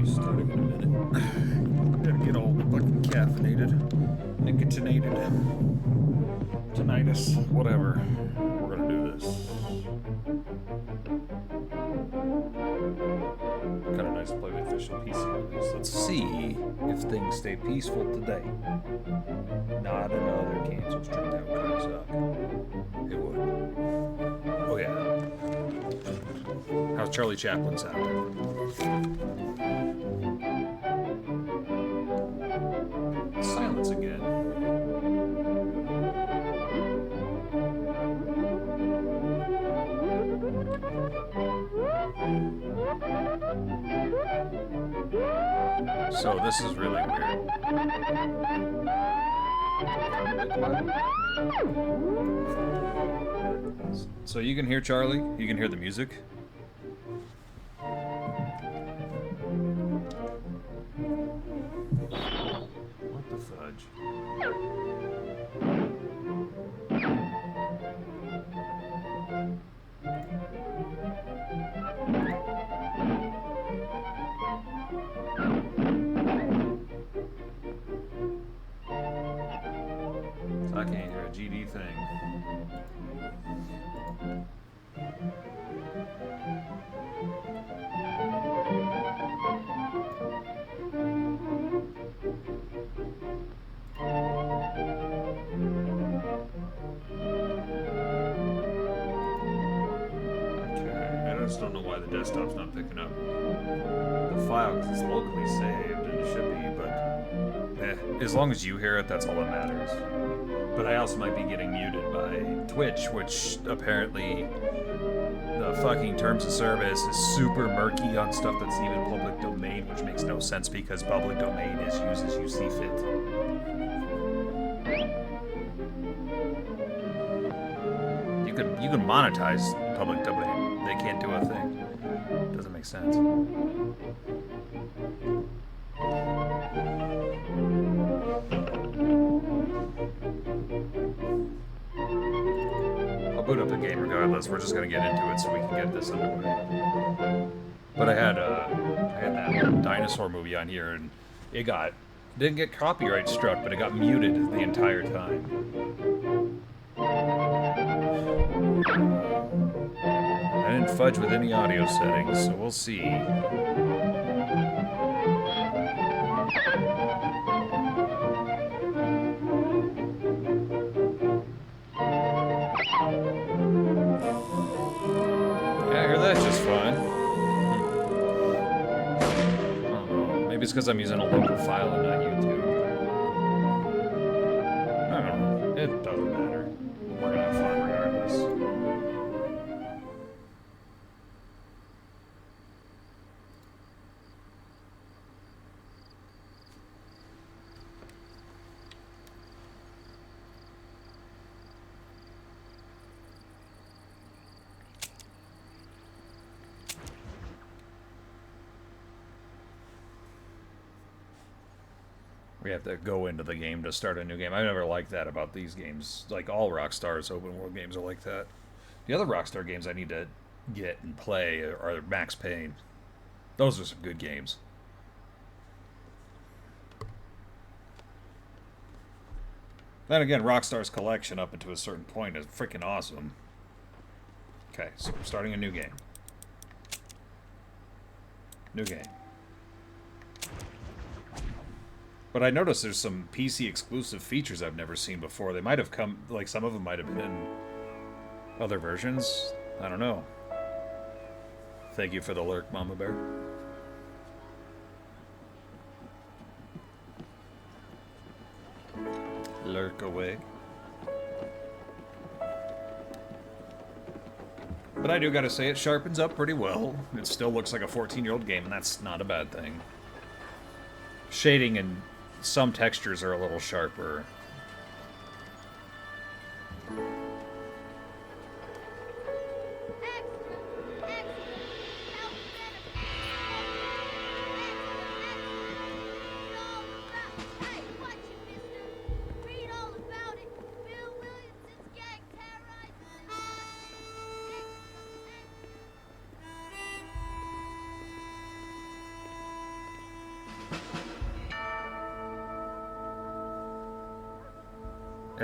Starting in a minute. Gotta get all fucking caffeinated, nicotinated, tinnitus, whatever. We're gonna do this. Kind of nice to play the official PC release. Let's see if things stay peaceful today. Not another cancel stream. That would kind of suck. It would. Oh yeah. How's Charlie Chaplin sounding? Silence again. So this is really weird. So you can hear Charlie? You can hear the music? What the fudge? I can't hear a GD thing. Okay, I just don't know why the desktop's not picking up the file because it's locally saved and it should be, but as long as you hear it, that's all that matters. But I also might be getting muted by Twitch, which apparently the fucking terms of service is super murky on stuff that's even public domain, which makes no sense because public domain is used as you see fit. You can monetize public domain. They can't do a thing. Doesn't make sense. I'll boot up the game regardless. We're just gonna get into it so we can get this underway. But I had that dinosaur movie on here, and it didn't get copyright struck, but it got muted the entire time. I didn't fudge with any audio settings, so we'll see. That's just fine. I don't know. Maybe it's because I'm using a local file and not YouTube. I don't know. It doesn't matter. We're gonna have fun regardless. We have to go into the game to start a new game. I never liked that about these games. Like all Rockstar's open world games are like that. The other Rockstar games I need to get and play are Max Payne. Those are some good games. Then again, Rockstar's collection up until a certain point is freaking awesome. Okay, so we're starting a new game. New game. But I noticed there's some PC exclusive features I've never seen before. They might have come, like some of them might have been in other versions. I don't know. Thank you for the lurk, Mama Bear. Lurk away. But I do gotta say, it sharpens up pretty well. It still looks like a 14-year-old game, and that's not a bad thing. Shading and some textures are a little sharper.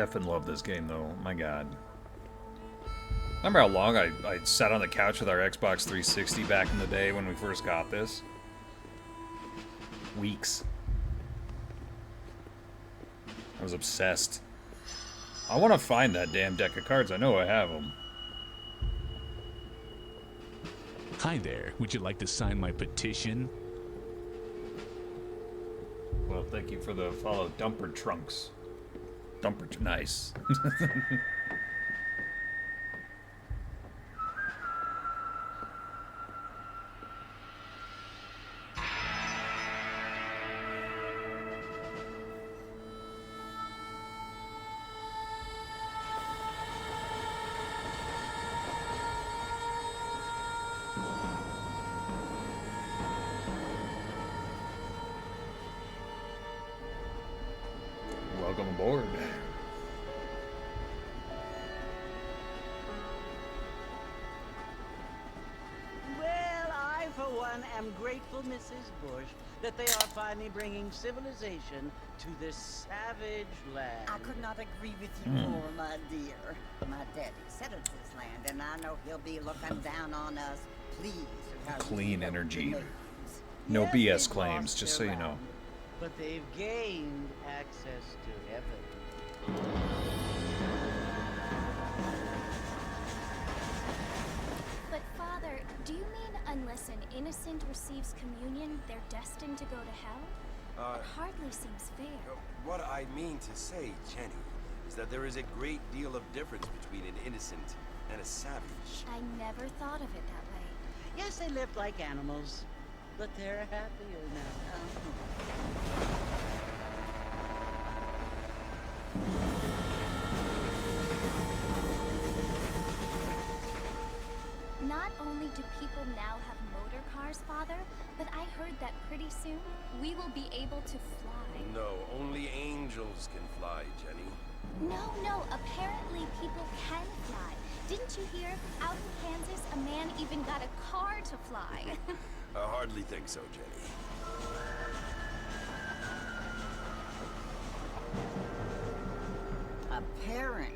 effing love this game, though. My God. Remember how long I sat on the couch with our Xbox 360 back in the day when we first got this? Weeks. I was obsessed. I want to find that damn deck of cards. I know I have them. Hi there. Would you like to sign my petition? Well, thank you for the follow, Dumper Trunks. Nice. Welcome aboard. Well, I, for one, am grateful, Mrs. Bush, that they are finally bringing civilization to this savage land. I could not agree with you more, my dear. My daddy settled this land, and I know he'll be looking down on us, pleased with how we Clean developed energy. the nations. No Yes, BS they've claims, lost just so their you know. land, but they've gained access to heaven. But Father, do you mean unless an innocent receives communion, they're destined to go to hell? It hardly seems fair. What I mean to say, Jenny, is that there is a great deal of difference between an innocent and a savage. I never thought of it that way. Yes, they lived like animals, but they're happier now. Not only do people now have motor cars, Father, but I heard that pretty soon we will be able to fly. No, only angels can fly, Jenny. No, apparently people can fly. Didn't you hear? Out in Kansas, a man even got a car to fly. I hardly think so, Jenny. Apparently,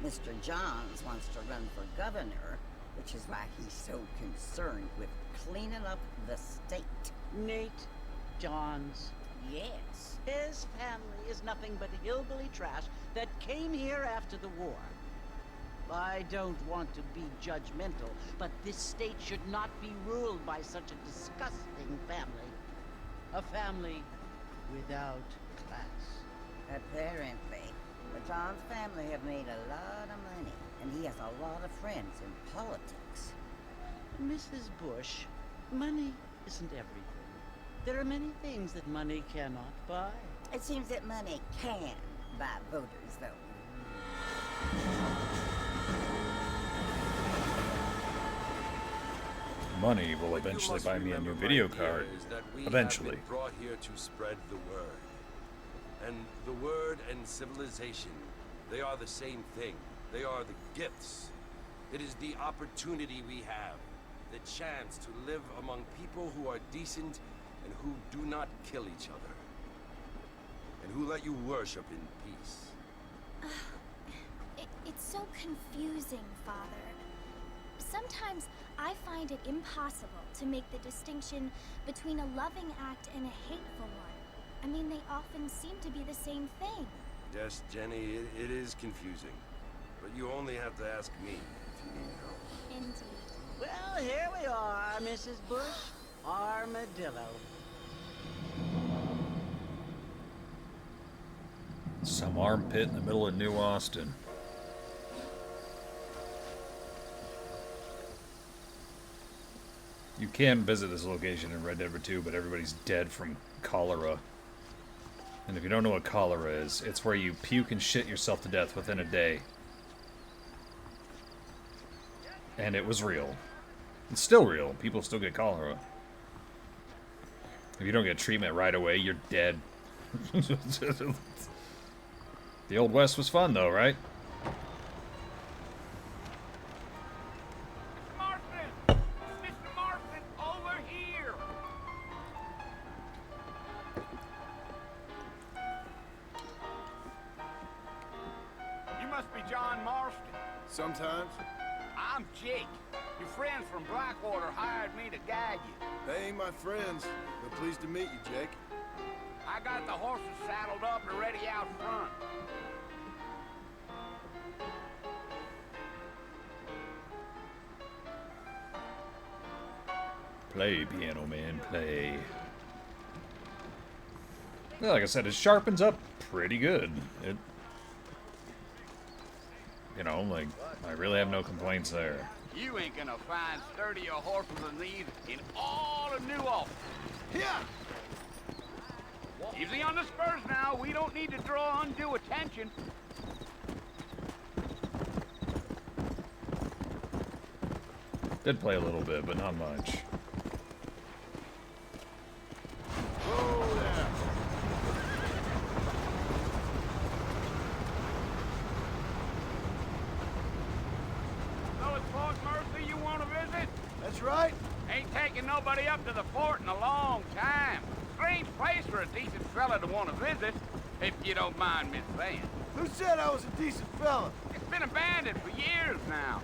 Mr. Johns wants to run for governor, which is why he's so concerned with cleaning up the state. Nate Johns. Yes. His family is nothing but hillbilly trash that came here after the war. I don't want to be judgmental, but this state should not be ruled by such a disgusting family. A family without class. Apparently. The Johns family have made a lot of money, and he has a lot of friends in politics. Mrs. Bush, money isn't everything. There are many things that money cannot buy. It seems that money can buy voters, though. Money will What you eventually must buy me a remember, new my video dear, card. is that we Eventually. have been brought here to spread the word. And the word and civilization, they are the same thing. They are the gifts. It is the opportunity we have, the chance to live among people who are decent and who do not kill each other. And who let you worship in peace. It's so confusing, Father. Sometimes I find it impossible to make the distinction between a loving act and a hateful one. I mean, they often seem to be the same thing. Yes, Jenny, it is confusing. But you only have to ask me if you need help. Indeed. Well, here we are, Mrs. Bush. Armadillo. Some armpit in the middle of New Austin. You can visit this location in Red Dead 2, but everybody's dead from cholera. And if you don't know what cholera is, it's where you puke and shit yourself to death within a day. And it was real. It's still real. People still get cholera. If you don't get treatment right away, you're dead. The Old West was fun, though, right? Martin! Mr. Martin, over here! Sometimes. I'm Jake. Your friends from Blackwater hired me to guide you. They ain't my friends, but pleased to meet you, Jake. I got the horses saddled up and ready out front. Play, piano man, play. Yeah, like I said, it sharpens up pretty good. It, you know, like, I really have no complaints there. You ain't gonna find sturdier horses than these in all of New Ulm. Yeah! Easy on the spurs now. We don't need to draw undue attention. Did play a little bit, but not much. Whoa there! So it's Fort Mercy you want to visit? That's right. Ain't taking nobody up to the fort in a long time. Strange place for a decent fella to want to visit, if you don't mind me saying. Who said I was a decent fella? It's been abandoned for years now.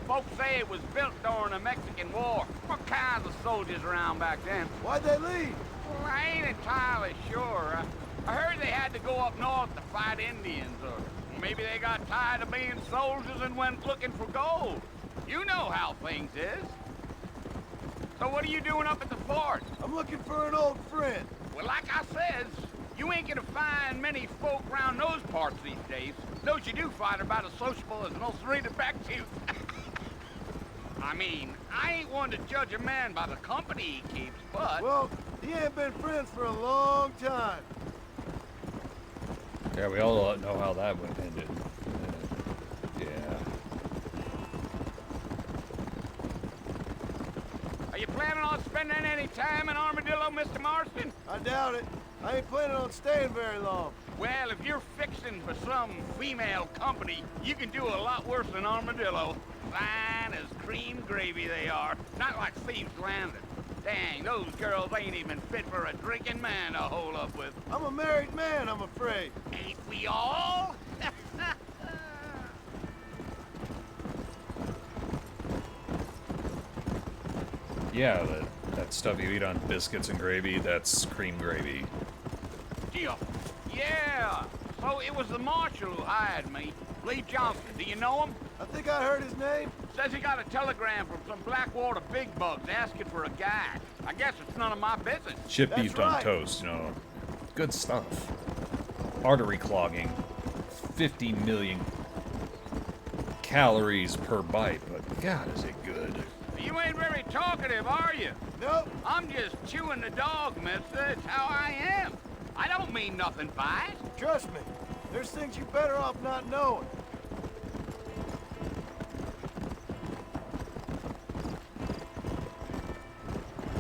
Folks say it was built during the Mexican War. What kinds of soldiers around back then? Why'd they leave? Well, I ain't entirely sure. I heard they had to go up north to fight Indians, or maybe they got tired of being soldiers and went looking for gold. You know how things is. So what are you doing up at the fort? I'm looking for an old friend. Well, like I says, you ain't gonna find many folk around those parts these days. Those you do find are about as sociable as an old Serena Backtooth. I mean, I ain't one to judge a man by the company he keeps, but... Well, he ain't been friends for a long time. Yeah, we all know how that went ended. Yeah. Are you planning on spending any time in Armadillo, Mr. Marston? I doubt it. I ain't planning on staying very long. Well, if you're fixing for some female company, you can do a lot worse than Armadillo. Fine as cream gravy they are. Not like Thieves Landing. Dang, those girls ain't even fit for a drinking man to hole up with. I'm a married man, I'm afraid. Ain't we all? Yeah, that stuff you eat on biscuits and gravy, that's cream gravy. Yeah, so it was the marshal who hired me. Lee Johnson, do you know him? I think I heard his name. Says he got a telegram from some Blackwater big bugs asking for a guy. I guess it's none of my business. Shit That's beefed on right. toast, you know. Good stuff. Artery clogging. 50 million calories per bite, but God, is it good. You ain't very talkative, are you? Nope. I'm just chewing the dog, mister. It's how I am. I don't mean nothing by it. Trust me. There's things you better off not knowing.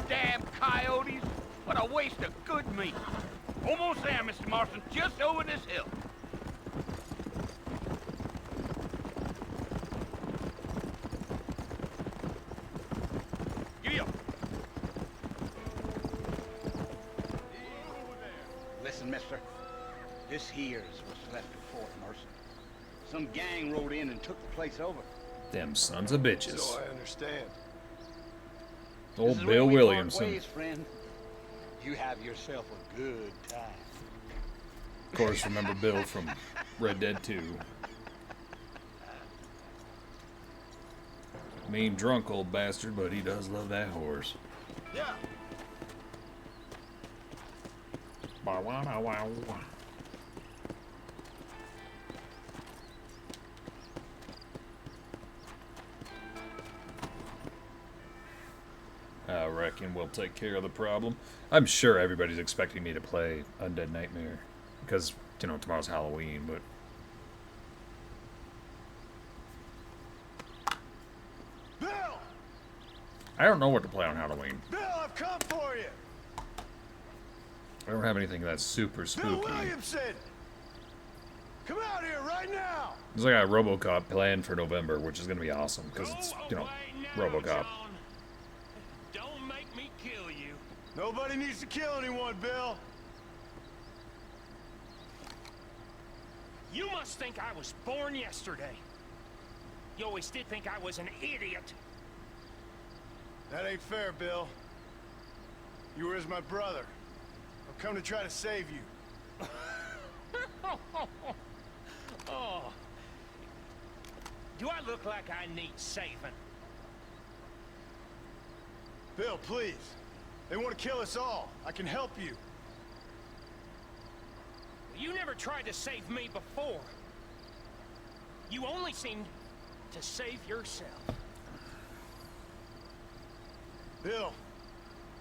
Damn coyotes. What a waste of good meat. Almost there, Mr. Marston. Just over this hill. Giddy up. Listen, mister. This here's what's left of Fort Mercy. Some gang rode in and took the place over. Them sons of bitches. So I understand. This Old is Bill where we part Williamson. ways, friend. You have yourself a good time. Of course, remember Bill from Red Dead 2. Mean drunk old bastard, but he does love that horse. Yeah. Bow wow wow wow. I reckon we'll take care of the problem. I'm sure everybody's expecting me to play Undead Nightmare. Because, you know, tomorrow's Halloween, but... Bill! I don't know what to play on Halloween. Bill, I've come for you! I don't have anything that's super spooky. Bill Williamson! Come out here right now! There's like a RoboCop planned for November, which is going to be awesome, because it's, you know, RoboCop. Don't make me kill you. Nobody needs to kill anyone, Bill. You must think I was born yesterday. You always did think I was an idiot. That ain't fair, Bill. You were as my brother. I've come to try to save you. Oh. Do I look like I need saving? Bill, please. They want to kill us all. I can help you. You never tried to save me before. You only seemed to save yourself. Bill,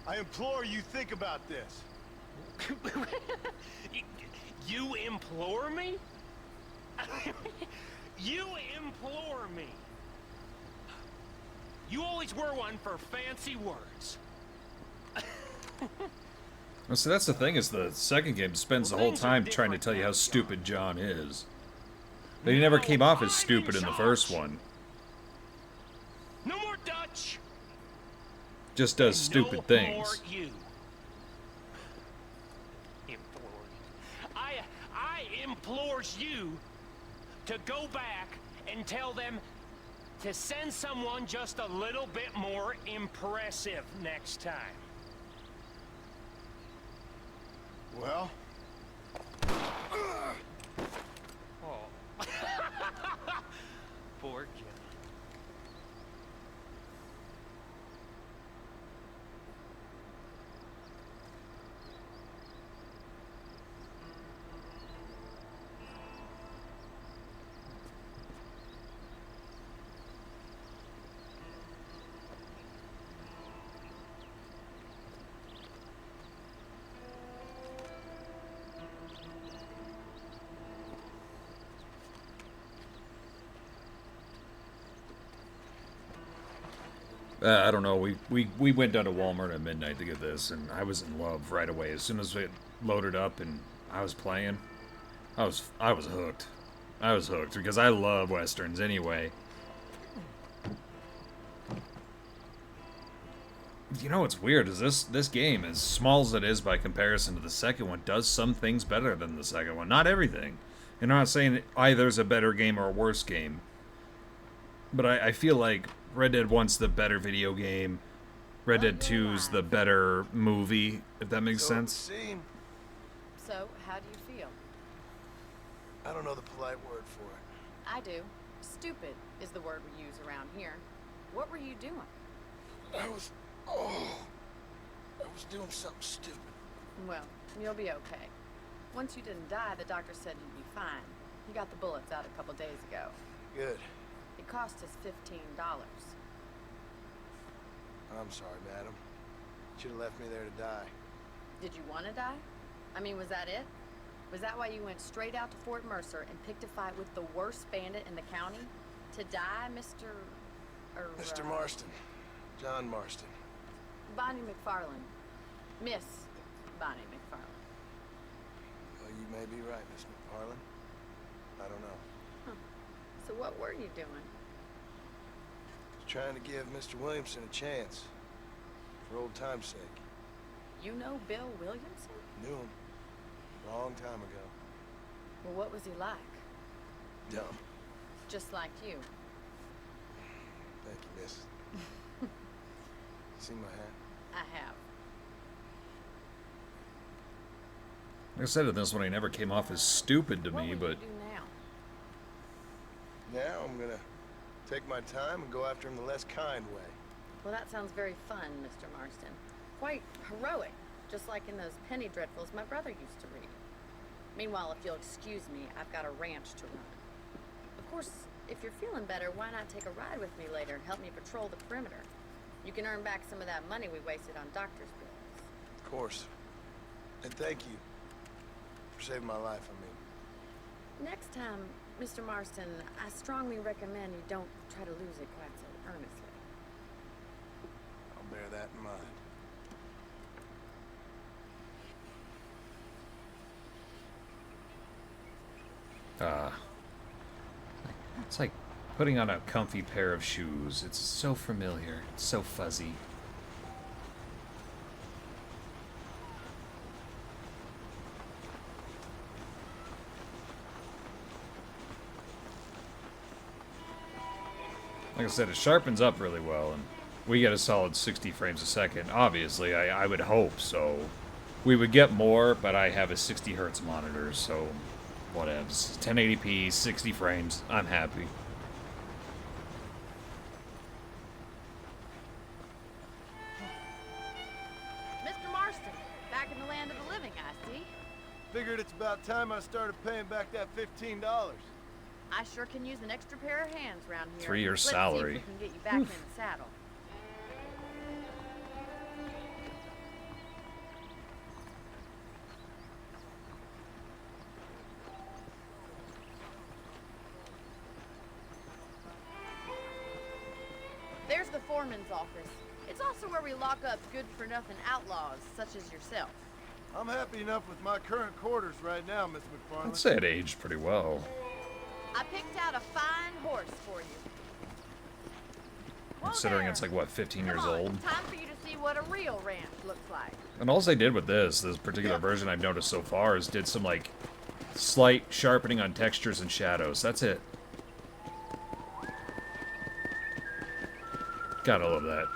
I implore you think about this. You implore me? You implore me. You always were one for fancy words. Well, so that's the thing, is the second game spends the whole time trying to tell you how stupid John is. But he never came off as stupid in the first one. No more Dutch. Just does stupid No things. more you. Implored. I implores you to go back and tell them to send someone just a little bit more impressive next time. Well? Oh. Poor kid. I don't know. We went down to Walmart at midnight to get this, and I was in love right away. As soon as it loaded up and I was playing, I was hooked. I was hooked because I love westerns anyway. You know what's weird is this game, as small as it is by comparison to the second one, does some things better than the second one. Not everything. And I'm not saying either's a better game or a worse game. But I feel like Red Dead 1's the better video game. Red Dead 2's the better movie, if that makes sense. So, how do you feel? I don't know the polite word for it. I do. Stupid is the word we use around here. What were you doing? I was doing something stupid. Well, you'll be okay. Once you didn't die, the doctor said you'd be fine. He got the bullets out a couple days ago. Good. It cost us $15. I'm sorry, madam. Should have left me there to die. Did you want to die? I mean, was that it? Was that why you went straight out to Fort Mercer and picked a fight with the worst bandit in the county? To die, Mr. Mr. Marston. John Marston. Bonnie McFarland. Miss Bonnie McFarland. Well, you may be right, Miss McFarland. I don't know. Huh. So what were you doing? Was trying to give Mr. Williamson a chance. For old time's sake. You know Bill Williamson? Knew him. A long time ago. Well, what was he like? Dumb. Just like you. Thank you, miss. See my hat? I have. Like I said in this one, he never came off as stupid to What me, will but you do now? Now I'm gonna take my time and go after him the less kind way. Well, that sounds very fun, Mr. Marston. Quite heroic, just like in those penny dreadfuls my brother used to read. Meanwhile, if you'll excuse me, I've got a ranch to run. Of course, if you're feeling better, why not take a ride with me later and help me patrol the perimeter? You can earn back some of that money we wasted on doctor's bills. Of course. And thank you for saving my life, I mean. Next time, Mr. Marston, I strongly recommend you don't try to lose it quite so earnestly. I'll bear that in mind. it's like putting on a comfy pair of shoes. It's so familiar. It's so fuzzy. Like I said, it sharpens up really well, and we get a solid 60 frames a second. Obviously, I would hope so. We would get more, but I have a 60 hertz monitor, so whatevs. 1080p, 60 frames, I'm happy. Mr. Marston, back in the land of the living, I see. Figured it's about time I started paying back that $15. I sure can use an extra pair of hands around here. 3 years salary. Let's see if we can get you back in the saddle. There's the foreman's office. It's also where we lock up good-for-nothing outlaws, such as yourself. I'm happy enough with my current quarters right now, Miss McFarland. I'd say it aged pretty well. I picked out a fine horse for you. Whoa Considering there. it's like, what, 15 years Come on, old? it's time for you to see what a real ranch looks like. And all they did with this particular version I've noticed so far is did some, like, slight sharpening on textures and shadows. That's it. Gotta love that.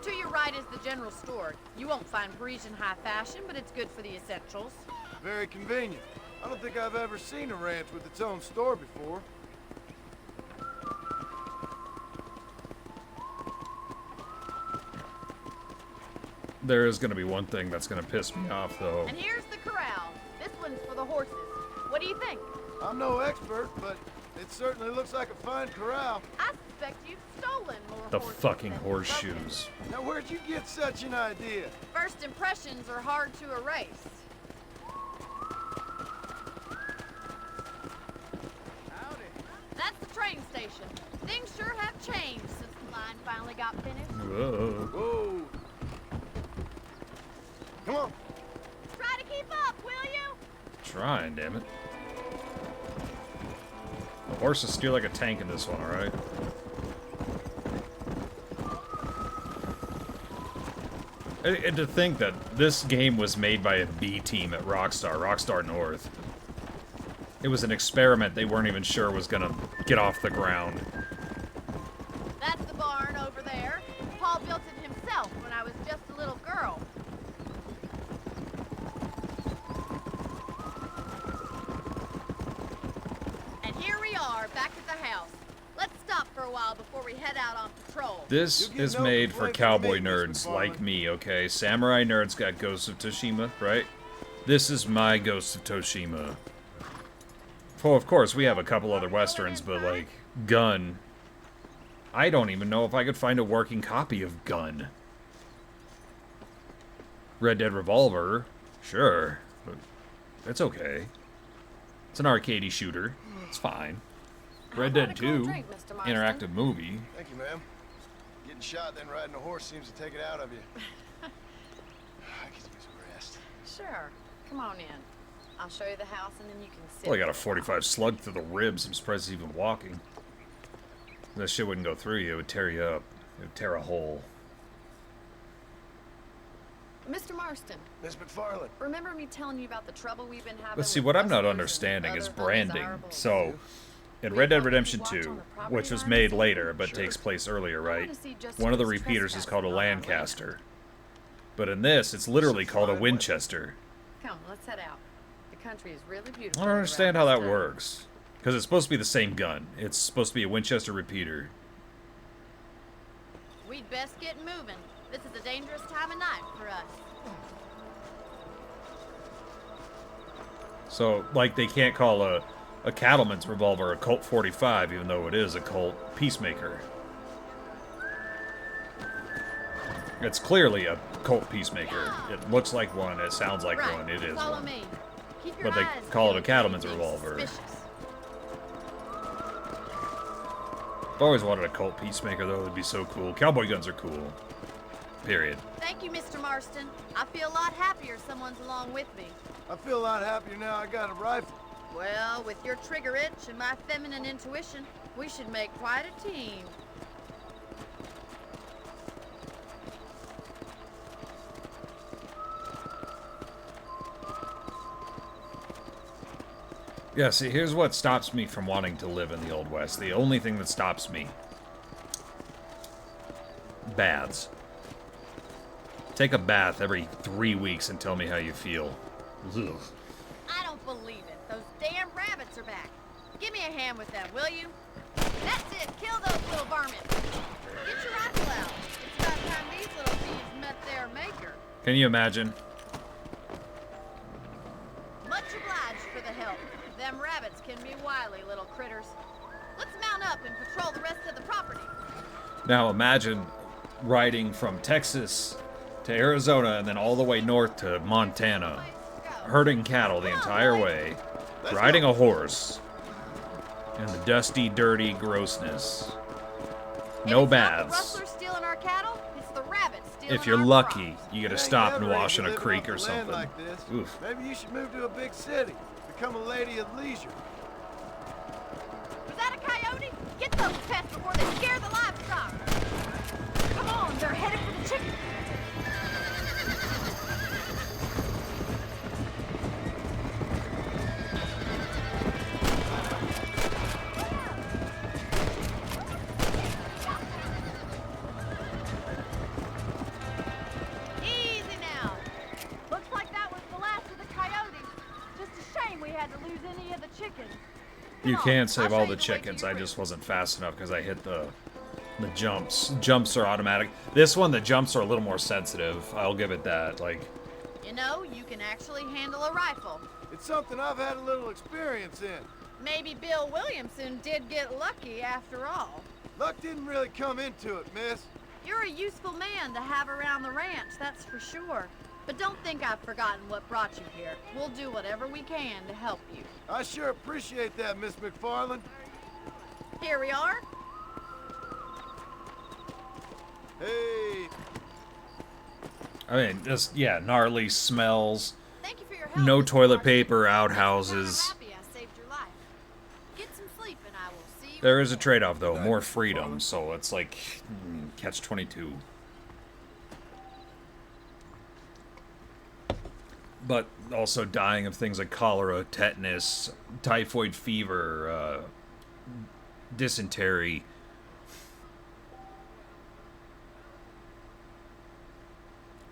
To your right is the general store. You won't find Parisian high fashion, but it's good for the essentials. Very convenient. I don't think I've ever seen a ranch with its own store before. There is gonna be one thing that's gonna piss me off, though. And here's the corral. This one's for the horses. What do you think? I'm no expert, but it certainly looks like a fine corral. I suspect you've stolen more The horses fucking than horseshoes. Now, where'd you get such an idea? First impressions are hard to erase. Howdy. That's the train station. Things sure have changed since the line finally got finished. Whoa. Whoa. Come on. Try to keep up, will you? Trying, damn it. The horses steer like a tank in this one, alright? And to think that this game was made by a B team at Rockstar North. It was an experiment they weren't even sure was gonna get off the ground. That's the barn over there. Paul built it himself when I was just a little girl. And here we are, back at the house. Let's stop for a while before we head out on patrol. This You get is no made for complaints from cowboy me, Miss nerds McFarland. like me, okay? Samurai nerds got Ghost of Tsushima, right? This is my Ghost of Tsushima. Oh, of course, we have a couple other westerns, but, like, Gun. I don't even know if I could find a working copy of Gun. Red Dead Revolver, sure, but it's okay. It's an arcadey shooter. It's fine. Red How about Dead a cold 2, drink, Mr. Marston? interactive movie. Thank you, ma'am. Getting shot, then riding a horse seems to take it out of you. I could use a rest. Sure. Come on in. I'll show you the house and then you can sit. Well, I got a 45 slug through the ribs. I'm surprised he's even walking. That shit wouldn't go through you. It would tear you up. It would tear a hole. Mr. Marston, Miss McFarland. remember me telling you about the trouble we've been having? But see, with what I'm not rustlers understanding and is other branding. undesirable- So, in Red Dead Redemption 2, which was made later but takes place earlier, right? One of the repeaters is called a Lancaster. But in this, it's literally called a Winchester. Come, let's head out. The country is really beautiful. I don't understand how around that this time. works. Because it's supposed to be the same gun. It's supposed to be a Winchester repeater. We'd best get moving. This is a dangerous time of night for us. So, like, they can't call a cattleman's revolver a Colt 45, even though it is a Colt Peacemaker. It's clearly a Colt Peacemaker. It looks like one, it sounds like right. one, it is Follow one. me. Keep your But they eyes call it a peeled for cattleman's anything revolver. suspicious. I've always wanted a Colt Peacemaker, though. It would be so cool. Cowboy guns are cool. Period. Thank you, Mr. Marston. I feel a lot happier someone's along with me. I feel a lot happier now I got a rifle. Well, with your trigger itch and my feminine intuition, we should make quite a team. Yeah, see, here's what stops me from wanting to live in the Old West. The only thing that stops me. Baths. Take a bath every 3 weeks and tell me how you feel. Ugh. I don't believe it. Those damn rabbits are back. Give me a hand with that, will you? That's it. Kill those little varmints. Get your rifle out. It's about time these little thieves met their maker. Can you imagine? Much obliged for the help. Them rabbits can be wily little critters. Let's mount up and patrol the rest of the property. Now imagine riding from Texas to Arizona and then all the way north to Montana, herding cattle the entire way, riding a horse, and the dusty, dirty grossness. No baths. Rustlers stealing our cattle, it's the rabbits stealing If you're our lucky, crops. you get to You stop ain't and never wash in a living creek off or the land something. like this. Oof. Maybe you should move to a big city. Become a lady of leisure. Was that a coyote? Get those pests before they scare the livestock. Come on, they're headed for the chicken. Easy now. Looks like that was the last of the coyotes. Just a shame we had to lose any of the chickens. You Come can on, save I'll all show the you the way to chickens. your I room. just wasn't fast enough because I hit the jumps. Jumps are automatic. This one, the jumps are a little more sensitive. I'll give it that. Like, You know, you can actually handle a rifle. It's something I've had a little experience in. Maybe Bill Williamson did get lucky after all. Luck didn't really come into it, miss. You're a useful man to have around the ranch, that's for sure. But don't think I've forgotten what brought you here. We'll do whatever we can to help you. I sure appreciate that, Miss McFarland. Here we are. Hey, I mean, just, yeah, gnarly smells. Thank you for your help. No Mr. toilet Marston. paper, Makes me outhouses. kinda happy I saved your life. Get some sleep and I will see you. There is a trade-off, though. More freedom, so it's like catch-22. But also dying of things like cholera, tetanus, typhoid fever, dysentery.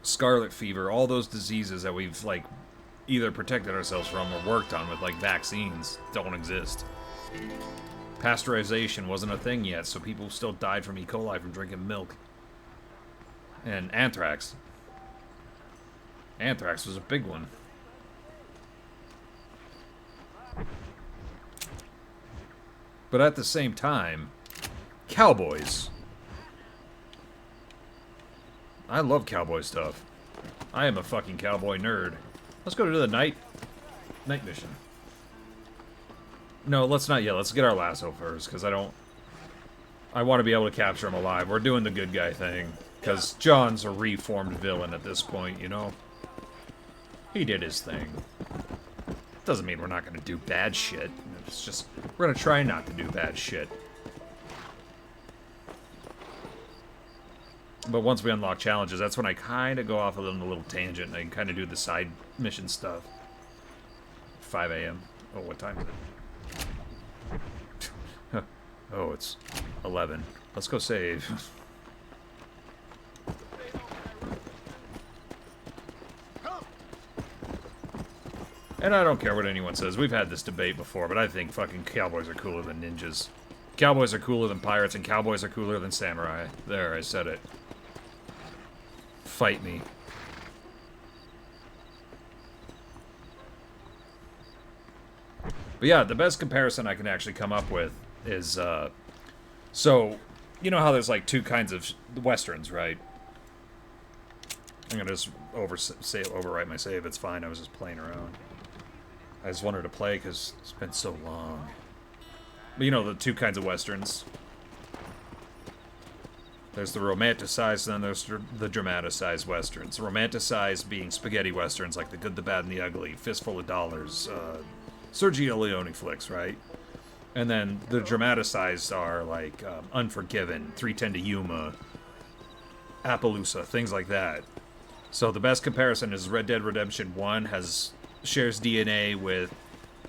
Scarlet fever, all those diseases that we've, like, either protected ourselves from or worked on with, like, vaccines don't exist. Pasteurization wasn't a thing yet, so people still died from E. coli from drinking milk. And anthrax. Anthrax was a big one. But at the same time, cowboys. I love cowboy stuff. I am a fucking cowboy nerd. Let's go to the night mission. No, let's not yet. Let's get our lasso first, because I want to be able to capture him alive. We're doing the good guy thing, because John's a reformed villain at this point, you know? He did his thing. Doesn't mean we're not going to do bad shit. It's just, we're going to try not to do bad shit. But once we unlock challenges, that's when I kind of go off on a little tangent, and I can kind of do the side mission stuff. 5 a.m. Oh, what time is it? Oh, it's 11. Let's go save. And I don't care what anyone says. We've had this debate before, but I think fucking cowboys are cooler than ninjas. Cowboys are cooler than pirates, and cowboys are cooler than samurai. There, I said it. Fight me. But yeah, the best comparison I can actually come up with is, so, you know how there's like two kinds of westerns, right? I'm gonna just overwrite my save, it's fine, I was just playing around. I just wanted to play because it's been so long. But you know the two kinds of westerns. There's the romanticized, and then there's the dramatized westerns. The romanticized being spaghetti westerns like The Good, the Bad, and the Ugly, Fistful of Dollars, Sergio Leone flicks, right? And then the dramatized are like Unforgiven, 3:10 to Yuma, Appaloosa, things like that. So the best comparison is Red Dead Redemption 1 shares DNA with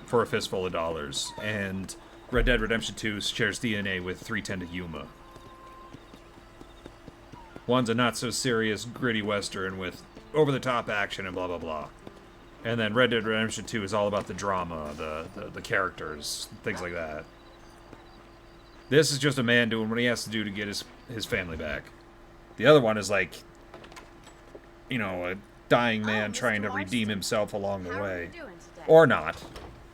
for a fistful of dollars, and Red Dead Redemption 2 shares DNA with 310 to Yuma. One's a not-so-serious, gritty western with over-the-top action and blah, blah, blah. And then Red Dead Redemption 2 is all about the drama, the characters, things like that. This is just a man doing what he has to do to get his family back. The other one is like, you know, a dying man trying to redeem himself along the way. Or not,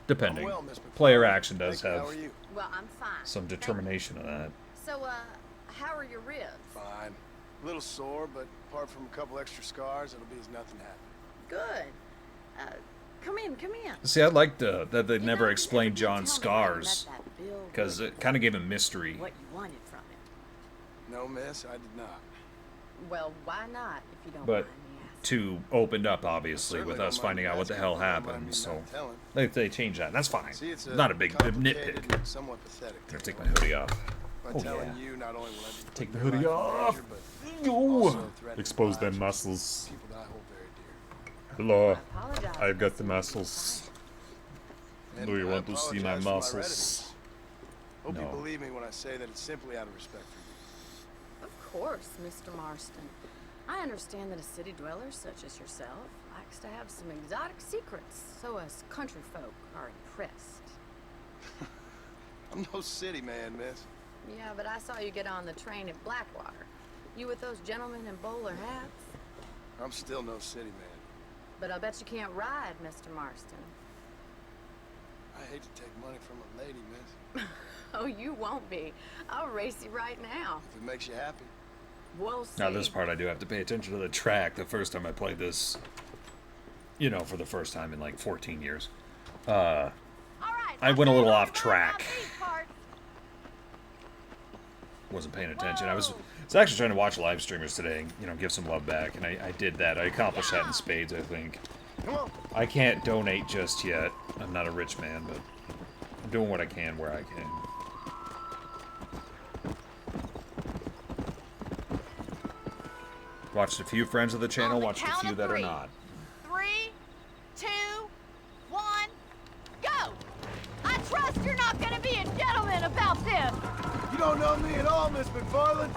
depending. Well, Miss Player action does How have are you? Well, I'm fine. some determination of that. So, how are your ribs? Fine. A little sore, but apart from a couple extra scars, it'll be as nothing happened. Good. Come in, come in. See, I liked that they You never know, explained you ever John's tell me why you met scars, that Bill because Woodward? it kind of gave him mystery. What you wanted from him. No, miss, I did not. Well, why not, if you don't But mind me asking? 2 opened up, obviously, Certainly with don't us mind finding me out what the asking, hell don't mind happened, me so not telling. they changed that. That's fine. See, it's Not a big complicated nitpick. and somewhat pathetic. Gonna take my hoodie off. By Oh, telling yeah. you, not only will I be Take the putting hoodie your life in off. danger, but Yo! also threatening Expose the them lives of muscles. people that I hold very dear. Hello, I apologize. I've got the muscles. And Do you I want to see my apologize for my muscles? reticence. Hope you No. believe me when I say that it's simply out of respect for you. Of course, Mr. Marston. I understand that a city dweller such as yourself likes to have some exotic secrets, so us country folk are impressed. I'm no city man, miss. Yeah, but I saw you get on the train at Blackwater. You with those gentlemen in bowler hats? I'm still no city man. But I bet you can't ride, Mr. Marston. I hate to take money from a lady, miss. Oh, you won't be. I'll race you right now. If it makes you happy. We'll see. Now this part I do have to pay attention to the track. The first time I played this, you know, for the first time in like 14 years, I went a little off track. Wasn't paying attention. I was actually trying to watch live streamers today, you know, give some love back, and I did that. I accomplished that in spades, I think. Come on. I can't donate just yet. I'm not a rich man, but I'm doing what I can where I can. Watched a few friends of the channel, On the watched a count few of that are 3. not. 3, 2, 1, go! I trust you're not gonna be a gentleman about this. You don't know me at all, Miss McFarland.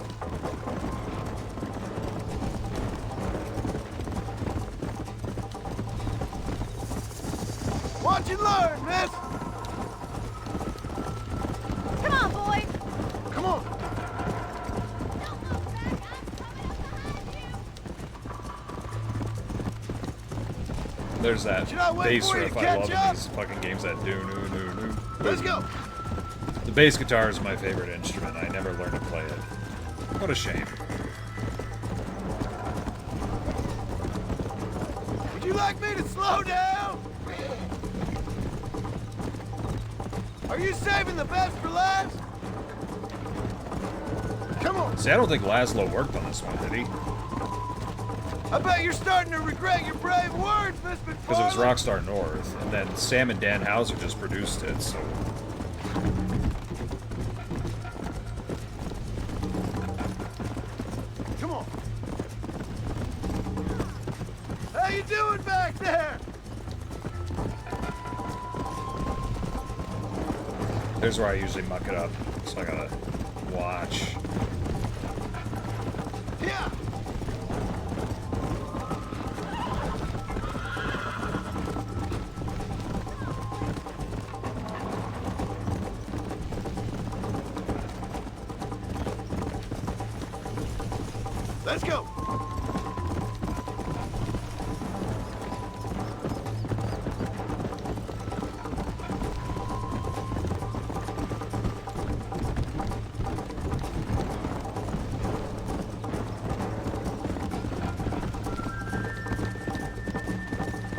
Watch and learn, miss. Come on, boys. Come on. Don't look back. I'm coming up behind you. There's that Should I wait bass for you riff to I catch love in up? these fucking games that do. Let's go. The bass guitar is my favorite instrument. I never learned to play it. What a shame. Would you like me to slow down? Are you saving the best for last? Come on. See, I don't think Laszlo worked on this one, did he? I bet you're starting to regret your brave words, Miss McFarland. Because it was Rockstar North, and then Sam and Dan Houser just produced it, so... Come on. How you doing back there? There's where I usually muck it up, so I gotta watch. Yeah. Let's go.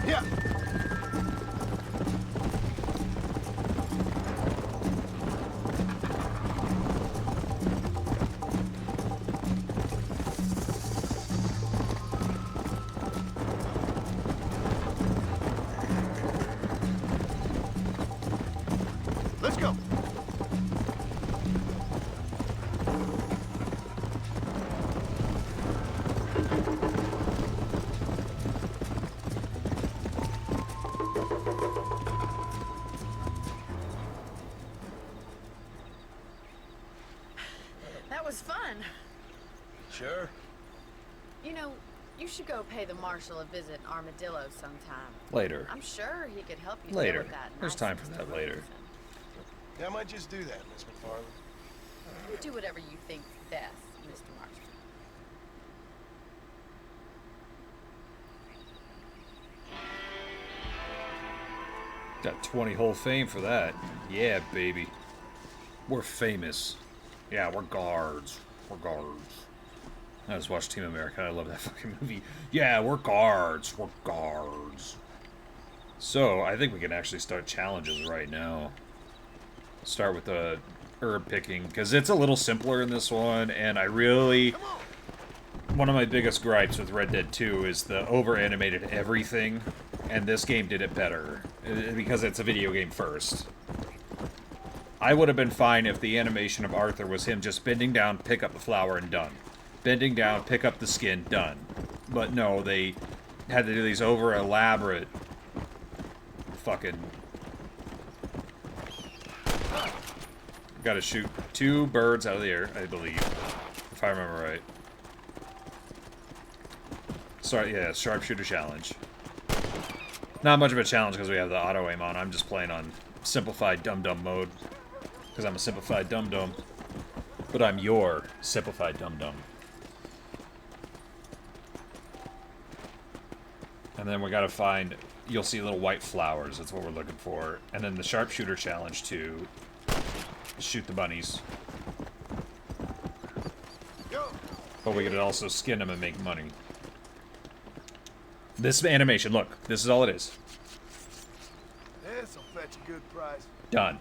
Yeah. was fun. Sure. You know, you should go pay the marshal a visit in Armadillo sometime. Later. I'm sure he could help you Later. deal with that. There's time for that later. Yeah, I might just do that, Miss McFarland. You do whatever you think best, Mr. Marston. Got 20 Hall of Fame for that. Yeah, baby. We're famous. Yeah, we're guards. We're guards. I just watched Team America. I love that fucking movie. Yeah, we're guards. We're guards. So, I think we can actually start challenges right now. Start with the herb picking, because it's a little simpler in this one, and I really... One of my biggest gripes with Red Dead 2 is the over-animated everything, and this game did it better, because it's a video game first. I would have been fine if the animation of Arthur was him just bending down, pick up the flower, and done. Bending down, pick up the skin, done. But no, they had to do these over-elaborate fucking... Gotta shoot 2 birds out of the air, I believe. If I remember right. Sorry, yeah, sharpshooter challenge. Not much of a challenge because we have the auto aim on. I'm just playing on simplified dum-dum mode. Because I'm a simplified dum-dum. But I'm your simplified dum-dum. And then we gotta find... You'll see little white flowers. That's what we're looking for. And then the sharpshooter challenge to shoot the bunnies. But we could also skin them and make money. This animation, look. This is all it is. This'll fetch a good price. Done.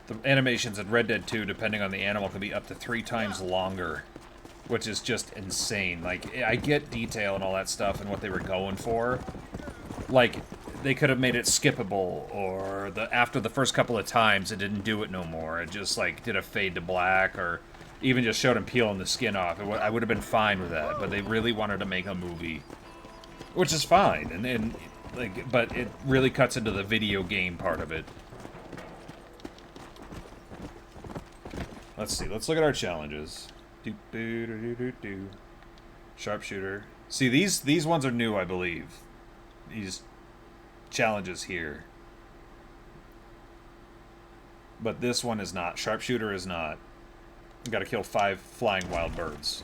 The animations in Red Dead 2, depending on the animal, can be up to 3 times longer. Which is just insane. Like, I get detail and all that stuff and what they were going for. Like, they could have made it skippable, or after the first couple of times, it didn't do it no more. It just, like, did a fade to black, or even just showed him peeling the skin off. I would have been fine with that, but they really wanted to make a movie. Which is fine, and like, but it really cuts into the video game part of it. Let's see, let's look at our challenges. Do. Sharpshooter. See, these ones are new, I believe. These challenges here. But this one is not. Sharpshooter is not. You gotta kill 5 flying wild birds.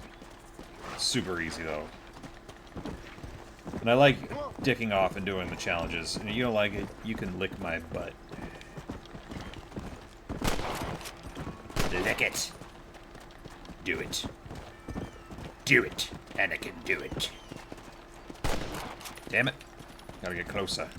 Super easy, though. And I like dicking off and doing the challenges. And you don't like it, you can lick my butt. Lick it. Do it. Do it. Anakin, do it. Damn it. Gotta get closer.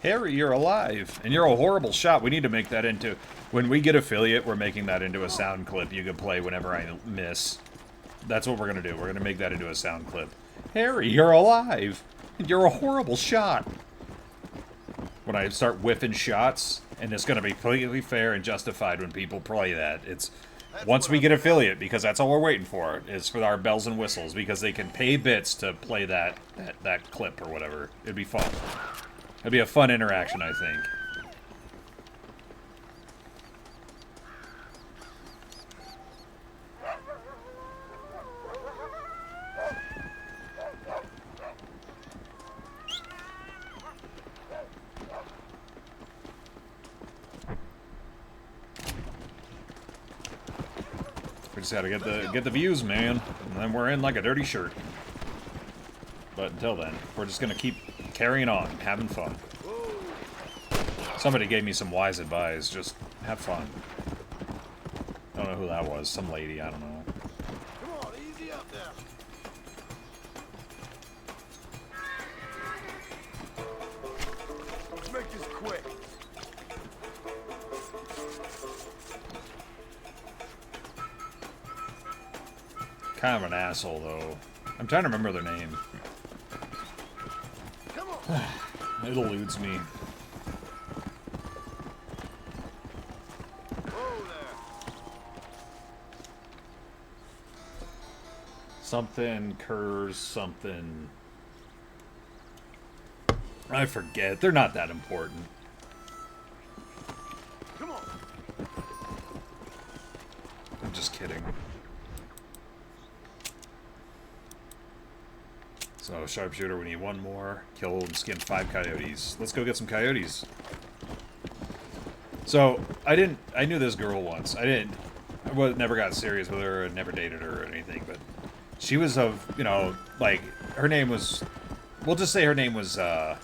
Harry, you're alive. And you're a horrible shot. We need to make that into... When we get affiliate, we're making that into a sound clip you can play whenever I miss. That's what we're gonna do. We're gonna make that into a sound clip. Harry, you're alive. And you're a horrible shot. When I start whiffing shots, and it's gonna be completely fair and justified when people play that. It's... Once we get affiliate, because that's all we're waiting for, is for our bells and whistles, because they can pay bits to play that clip or whatever. It'd be fun. It'd be a fun interaction, I think. We just gotta get the views, man, and then we're in like a dirty shirt. But until then, we're just gonna keep carrying on, having fun. Somebody gave me some wise advice, just have fun. I don't know who that was, some lady, I don't know. Come on, easy up there. Let's make this quick. Kind of an asshole, though. I'm trying to remember their name. It eludes me. Something, Kurz, something. I forget. They're not that important. Come on. I'm just kidding. So, sharpshooter, we need one more. Kill and skin 5 coyotes. Let's go get some coyotes. So, I knew this girl once. Never got serious with her, never dated her or anything, but she was of, you know, like, her name was, we'll just say her name was, I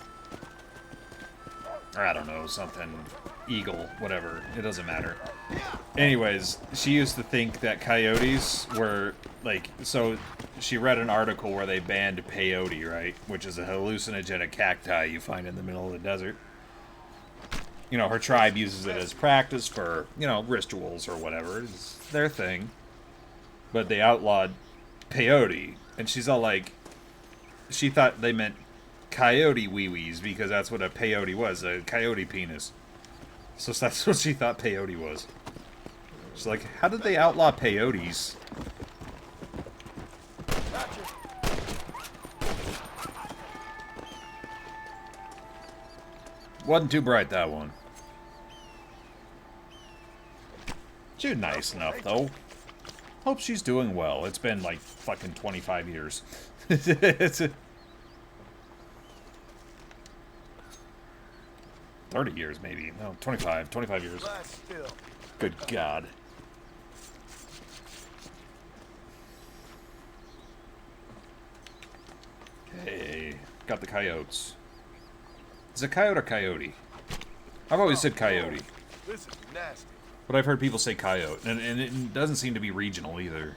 don't know, something, Eagle, whatever, it doesn't matter. Anyways, she used to think that coyotes were, like, so she read an article where they banned peyote, right? Which is a hallucinogenic cacti you find in the middle of the desert. You know, her tribe uses it as practice for, you know, rituals or whatever. It's their thing. But they outlawed peyote. And she's all like, she thought they meant coyote wee-wees because that's what a peyote was, a coyote penis. So that's what she thought peyote was. She's like, how did they outlaw peyotes? Wasn't too bright, that one. She's nice enough, though. Hope she's doing well. It's been, like, fucking 25 years. It's 30 years, maybe. No, 25 years. Good God. Okay, got the coyotes. Is it coyote or coyote? I've always said coyote. This is nasty. But I've heard people say coyote, and it doesn't seem to be regional either.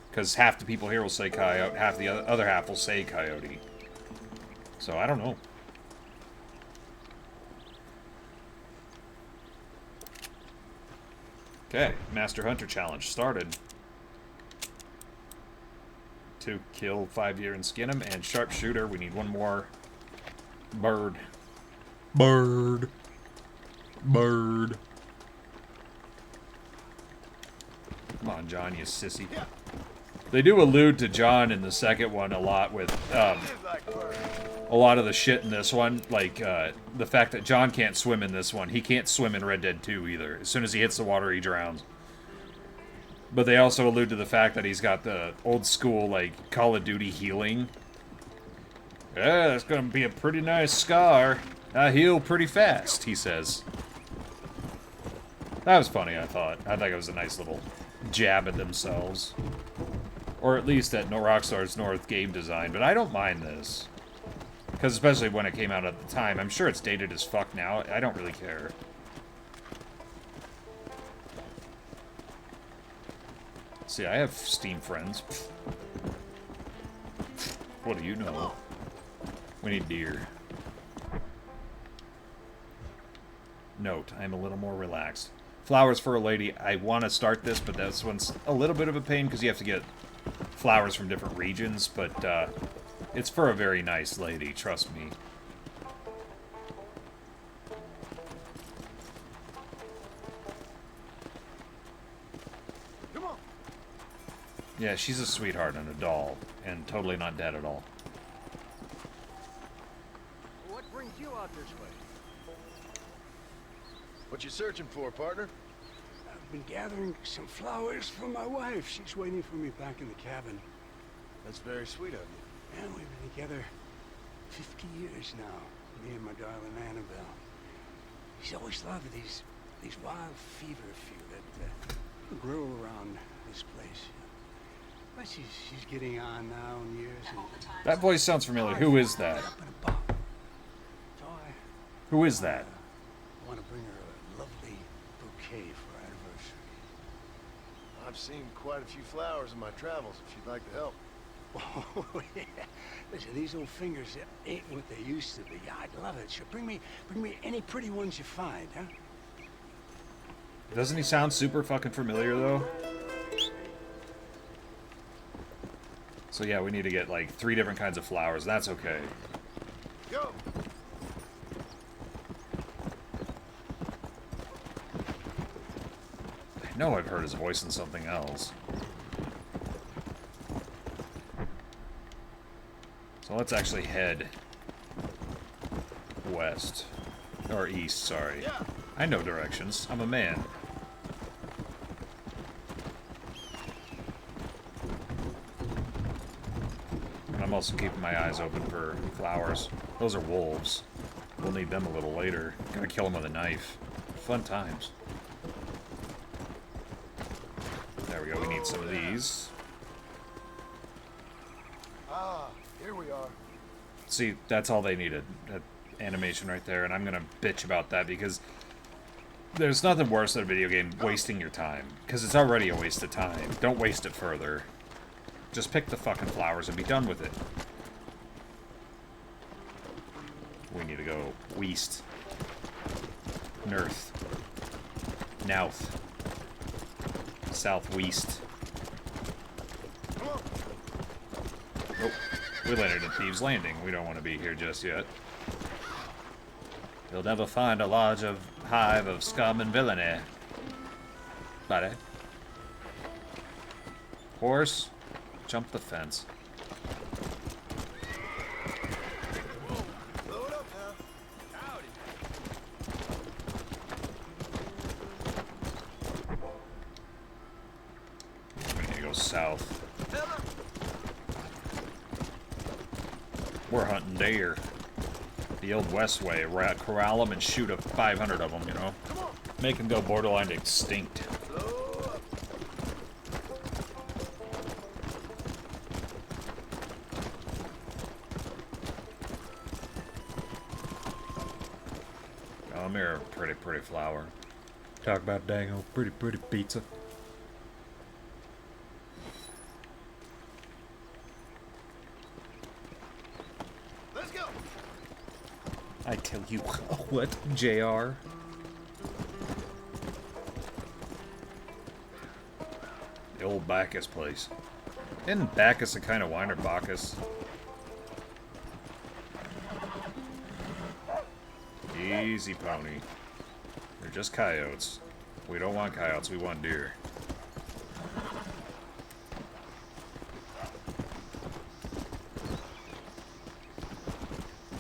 Because half the people here will say coyote, half the other half will say coyote. So, I don't know. Okay, Master Hunter Challenge started. To kill 5 deer and skin them, and sharpshooter, we need one more bird. Bird. Bird. Come on, John, you sissy. They do allude to John in the second one a lot with, a lot of the shit in this one. Like, the fact that John can't swim in this one. He can't swim in Red Dead 2 either. As soon as he hits the water, he drowns. But they also allude to the fact that he's got the old school, like, Call of Duty healing. Yeah, that's gonna be a pretty nice scar. I heal pretty fast, he says. That was funny, I thought. I think it was a nice little jab at themselves. Or at least at Rockstar's North game design, but I don't mind this. Because especially when it came out at the time, I'm sure it's dated as fuck now. I don't really care. See, I have Steam friends. What do you know? We need deer. Note, I'm a little more relaxed. Flowers for a lady. I want to start this, but this one's a little bit of a pain because you have to get flowers from different regions, but it's for a very nice lady, trust me. Come on. Yeah, she's a sweetheart and a doll, and totally not dead at all. What brings you out this way? What you searching for, partner? I've been gathering some flowers for my wife. She's waiting for me back in the cabin. That's very sweet of you. And we've been together 50 years now, me and my darling Annabelle. She's always loved these wild feverfew that grow around this place. But she's getting on now in years. And That voice sounds familiar. Who is that? Who is that? I want to bring her a lovely bouquet for our anniversary. I've seen quite a few flowers in my travels, if you'd like to help. Oh, yeah. Listen, these old fingers ain't what they used to be. I'd love it. Sure, bring me any pretty ones you find, huh? Doesn't he sound super fucking familiar, though? So yeah, we need to get, like, 3 different kinds of flowers. That's okay. Go! I know I've heard his voice in something else. So let's actually head west. Or east, sorry. I know directions. I'm a man. And I'm also keeping my eyes open for flowers. Those are wolves. We'll need them a little later. Gotta kill them with a knife. Fun times. There we go. We need some of these. Ah, here we are. See, that's all they needed. That animation right there. And I'm gonna bitch about that because there's nothing worse than a video game wasting your time. Because it's already a waste of time. Don't waste it further. Just pick the fucking flowers and be done with it. We need to go west. North. Nouth. Southwest. Oh, we landed at Thieves' Landing. We don't want to be here just yet. You'll never find a large hive of scum and villainy. Buddy. Horse, jump the fence. We need to go south. We're hunting deer. The old West way. Corral them and shoot 500 of them, you know? Make them go borderline extinct. Come here, pretty flower. Talk about dang old pretty pizza. Let's go. I tell you what, JR. The old Bacchus place. Isn't Bacchus a kind of wine or Bacchus? Easy pony. They're just coyotes. We don't want coyotes, we want deer.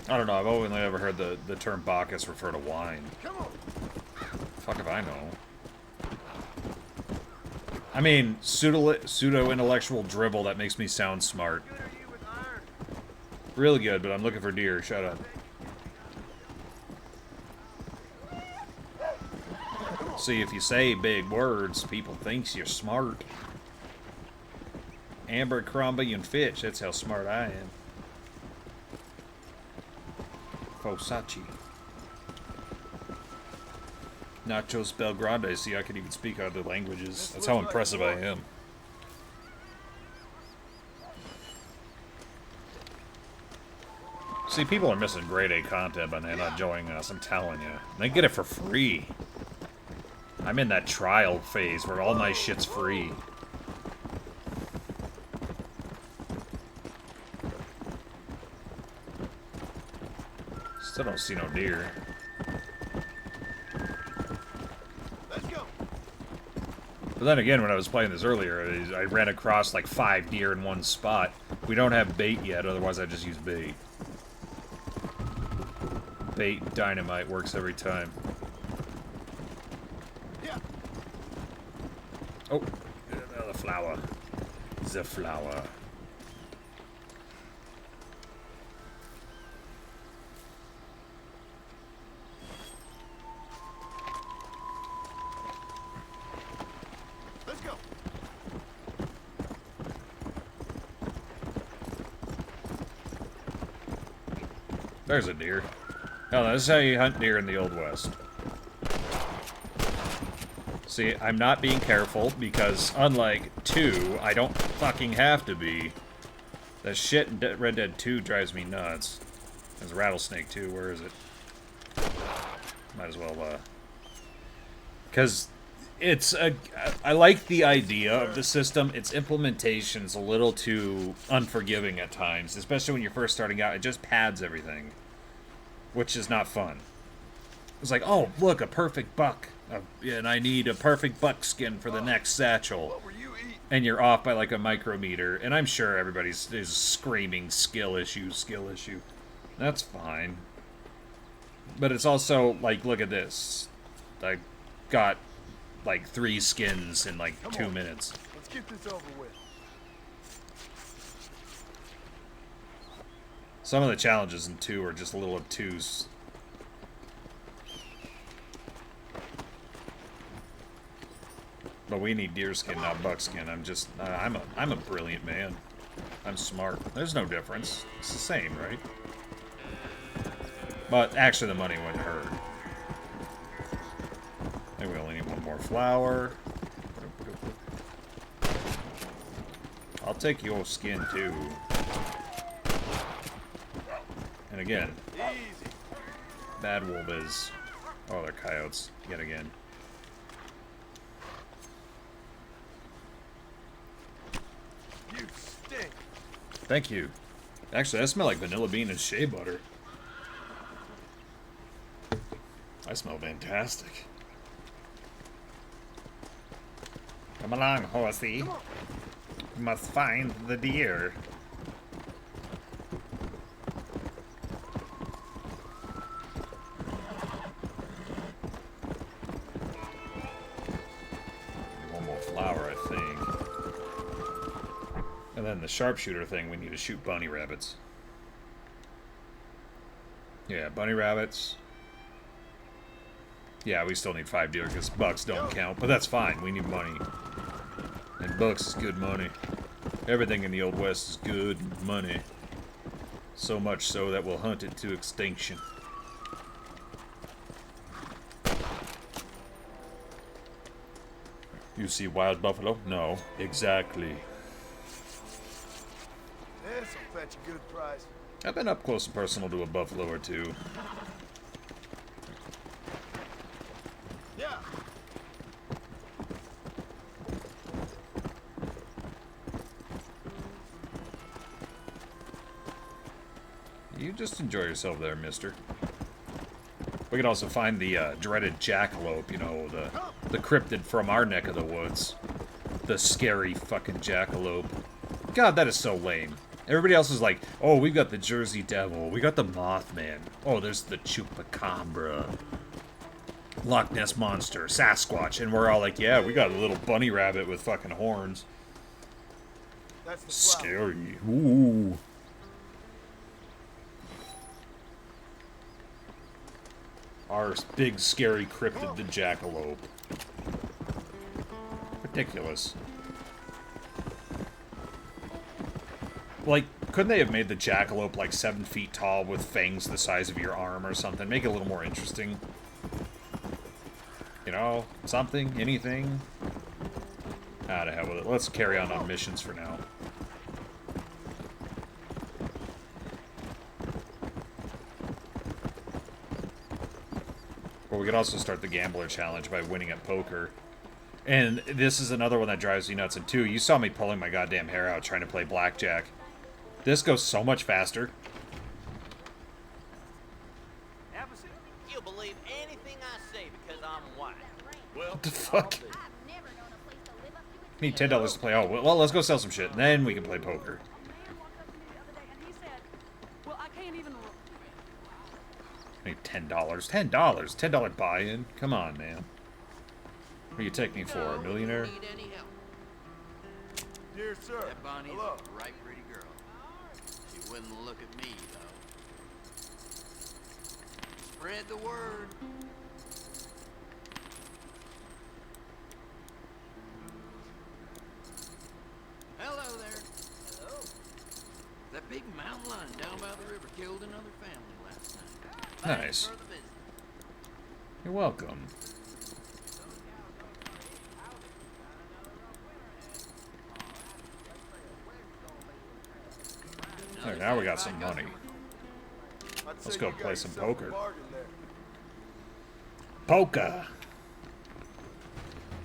I don't know, I've only ever heard the term Bacchus refer to wine. Fuck if I know. I mean, pseudo-intellectual dribble that makes me sound smart. Really good, but I'm looking for deer, shut up. See, if you say big words, people thinks you're smart. Abercrombie and Fitch, that's how smart I am. Fosachi. Nachos Belgrande. See, I can even speak other languages. That's how impressive I am. See, people are missing grade A content by not joining us, I'm telling you. They get it for free. I'm in that trial phase where all my shit's free. Still don't see no deer. Let's go. But then again, when I was playing this earlier, I ran across like 5 deer in one spot. We don't have bait yet, otherwise I just use bait. Bait dynamite works every time. Yeah. Oh, the flower. The flower. Let's go. There's a deer. No, this is how you hunt deer in the Old West. See, I'm not being careful because, unlike 2, I don't fucking have to be. That shit in Red Dead 2 drives me nuts. There's a rattlesnake, too. Where is it? Might as well, because it's a... I like the idea of the system. Its implementation's a little too unforgiving at times, especially when you're first starting out. It just pads everything, which is not fun. It's like, oh, look, a perfect buck. And I need a perfect buckskin for the next satchel. and you're off by like a micrometer, and I'm sure everybody's is screaming skill issue, skill issue. That's fine. But it's also, like, look at this. I got, like, 3 skins in, like, 2 minutes. Let's get this over with. Some of the challenges in 2 are just a little obtuse. But we need deerskin, not buckskin. I'm a brilliant man. I'm smart. There's no difference. It's the same, right? But actually, the money wouldn't hurt. I think we only need 1 more flower. I'll take your skin too. And again, Bad Wolf is. Oh, they're coyotes yet again. You stink. Thank you. Actually, I smell like vanilla bean and shea butter. I smell fantastic. Come along, horsey. You must find the deer. One more flower, I think. And then the sharpshooter thing, we need to shoot bunny rabbits. Yeah, bunny rabbits. Yeah, we still need 5 deer because bucks don't count, but that's fine. We need money. And bucks is good money. Everything in the Old West is good money. So much so that we'll hunt it to extinction. You see wild buffalo? No, exactly. This'll fetch a good price. I've been up close and personal to a buffalo or two. Yeah. You just enjoy yourself there, mister. We could also find the dreaded jackalope, you know, the cryptid from our neck of the woods. The scary fucking jackalope. God, that is so lame. Everybody else is like, oh, we've got the Jersey Devil, we got the Mothman, oh, there's the Chupacabra, Loch Ness Monster, Sasquatch, and we're all like, yeah, we got a little bunny rabbit with fucking horns. That's the Scary. Ooh. Our big, scary cryptid, the jackalope. Ridiculous. Like, couldn't they have made the jackalope like 7 feet tall with fangs the size of your arm or something? Make it a little more interesting. You know, something, anything. Ah, to hell with it. Let's carry on missions for now. Or we could also start the Gambler Challenge by winning at poker. And this is another one that drives me nuts. And 2, you saw me pulling my goddamn hair out trying to play blackjack. This goes so much faster. You'll believe anything I say because I'm white. Well, What the fuck? Need $10 to play. Oh, well, let's go sell some shit. Then we can play poker. I need $10. $10. $10 buy-in? Come on, man. What do you take me for? A millionaire? Dear sir, That Bonnie's hello. a right pretty girl. She wouldn't look at me, though. Spread the word. Hello there. Hello. That big mountain lion down by the river killed another family last night. Nice. Thanks for the visit. You're welcome. Alright, now we got some money. Let's go play some poker. Poker.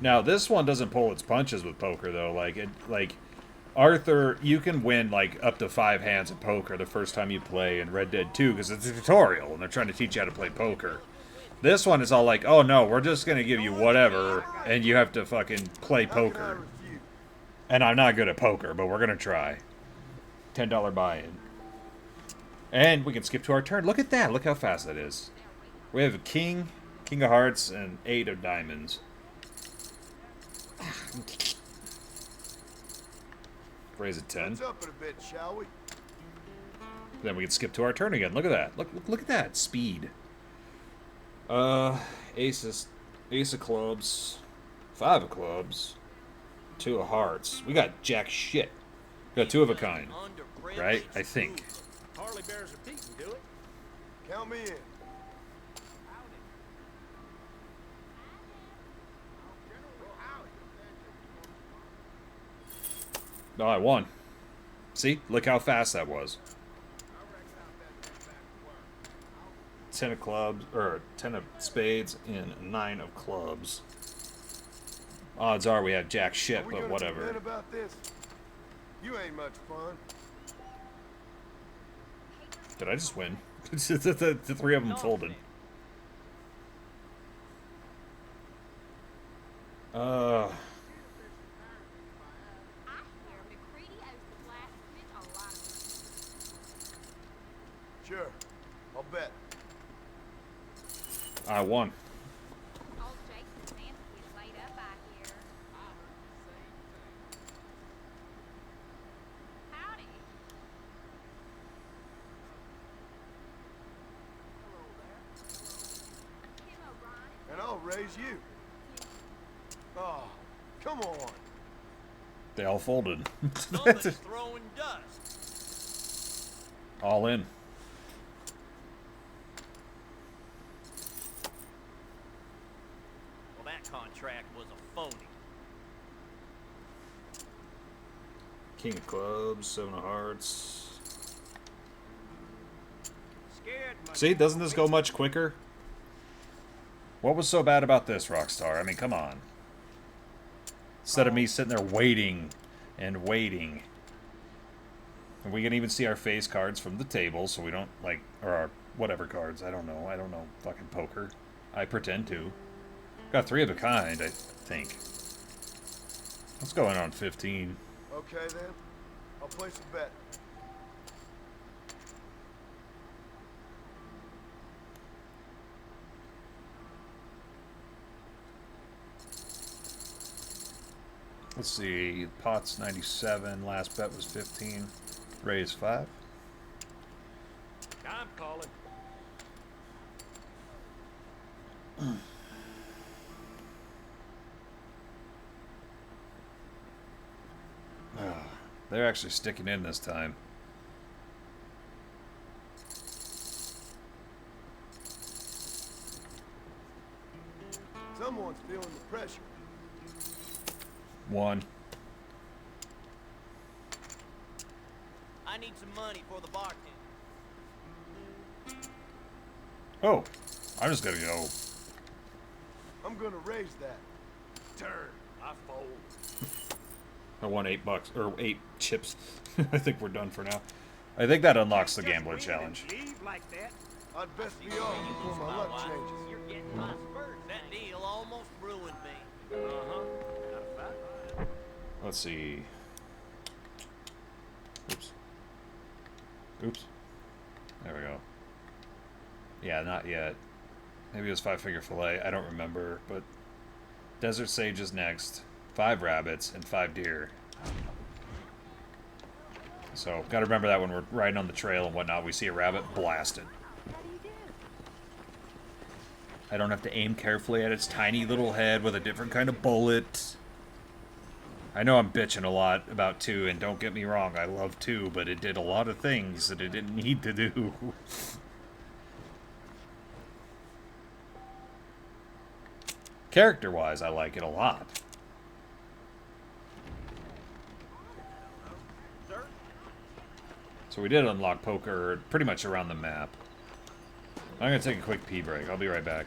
Now this one doesn't pull its punches with poker though. Like Arthur, you can win like up to 5 hands of poker the first time you play in Red Dead 2 because it's a tutorial and they're trying to teach you how to play poker. This one is all like, oh no, we're just gonna give you whatever and you have to fucking play poker. And I'm not good at poker, but we're gonna try. $10 buy-in. And we can skip to our turn. Look at that. Look how fast that is. We have a king, king of hearts, and 8 of diamonds. Raise it 10. Let's up it a bit, shall we? Then we can skip to our turn again. Look at that. Look at that speed. Ace of clubs, 5 of clubs, 2 of hearts. We got jack shit. We got 2 of a kind, right? I think. Hardly bears repeating, do it? Count me in. No, I won. See? Look how fast that was. 10 of clubs, or 10 of spades, and 9 of clubs. Odds are we have jack shit, but whatever. About this? You ain't much fun. Did I just win? The 3 of them folded. Sure, I'll bet. I won. And I'll raise you. Oh, come on. They all folded. Somebody's throwing dust. All in. Well, that contract was a phony. King of clubs, 7 of hearts. See, doesn't this go much quicker? What was so bad about this, Rockstar? I mean, come on. Instead of me sitting there waiting and waiting. And we can even see our face cards from the table, so we don't, like, or our whatever cards. I don't know. Fucking poker. I pretend to. Got 3 of a kind, I think. What's going on 15? Okay, then. I'll place a bet. Let's see, pot's 97, last bet was 15, raise 5. I'm calling. They're actually sticking in this time. Someone's feeling the pressure. 1. I need some money for the bartender. Oh, I'm just gonna go. I'm gonna raise that. Turn. I fold. I won $8, or 8 chips. I think we're done for now. I think that unlocks the gambler challenge. Leave like that. I'd best be off before my luck changes. You're getting my spurs. That deal almost ruined me. Let's see. Oops. Oops. There we go. Yeah, not yet. Maybe it was 5-figure fillet. I don't remember, but Desert Sage is next. 5 rabbits and 5 deer. So, gotta remember that when we're riding on the trail and whatnot, we see a rabbit, blast it. I don't have to aim carefully at its tiny little head with a different kind of bullet. I know I'm bitching a lot about 2, and don't get me wrong, I love 2, but it did a lot of things that it didn't need to do. Character-wise, I like it a lot. So we did unlock poker pretty much around the map. I'm going to take a quick pee break. I'll be right back.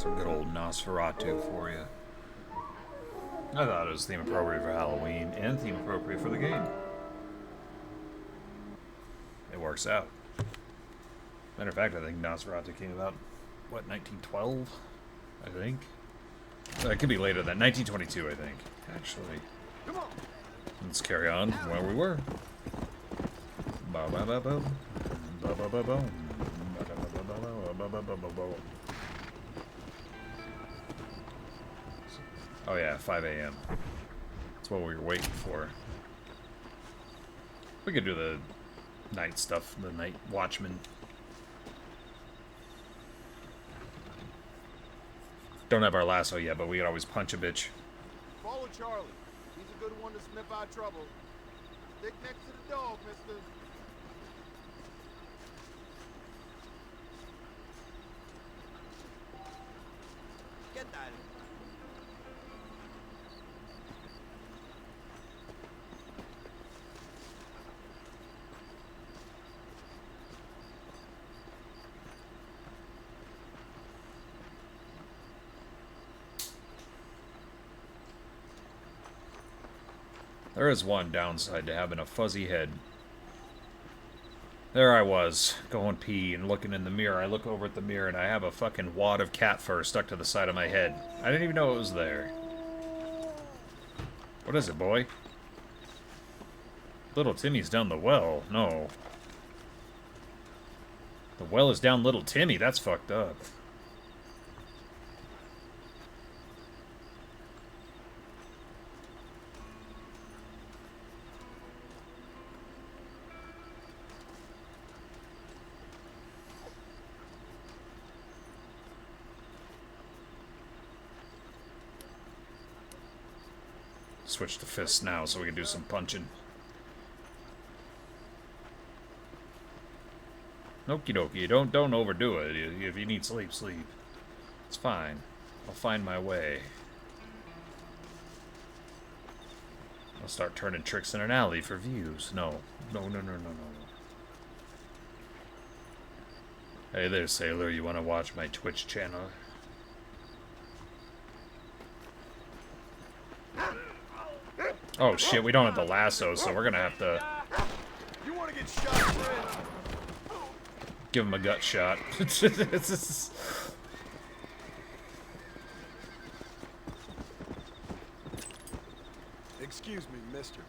Some good old Nosferatu for you. I thought it was theme appropriate for Halloween and theme appropriate for the game. It works out. Matter of fact, I think Nosferatu came about, what, 1912? I think. It could be later than 1922, I think, actually. Come on. Let's carry on from where we were. Ba ba ba boom. Ba ba ba boom. Ba ba ba ba ba ba ba ba ba. Oh yeah, 5 a.m. That's what we were waiting for. We could do the night stuff, the night watchman. Don't have our lasso yet, but we could always punch a bitch. Follow Charlie. He's a good one to sniff out trouble. Stick next to the dog, mister. Get that. There is one downside to having a fuzzy head. There I was, going pee and looking in the mirror. I look over at the mirror and I have a fucking wad of cat fur stuck to the side of my head. I didn't even know it was there. What is it, boy? Little Timmy's down the well. No. The well is down Little Timmy. That's fucked up. Switch to fists now so we can do some punching. Okie dokie, don't overdo it. If you need sleep, sleep. It's fine. I'll find my way. I'll start turning tricks in an alley for views. No. No. Hey there, sailor. You want to watch my Twitch channel? Oh shit, we don't have the lasso, so we're gonna have to You want to get shot, friend? give him a gut shot. Excuse me, mister.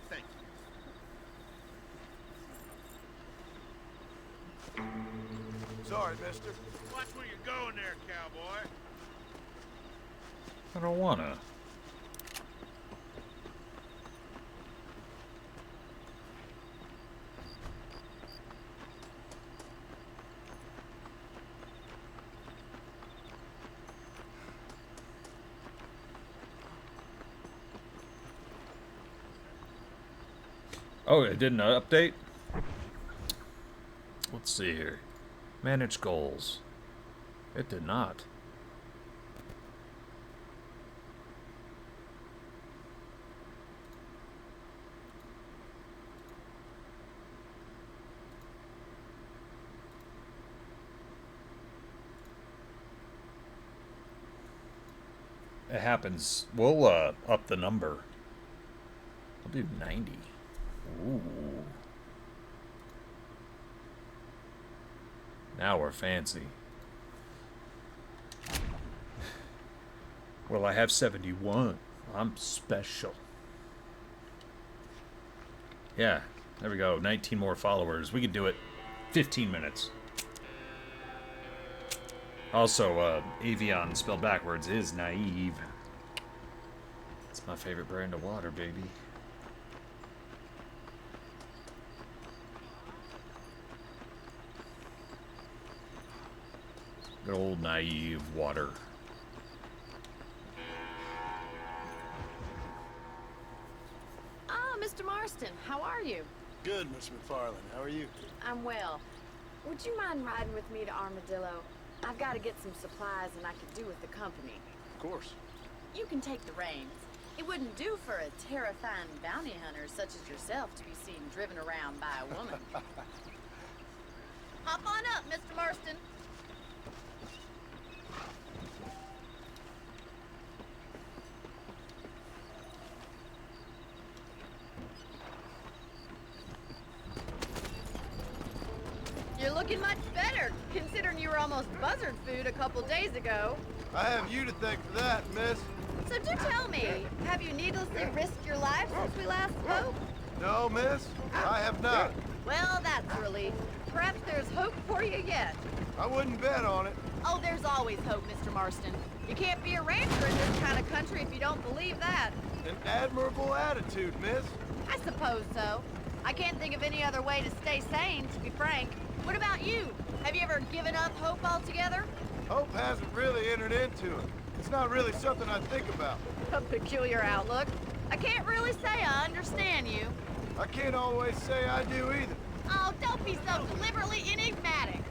Thank you. Sorry, mister. Watch where you're going there, cowboy. I don't wanna. Oh, it didn't update? Let's see here. Manage goals. It did not. It happens. We'll up the number. We'll do 90. Ooh. Now we're fancy. Well, I have 71. I'm special. Yeah, there we go. 19 more followers. We could do it 15 minutes. Also, Avion spelled backwards is naive. It's my favorite brand of water, baby. Good old naive water. Ah, Mr. Marston, how are you? Good, Miss McFarland. How are you? I'm well. Would you mind riding with me to Armadillo? I've got to get some supplies and I could do with the company. Of course. You can take the reins. It wouldn't do for a terrifying bounty hunter such as yourself to be seen driven around by a woman. Hop on up, Mr. Marston. You're looking much better, considering you were almost buzzard food a couple days ago. I have you to thank for that, miss. So do tell me, have you needlessly risked your life since we last spoke? No, miss, I have not. Well, that's a relief. Perhaps there's hope for you yet. I wouldn't bet on it. Oh, there's always hope, Mr. Marston. You can't be a rancher in this kind of country if you don't believe that. An admirable attitude, miss. I suppose so. I can't think of any other way to stay sane, to be frank. What about you? Have you ever given up hope altogether? Hope hasn't really entered into it. It's not really something I think about. A peculiar outlook. I can't really say I understand you. I can't always say I do either. Oh, don't be so deliberately enigmatic.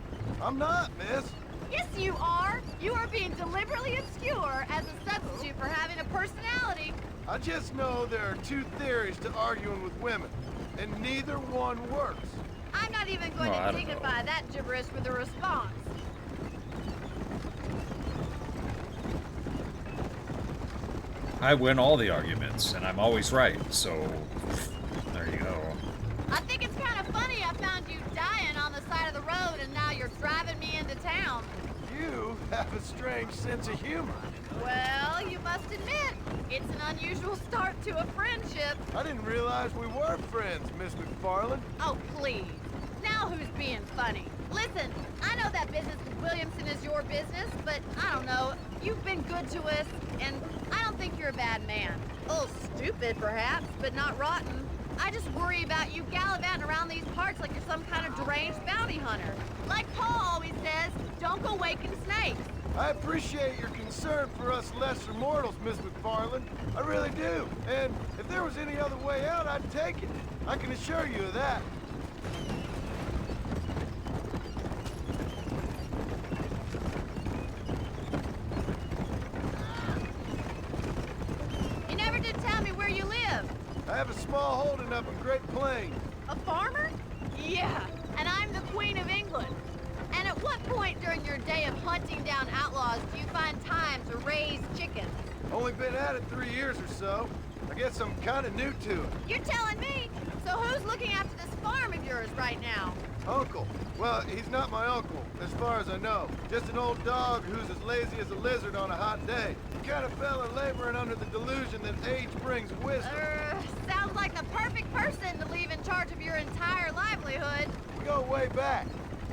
I'm not, miss. Yes, you are. You are being deliberately obscure as a substitute for having a personality. I just know there are two theories to arguing with women, and neither one works. I'm not even going to dignify that gibberish with a response. I win all the arguments, and I'm always right, so there you go. I think it's kind of funny I found you dying on the side of the road and now you're driving me into town. You have a strange sense of humor. Well, you must admit, it's an unusual start to a friendship. I didn't realize we were friends, Miss McFarland. Oh, please. Now who's being funny? Listen, I know that business with Williamson is your business, but I don't know. You've been good to us, and I don't think you're a bad man. A little stupid, perhaps, but not rotten. I just worry about you gallivanting around these parts like you're some kind of deranged bounty hunter. Like Paul always says, don't go waking snakes. I appreciate your concern for us lesser mortals, Miss McFarland. I really do. And if there was any other way out, I'd take it. I can assure you of that. You never did tell me where you live. I have a small holding up in Great Plains. A farmer? Yeah, and I'm the Queen of England. And at what point during your day of hunting down outlaws do you find time to raise chickens? Only been at it 3 years or so. I guess I'm kind of new to it. You're telling me? So who's looking after this farm of yours right now? Uncle. Well, he's not my uncle, as far as I know. Just an old dog who's as lazy as a lizard on a hot day. The kind of fella laboring under the delusion that age brings wisdom. Sounds like the perfect person to leave in charge of your entire livelihood. We go way back,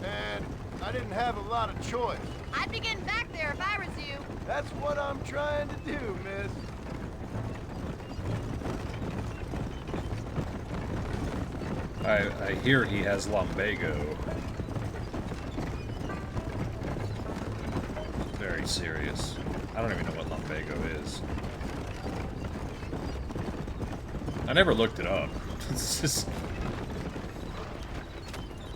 and I didn't have a lot of choice. I'd be getting back there if I was you. That's what I'm trying to do, miss. I hear he has lumbago. Very serious. I don't even know what lumbago is. I never looked it up. It's just...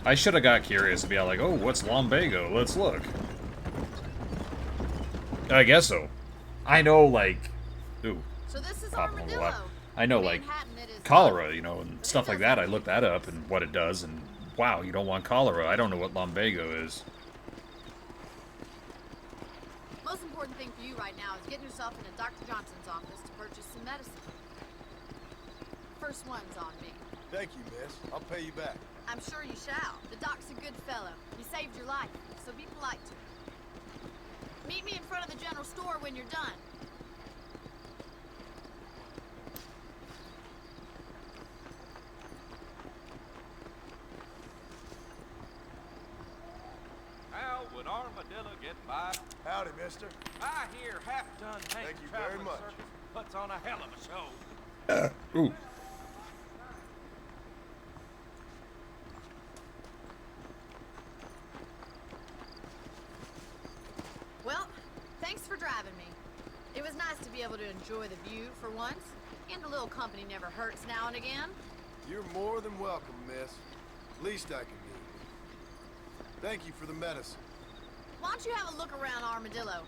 I should have got curious and be like, oh, what's lumbago? Let's look. I guess so. I know, like... Ooh. So this is popping on the Armadillo. lap. I know, like, cholera, you know, and stuff like that. I looked that up and what it does, and wow, you don't want cholera. I don't know what lumbago is. Most important thing for you right now is getting yourself into Dr. Johnson's office to purchase some medicine. First one's on me. Thank you, miss. I'll pay you back. I'm sure you shall. The doc's a good fellow. He saved your life, so be polite to him. Meet me in front of the general store when you're done. How would Armadillo get by? Howdy, mister. I hear half-done Hank Thank you very Traveling much. Circus puts on a hell of a show. Ooh. Well, thanks for driving me. It was nice to be able to enjoy the view for once, and a little company never hurts now and again. You're more than welcome, miss. Least I can do. Thank you for the medicine. Why don't you have a look around Armadillo?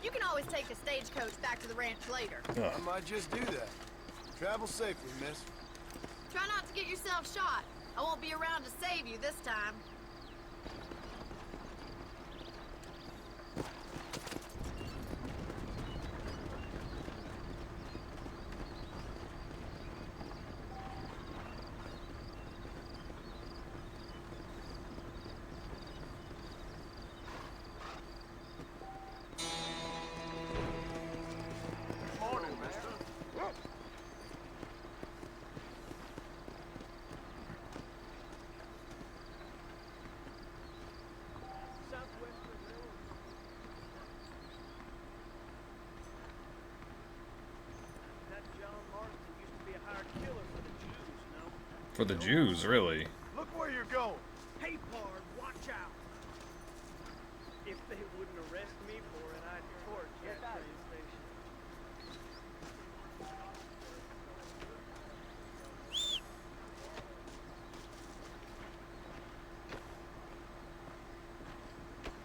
You can always take a stagecoach back to the ranch later. I might just do that. Travel safely, miss. Try not to get yourself shot. I won't be around to save you this time. For the Jews, really. Look where you're going. Hey, Pard, watch out. If they wouldn't arrest me for it, I'd torch that train station.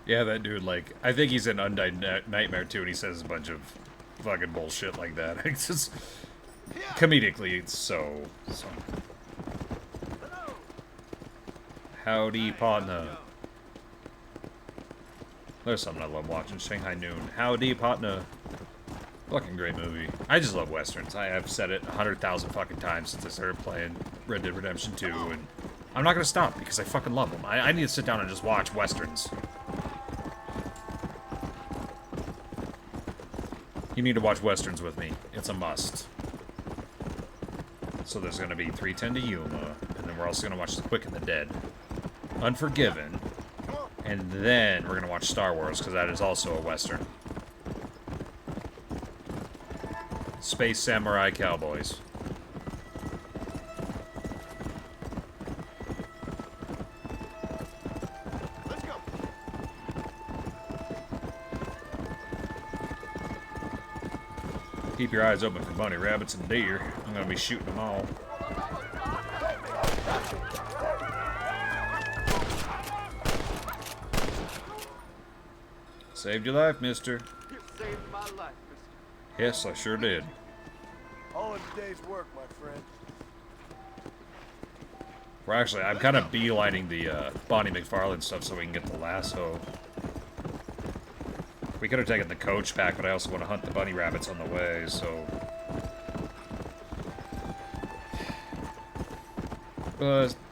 Yeah, that dude, like, I think he's in Undying Nightmare too, and he says a bunch of fucking bullshit like that. It's just, comedically, it's so. Howdy, partner. There's something I love watching, Shanghai Noon. Howdy, partner. Fucking great movie. I just love westerns. I have said it 100,000 fucking times since I started playing Red Dead Redemption 2, and I'm not gonna stop because I fucking love them. I need to sit down and just watch westerns. You need to watch westerns with me. It's a must. So there's gonna be 3:10 to Yuma, and then we're also gonna watch The Quick and the Dead, Unforgiven, and then we're gonna watch Star Wars, because that is also a western. Space Samurai Cowboys. Let's go. Keep your eyes open for bunny rabbits and deer. I'm gonna be shooting them all. Saved your life, mister. You saved my life, mister. Yes, I sure did. All in a day's work, my friend. We're actually, I'm kind of beelining the Bonnie McFarlane stuff so we can get the lasso. We could have taken the coach back, but I also want to hunt the bunny rabbits on the way, so...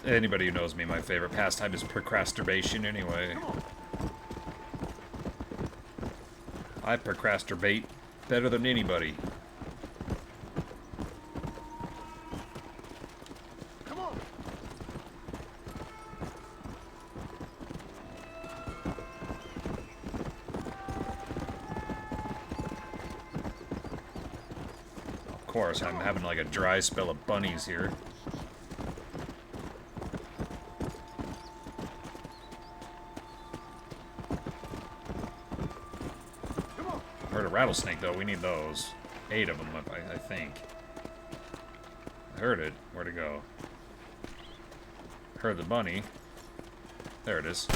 anybody who knows me, my favorite pastime is procrastination anyway. I procrastinate better than anybody. Come on. Of course, I'm having like a dry spell of bunnies here. Heard a rattlesnake though, we need those. 8 of them, I think. I heard it. Where'd it go? Heard the bunny. There it is.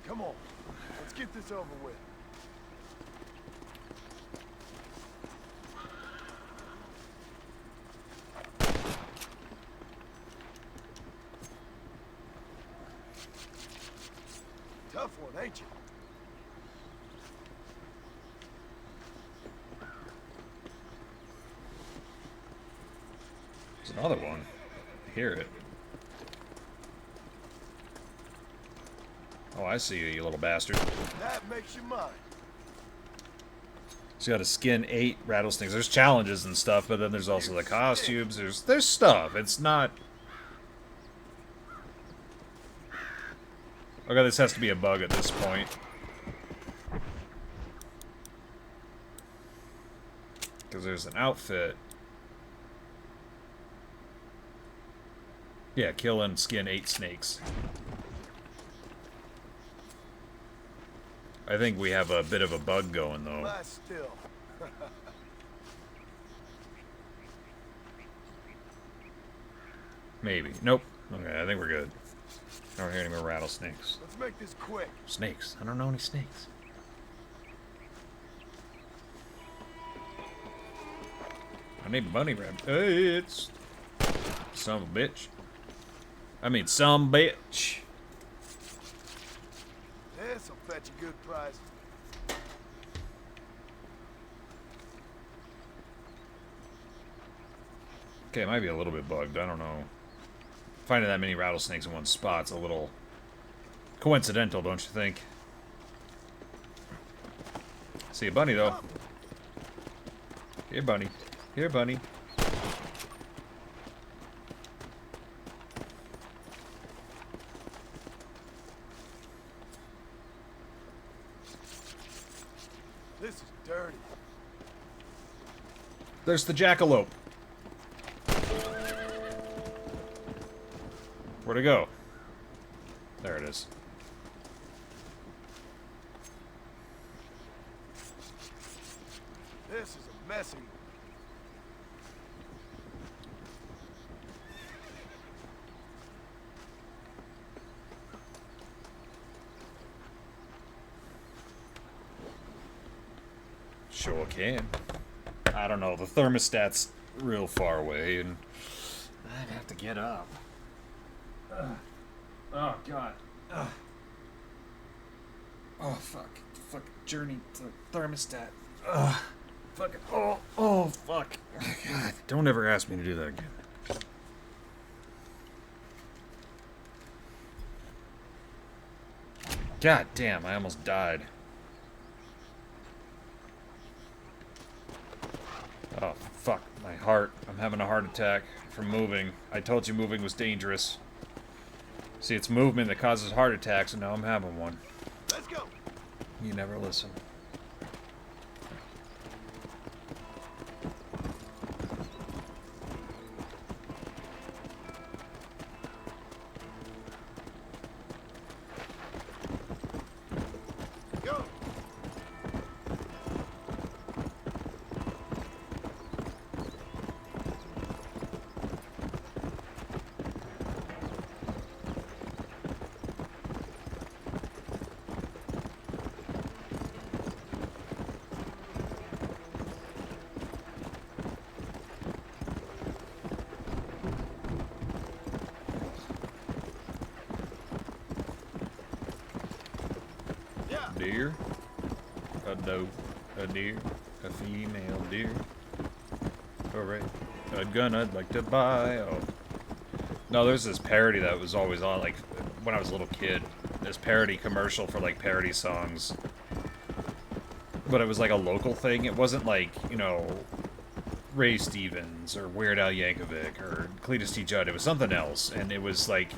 Come on. Let's get this over with. Tough one, ain't you? There's another one. I hear it. Oh, I see you, you little bastard. That makes you mine. So you gotta skin 8 rattlesnakes. There's challenges and stuff, but then there's also the costumes. There's stuff. It's not... Okay, this has to be a bug at this point. Because there's an outfit. Yeah, kill and skin 8 snakes. I think we have a bit of a bug going, though. Lie still. Maybe. Nope. Okay, I think we're good. I don't hear any more rattlesnakes. Let's make this quick. Snakes. I don't know any snakes. I need a bunny rabbit. Hey, it's... Son of a bitch. I mean, some bitch. This'll fetch a good price. Okay, it might be a little bit bugged. I don't know. Finding that many rattlesnakes in one spot's a little coincidental, don't you think? See a bunny, though. Here, bunny. Here, bunny. This is dirty. There's the jackalope. Where'd it go? There it is. This is a messy. Sure can. I don't know. The thermostat's real far away, and I'd have to get up. Oh, God. Oh, fuck. Fuck. Journey to the thermostat. Fuck. Oh, fuck. God. Don't ever ask me to do that again. God damn, I almost died. Oh, fuck. My heart. I'm having a heart attack from moving. I told you moving was dangerous. See, it's movement that causes heart attacks, and now I'm having one. Let's go. You never listen. Go. Deer, a doe, a deer, a female deer. Alright, a gun I'd like to buy. Oh. No, there's this parody that was always on, like, when I was a little kid. This parody commercial for, like, parody songs. But it was, like, a local thing. It wasn't, like, you know, Ray Stevens or Weird Al Yankovic or Cletus T. Judd. It was something else. And it was, like,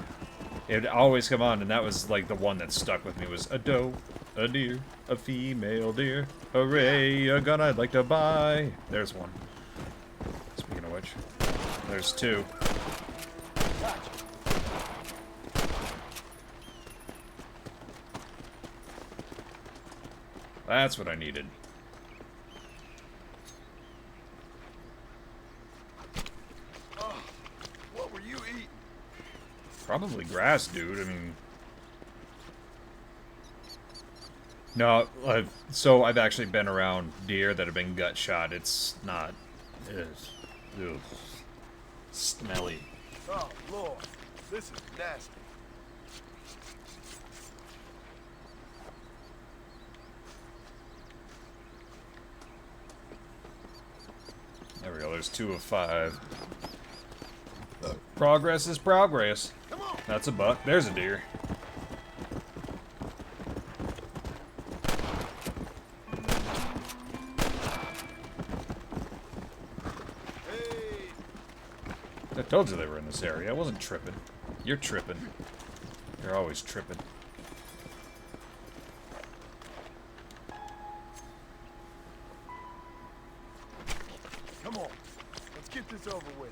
it would always come on, and that was, like, the one that stuck with me was a doe, a deer, a female deer. Hooray, a gun I'd like to buy. There's one. Speaking of which, there's two. That's what I needed. Oh, what were you eating? Probably grass, dude. I mean... No, so I've actually been around deer that have been gut shot. It's not... It's... Ugh. Smelly. Oh, Lord. This is nasty. There we go, there's 2 of 5. Progress is progress. Come on. That's a buck. There's a deer. I told you they were in this area. I wasn't tripping. You're tripping. You're always tripping. Come on. Let's get this over with.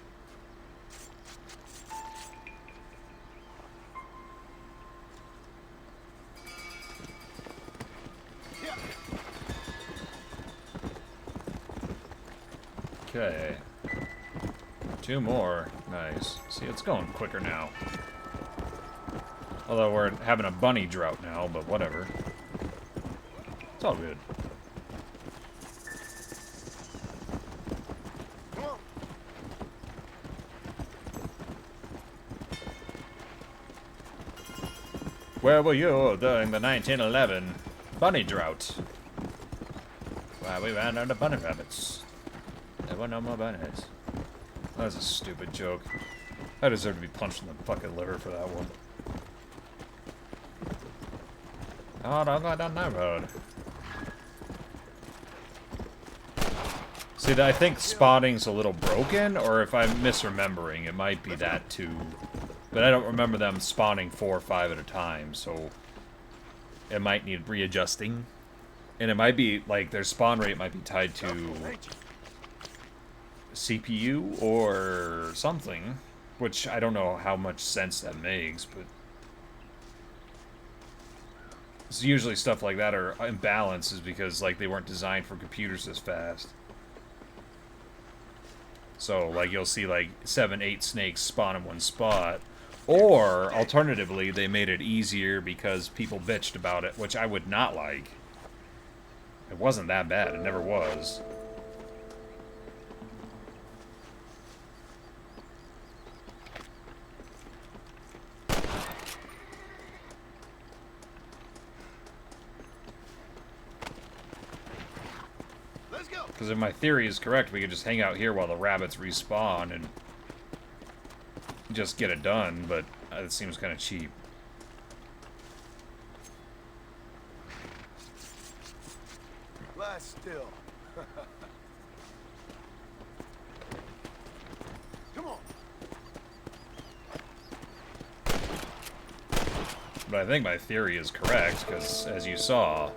Okay. 2 2 more. Nice. See, it's going quicker now. Although we're having a bunny drought now, but whatever. It's all good. Where were you during the 1911 bunny drought? Well, we ran out of bunny rabbits. There were no more bunnies. That was a stupid joke. I deserve to be punched in the fucking liver for that one. Oh, don't go down that road. See, I think spotting's a little broken, or if I'm misremembering, it might be that too. But I don't remember them spawning 4 or 5 at a time, so it might need readjusting. And it might be, like, their spawn rate might be tied to CPU or something, which I don't know how much sense that makes, but it's usually stuff like that are imbalanced is because, like, they weren't designed for computers this fast. So, like, you'll see, like, 7, 8 snakes spawn in one spot. Or, alternatively, they made it easier because people bitched about it, which I would not like. It wasn't that bad. It never was. Because if my theory is correct, we could just hang out here while the rabbits respawn and just get it done, but it seems kind of cheap. Lie still. Come on. But I think my theory is correct, because as you saw,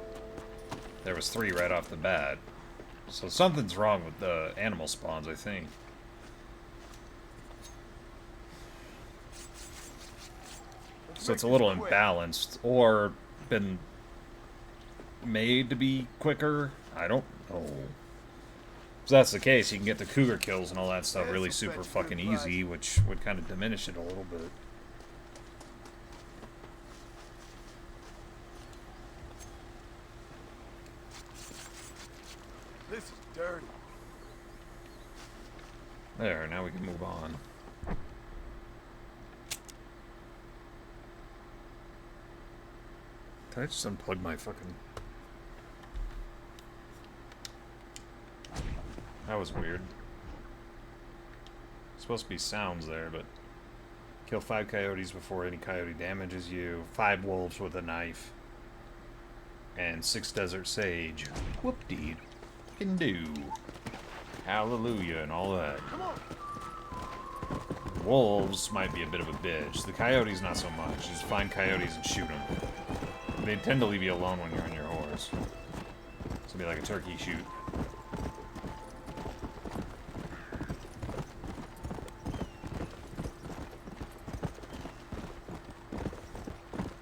there was 3 right off the bat. So something's wrong with the animal spawns, I think. So it's a little imbalanced, or been made to be quicker. I don't know. If that's the case, you can get the cougar kills and all that stuff really super fucking easy, which would kind of diminish it a little bit. This is dirty. There, now we can move on. Did I just unplug my fucking... That was weird. Supposed to be sounds there, but... Kill 5 coyotes before any coyote damages you. 5 wolves with a knife. And 6 desert sage. Whoop-dee. Can do. Hallelujah and all that. Wolves might be a bit of a bitch. The coyotes not so much. Just find coyotes and shoot them. They tend to leave you alone when you're on your horse. It's gonna be like a turkey shoot.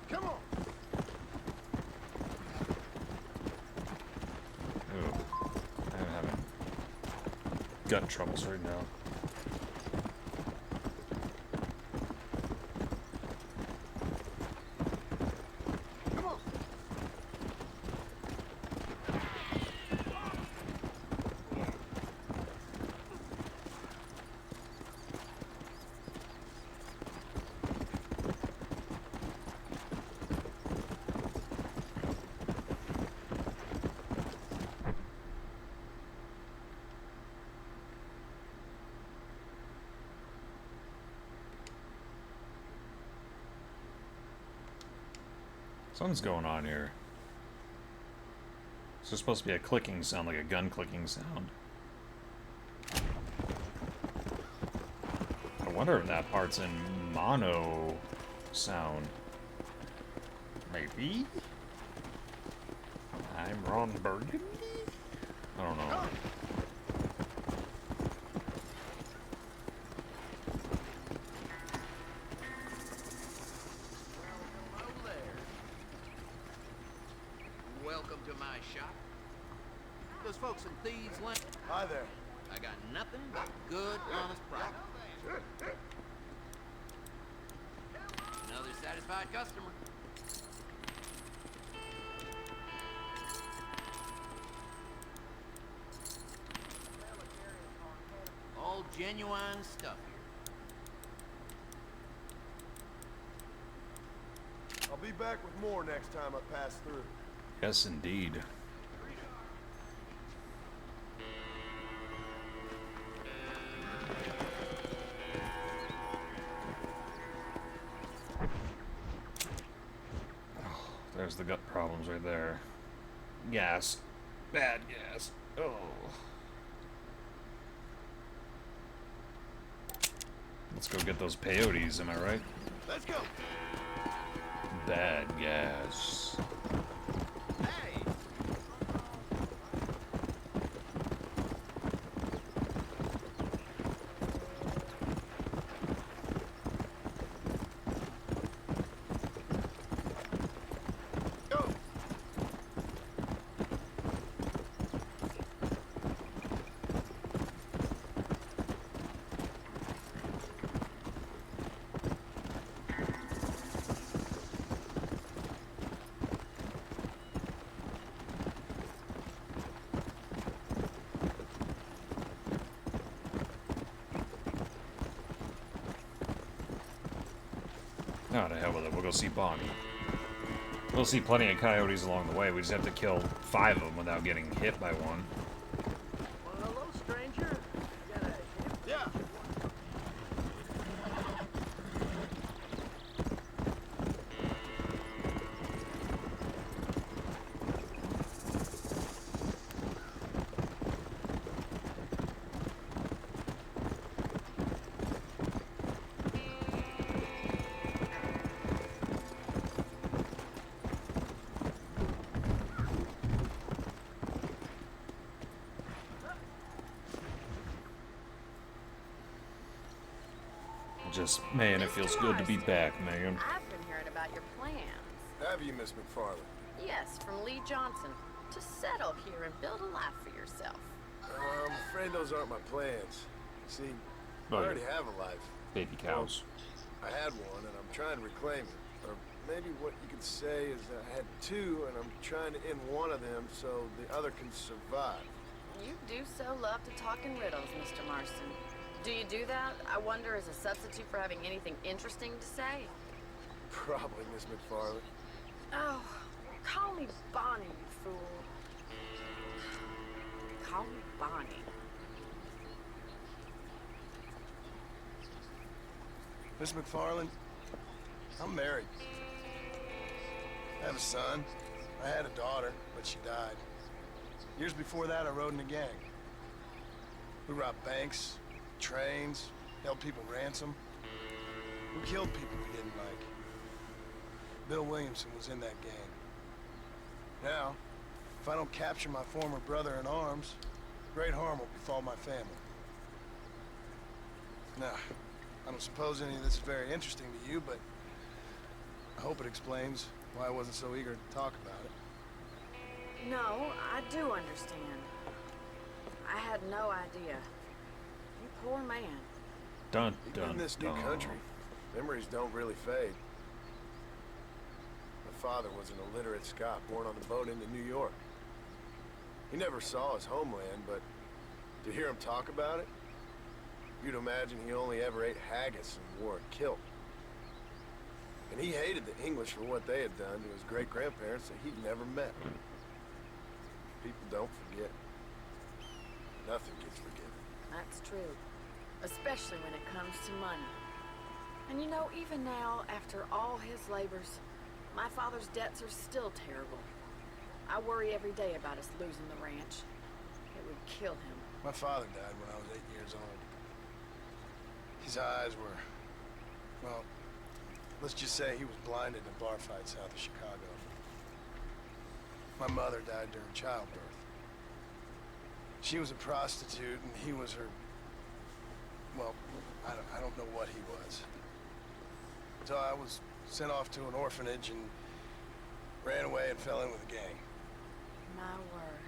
Come on. Ooh. I'm having gut troubles right now. Something's going on here. It's just supposed to be a clicking sound, like a gun clicking sound. I wonder if that part's in mono sound. Maybe? I'm Ron Burgundy? I don't know. Welcome to my shop. Those folks in Thieves' Lane. Hi there. I got nothing but good, honest product. Another satisfied customer. All genuine stuff here. I'll be back with more next time I pass through. Yes, indeed. Oh, there's the gut problems right there. Gas. Bad gas. Oh. Let's go get those peyotes, am I right? Let's go. Bad gas. Oh, to hell with it. We'll go see Bonnie. We'll see plenty of coyotes along the way. We just have to kill 5 of them without getting hit by one. Well, hello, stranger. You got a hip? Yeah. Just, man, it feels good to be back, man. I've been hearing about your plans. Have you, Miss McFarland? Yes, from Lee Johnson. To settle here and build a life for yourself. I'm afraid those aren't my plans. See, I Oh, yeah. already have a life. Baby cows. I had one, and I'm trying to reclaim it. Or maybe what you could say is that I had 2, and I'm trying to end one of them so the other can survive. You do so love to talk in riddles, Mr. Marston. Do you do that, I wonder, as a substitute for having anything interesting to say? Probably, Miss McFarland. Oh, call me Bonnie, you fool. Call me Bonnie. Miss McFarland, I'm married. I have a son. I had a daughter, but she died. Years before that, I rode in a gang. We robbed banks, trains, held people ransom. We killed people we didn't like. Bill Williamson was in that gang. Now, if I don't capture my former brother in arms, great harm will befall my family. Now, I don't suppose any of this is very interesting to you, but I hope it explains why I wasn't so eager to talk about it. No, I do understand. I had no idea. You poor man. Dun, Even dun, in this new dun. country, memories don't really fade. My father was an illiterate Scot born on the boat into New York. He never saw his homeland, but to hear him talk about it, you'd imagine he only ever ate haggis and wore a kilt. And he hated the English for what they had done to his great-grandparents that he'd never met. People don't forget. Nothing gets forgiven. That's true. Especially when it comes to money. And you know, even now, after all his labors, my father's debts are still terrible. I worry every day about us losing the ranch. It would kill him. My father died when I was 8 years old. His eyes were, well, let's just say he was blinded in a bar fight south of Chicago. My mother died during childbirth. She was a prostitute and he was her, well, I don't know what he was. So I was sent off to an orphanage and ran away and fell in with a gang. My word.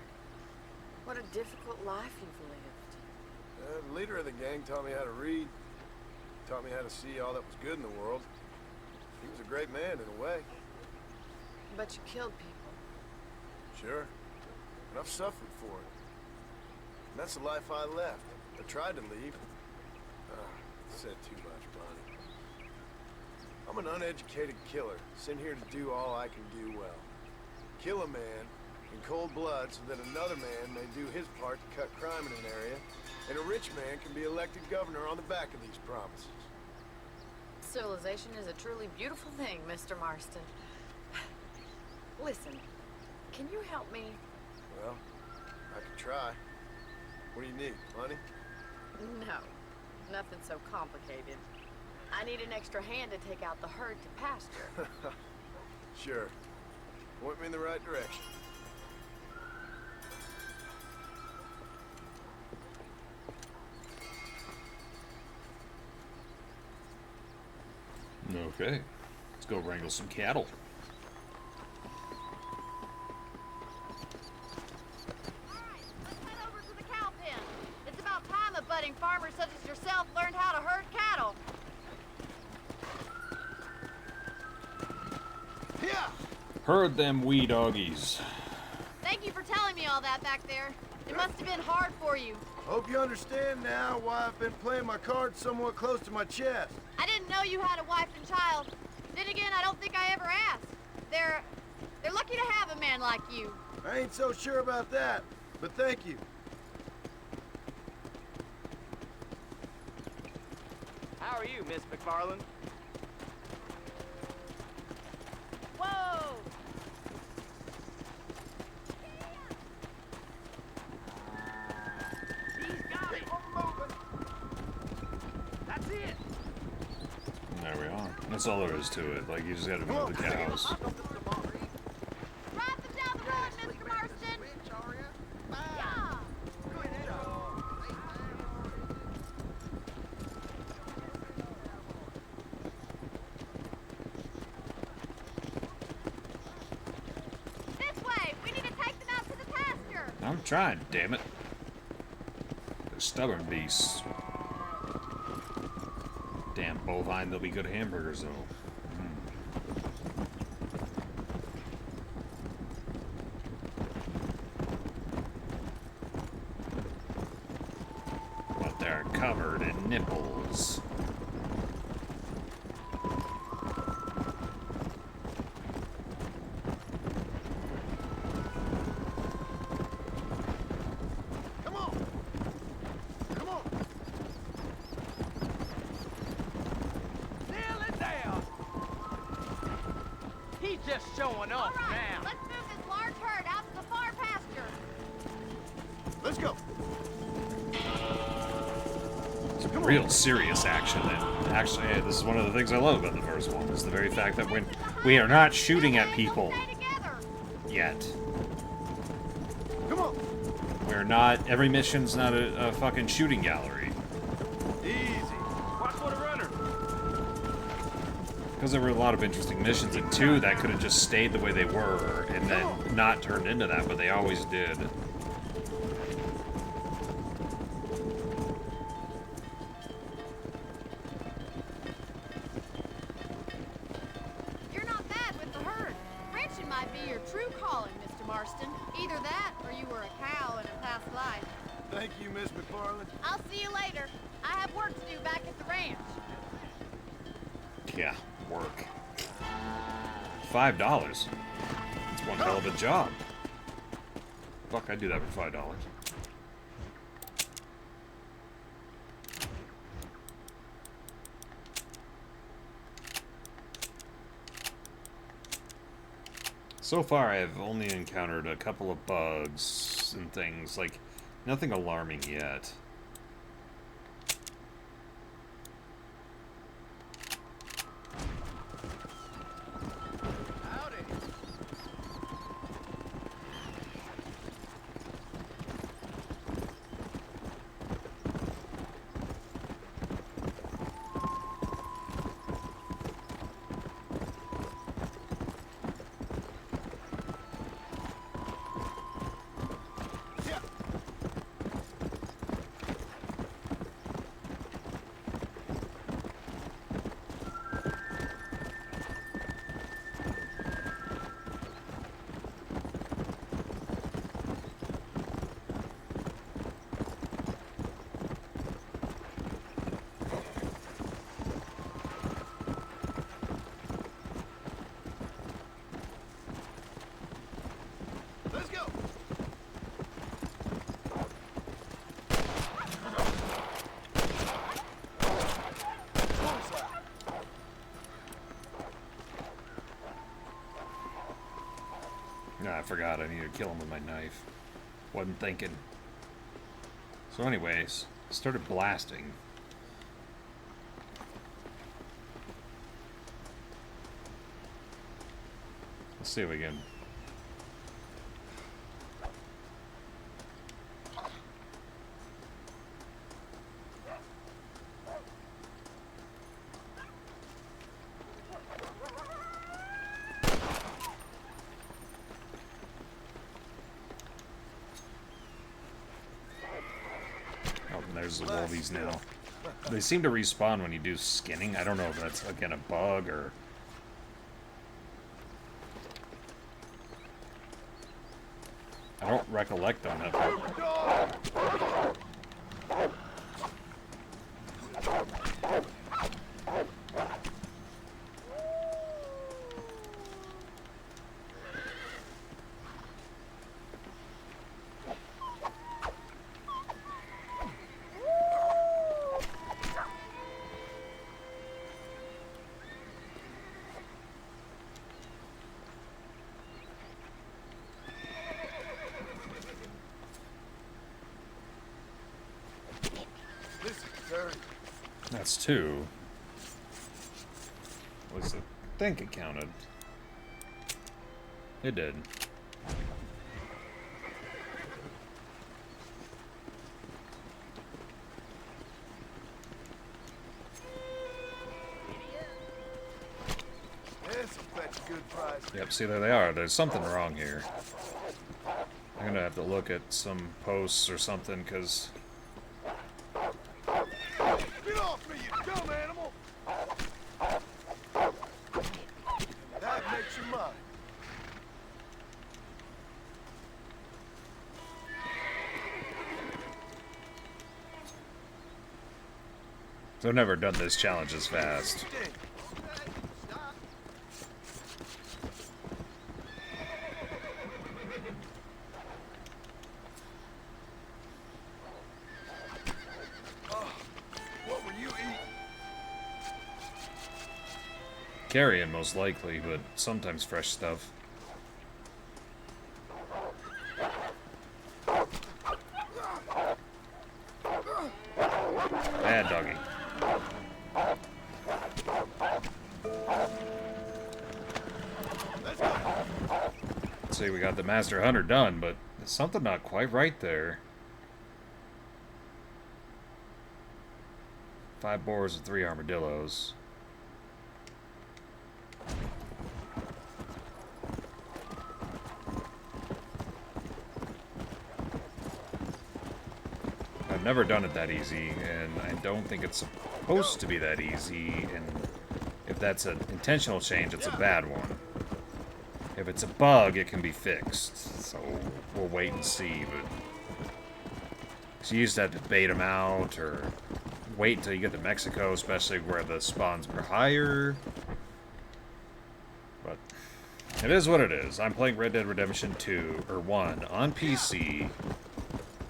What a difficult life you've lived. The leader of the gang taught me how to read. Taught me how to see all that was good in the world. He was a great man in a way. But you killed people. Sure. And I've suffered for it. And that's the life I left. I tried to leave. Said too much, Bonnie. I'm an uneducated killer, sent here to do all I can do well. Kill a man in cold blood so that another man may do his part to cut crime in an area, and a rich man can be elected governor on the back of these promises. Civilization is a truly beautiful thing, Mr. Marston. Listen, can you help me? Well, I could try. What do you need? Money? No, nothing so complicated. I need an extra hand to take out the herd to pasture. Sure. Point me in the right direction. Okay. Let's go wrangle some cattle. Budding farmers such as yourself learned how to herd cattle. Yeah. Herd them wee doggies. Thank you for telling me all that back there. It must have been hard for you. Hope you understand now why I've been playing my cards somewhat close to my chest. I didn't know you had a wife and child. Then again, I don't think I ever asked. They're lucky to have a man like you. I ain't so sure about that, but thank you. How are you, Miss McFarland? Whoa! He's got it! That's it! There we are. That's all there is to it. Like, you just gotta move the cows. Drive them down the road, Mr. Marston! Yeah! This way! We need to take them out to the pasture! I'm trying, damn it. They're stubborn beasts. Damn bovine, they'll be good hamburgers though. But they're covered in nipples. He's just showing off now. Let's move this large herd out to the far pasture. Let's go. Some real serious action. And actually, hey, this is one of the things I love about the first one, is the very fact that when we are not shooting at people yet. Come on. We're not, every mission's not a fucking shooting gallery. Easy. Watch for the runner. Because there were a lot of interesting missions, and two that could have just stayed the way they were and then not turned into that, but they always did. You're not bad with the herd. Ranching might be your true calling, Mr. Marston. Either that, or you were a cow in a past life. Thank you, Miss McFarland. I'll see you later. I have work to do back at the ranch. Yeah, work. $5. That's one hell of a job. Fuck, I'd do that for $5. So far, I've only encountered a couple of bugs and things, like, nothing alarming yet. Nah, I forgot. I needed to kill him with my knife. Wasn't thinking. So anyways, started blasting. Let's see if we can. There's the wolvies now. They seem to respawn when you do skinning. I don't know if that's, again, a bug or... I don't recollect on it, but... That's two. At least I think it counted. It did. Yep, see, there they are. There's something wrong here. I'm gonna have to look at some posts or something, because... Get off me, you dumb animal! That makes you mine. So I've never done this challenge as fast. Carrion, most likely, but sometimes fresh stuff. Bad doggy. Let's see, we got the Master Hunter done, but there's something not quite right there. 5 boars and 3 armadillos. I've never done it that easy, and I don't think it's supposed to be that easy, and if that's an intentional change, it's a bad one. If it's a bug, it can be fixed, so we'll wait and see, but... So you used to have to bait them out, or wait until you get to Mexico, especially where the spawns are higher. But it is what it is. I'm playing Red Dead Redemption 2, or 1, on PC,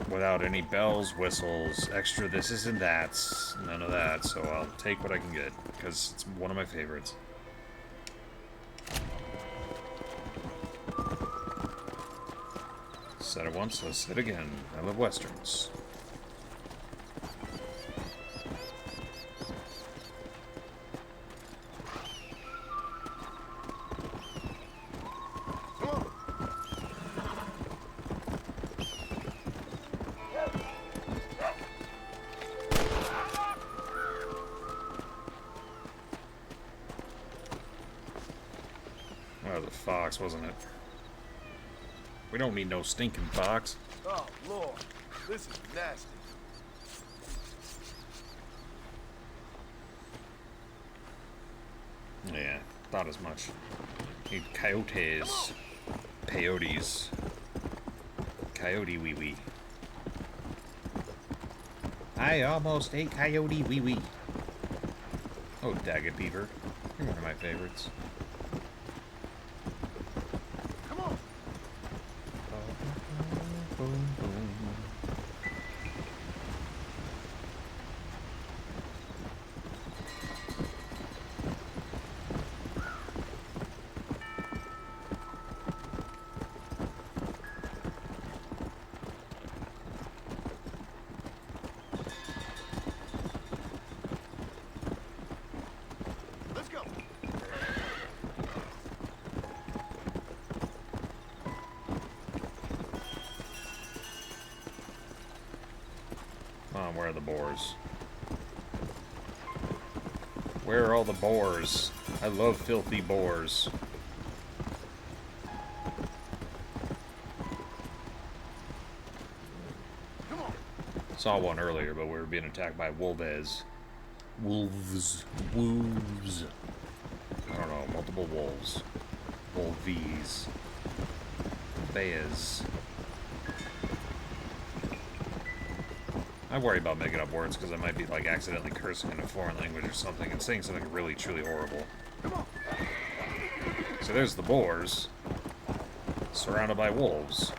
without any bells, whistles, extra this and that's, none of that, so I'll take what I can get, because it's one of my favorites. Said it once, let's say it again. I love westerns. Fox, wasn't it? We don't need no stinking fox. Oh, Lord. This is nasty. Yeah, thought as much. Need coyotes. Peyotes. Coyote wee wee. I almost ate coyote wee wee. Oh, Daggett Beaver. You're one of my favorites. are the boars? Where are all the boars? I love filthy boars. Saw one earlier, but we were being attacked by wolves. Wolves. Wolves. I don't know, multiple wolves. Wolvies. Bears. I worry about making up words because I might be like accidentally cursing in a foreign language or something and saying something really truly horrible. So there's the boars, surrounded by wolves.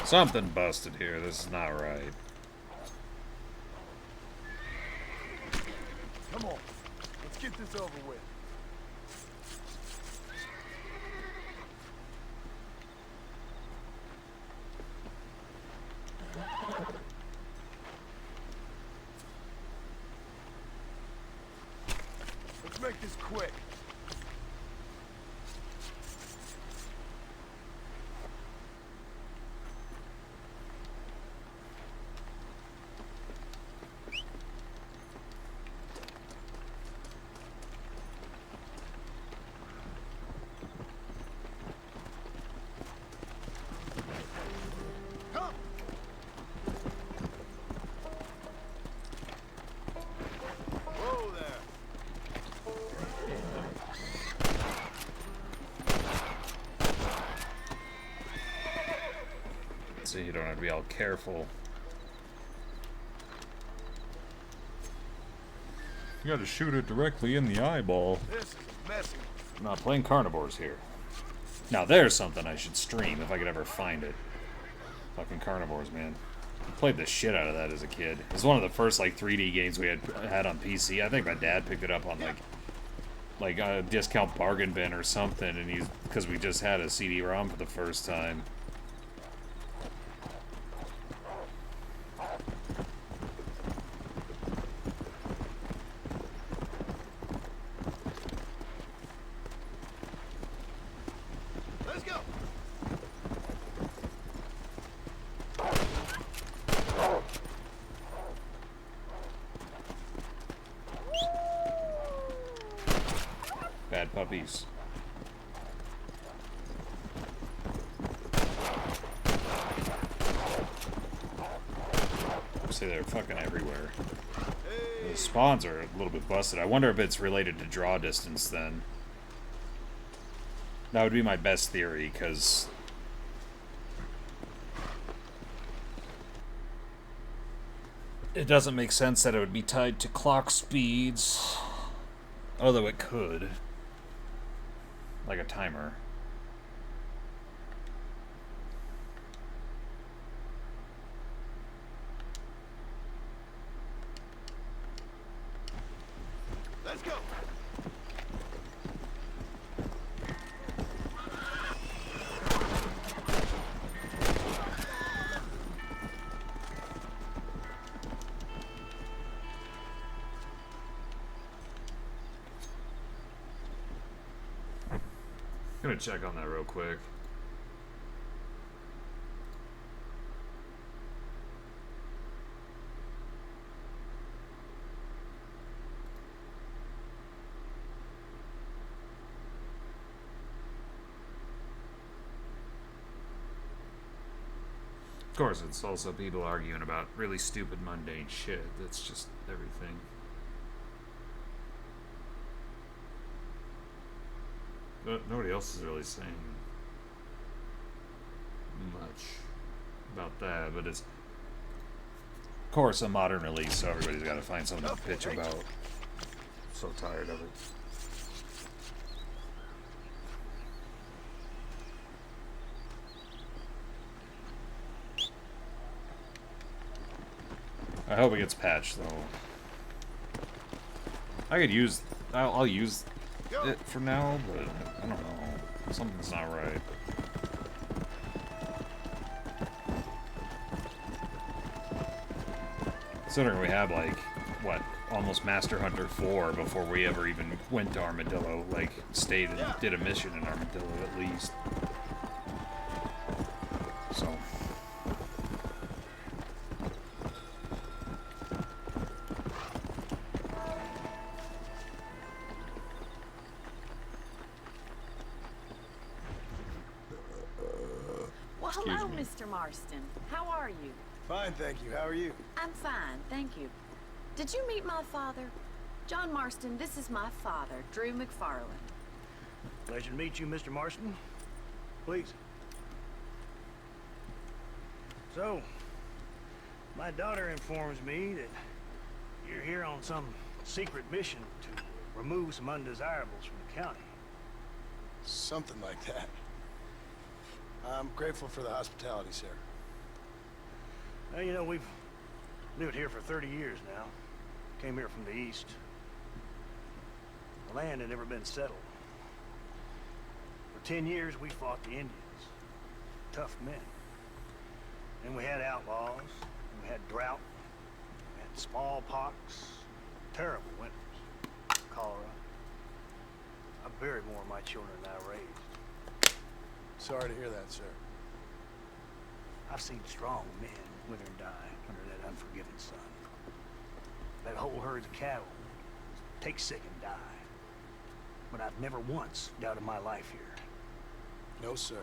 Something busted here. This is not right. Come on. Let's get this over with. Let's make this quick. So you don't have to be all careful. You gotta shoot it directly in the eyeball. This is messy. I'm not playing carnivores here. Now there's something I should stream if I could ever find it. Fucking carnivores, man. I played the shit out of that as a kid. It was one of the first like 3D games we had on PC. I think my dad picked it up on like a discount bargain bin or something, and because we just had a CD-ROM for the first time. Bad puppies. See, they're fucking everywhere. The spawns are a little bit busted. I wonder if it's related to draw distance then. That would be my best theory, because it doesn't make sense that it would be tied to clock speeds. Although it could. Like a timer. Let's go. I'm gonna check on that real quick. Of course, it's also people arguing about really stupid, mundane shit. That's just everything. But nobody else is really saying much about that, but it's, of course, a modern release, so everybody's got to find something to pitch about. I'm so tired of it. I hope it gets patched, though. I could use... I'll use it for now, but I don't know. Something's not right. Considering we had, like, what, almost Master Hunter 4 before we ever even went to Armadillo, like, stayed and did a mission in Armadillo at least. So... Well, hello, Mr. Marston. How are you? Fine, thank you. How are you? I'm fine, thank you. Did you meet my father? John Marston, this is my father, Drew McFarland. Pleasure to meet you, Mr. Marston. Please. So, my daughter informs me that you're here on some secret mission to remove some undesirables from the county. Something like that. I'm grateful for the hospitality, sir. Well, you know, we've lived here for 30 years now. Came here from the east. The land had never been settled. For 10 years, we fought the Indians. Tough men. Then we had outlaws, and we had drought, we had smallpox, terrible winters, cholera. I buried more of my children than I raised. Sorry to hear that, sir. I've seen strong men wither and die under that unforgiving sun. That whole herds of cattle take sick and die. But I've never once doubted my life here. No, sir.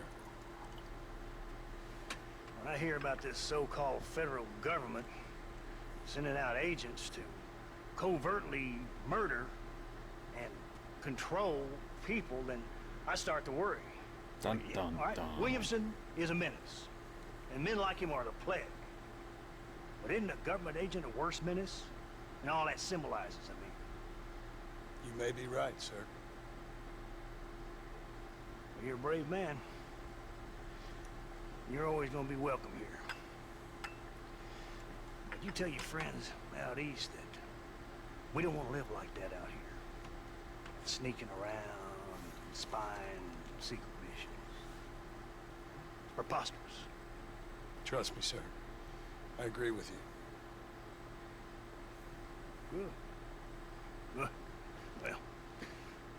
When I hear about this so-called federal government sending out agents to covertly murder and control people, then I start to worry. Dun, dun, All right, dun. Williamson is a menace, and men like him are the plague. But isn't a government agent a worse menace? And all that symbolizes, I mean. You may be right, sir. Well, you're a brave man. You're always gonna be welcome here. But you tell your friends out east that we don't want to live like that out here. Sneaking around, spying, secret missions. It's preposterous. Trust me, sir. I agree with you. Good. Good. Well,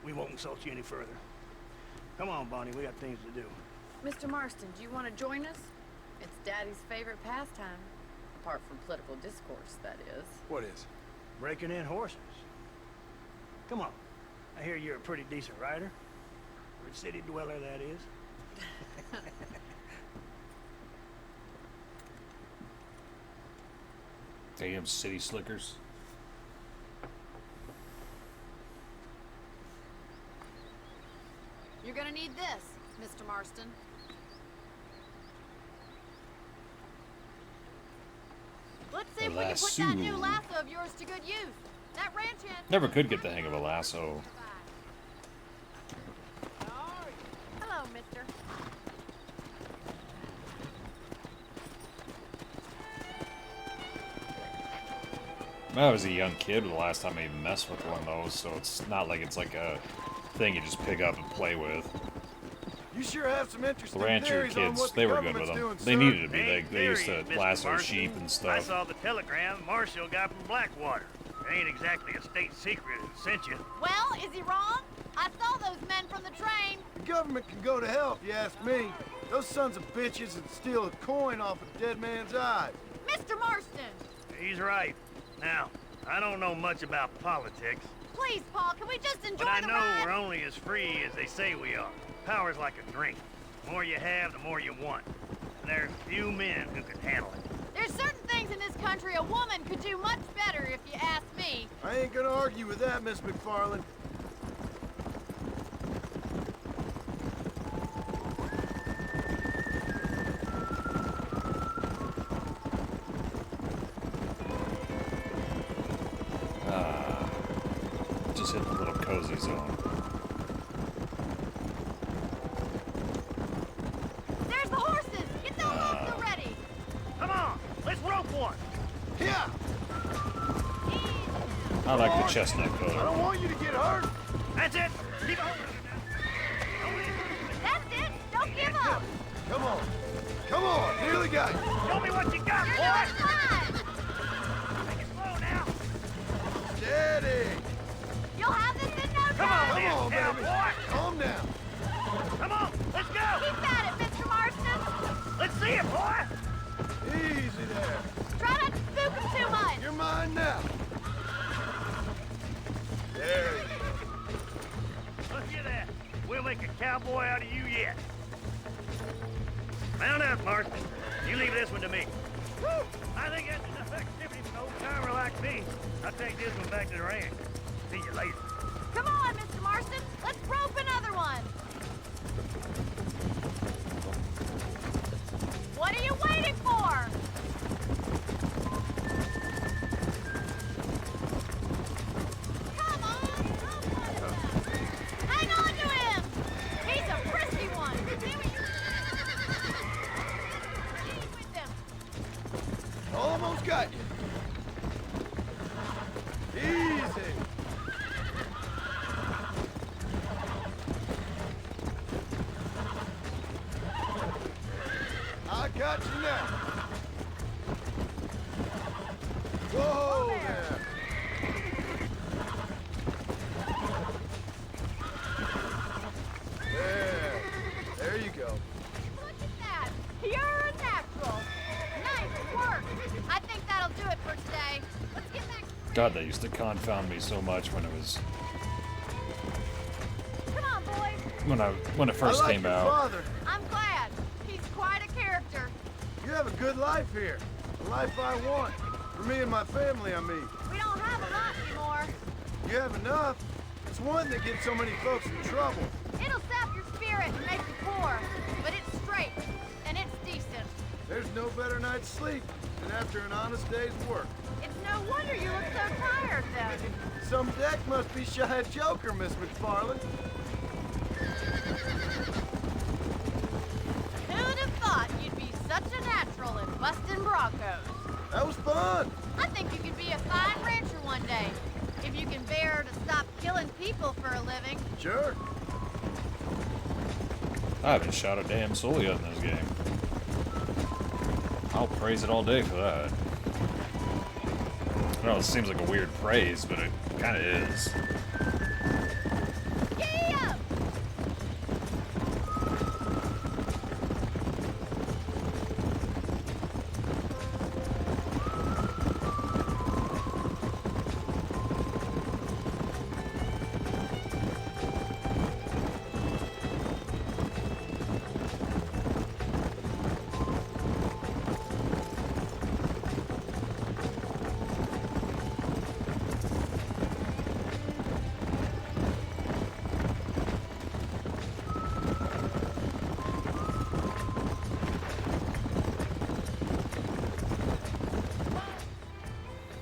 we won't insult you any further. Come on, Bonnie, we got things to do. Mr. Marston, do you want to join us? It's Daddy's favorite pastime. Apart from political discourse, that is. What is? Breaking in horses. Come on. I hear you're a pretty decent rider. Or a city dweller, that is. Damn city slickers. You're gonna need this, Mr. Marston. Let's see if we can put that new Lasso. lasso of yours to good use. That ranch hand. Never could get the hang of a lasso. Hello, mister. I was a young kid the last time I even messed with one of those, so it's not like it's like a thing you just pick up and play with. You sure have some The interesting rancher theories on kids, what the they were good government's with them. doing, They sir. needed to be. Ain't They used to theories, Mr. lasso Marston. sheep and I stuff. saw the telegram Marshall got from Blackwater. It ain't exactly a state secret who sent you. Well, is he wrong? I saw those men from the train. The government can go to hell if you ask me. Those sons of bitches would steal a coin off a dead man's eyes. Mr. Marston! He's right. Now, I don't know much about politics, Please, Paul, can we just enjoy but I the know ride? we're only as free as they say we are. Power's like a drink. The more you have, the more you want. And there are few men who can handle it. There's certain things in this country a woman could do much better, if you ask me. I ain't gonna argue with that, Miss McFarland. Just hit the little cozy zone. There's the horses! Get those lasso ready! Come on, let's rope one. Yeah! I like the chestnut I color. don't want you to get hurt. That's it. Keep on. That's it. Don't give up. Come on. Come on. Nearly got you. Show me what you got, You're boy. doing fine. Take it slow now. Steady. You'll have this in no time. Come on, now, baby. boy. Calm down. Come on, let's go. Keep at it, Mr. Marston. Let's see it, boy. Easy there. Try not to spook him too much. You're mine now. There you go. Look at that. We'll make a cowboy out of you yet. Mount up, Marston. You leave this one to me. Woo! I think that's enough activity for an old-timer like me. I'll take this one back to the ranch. See you later. Come on, Mr. Marston. Let's rope another one. What are you waiting for? Come on, hang on to him. He's a frisky one. With him. Almost got you. Easy. I got you now. Whoa there. There you go. Look at that. You're a natural. Nice work. I think that'll do it for today. Let's get back to God, that used to confound me so much when it was Come on, boys. when it first I like came your out. father. I'm glad. He's quite a character. You have a good life here. The life I want. For me and my family, I mean. We don't have a lot anymore. You have enough. It's one that gets so many folks in trouble. It'll sap your spirit and make you poor. But it's straight. And it's decent. There's no better night's sleep than after an honest day's work. It's no wonder you look so tired then. Some deck must be shy of Joker, Miss McFarland. Who'd have thought you'd be such a natural in busting Broncos? That was fun. I think you could be a fine rancher one day. If you can bear to stop killing people for a living. Sure. I haven't shot a damn soul yet in this game. I'll praise it all day for that. I know it seems like a weird praise, but it kind of is. Giddy up!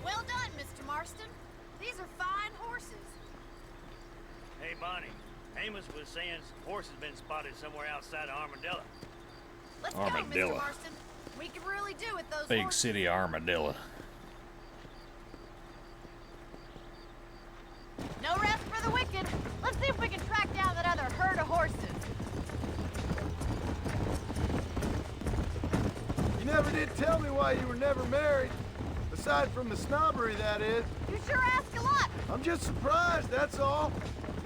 Well done, Mr. Marston. These are fine horses. Hey, Bonnie. Amos was saying some horse has been spotted somewhere outside of Armadillo. Let's Armadillo. go, Mr. Marston. We can really do with those Big horses. city armadillo. No rest for the wicked. Let's see if we can track down that other herd of horses. You never did tell me why you were never married. Aside from the snobbery, that is. You sure ask a lot. I'm just surprised, that's all.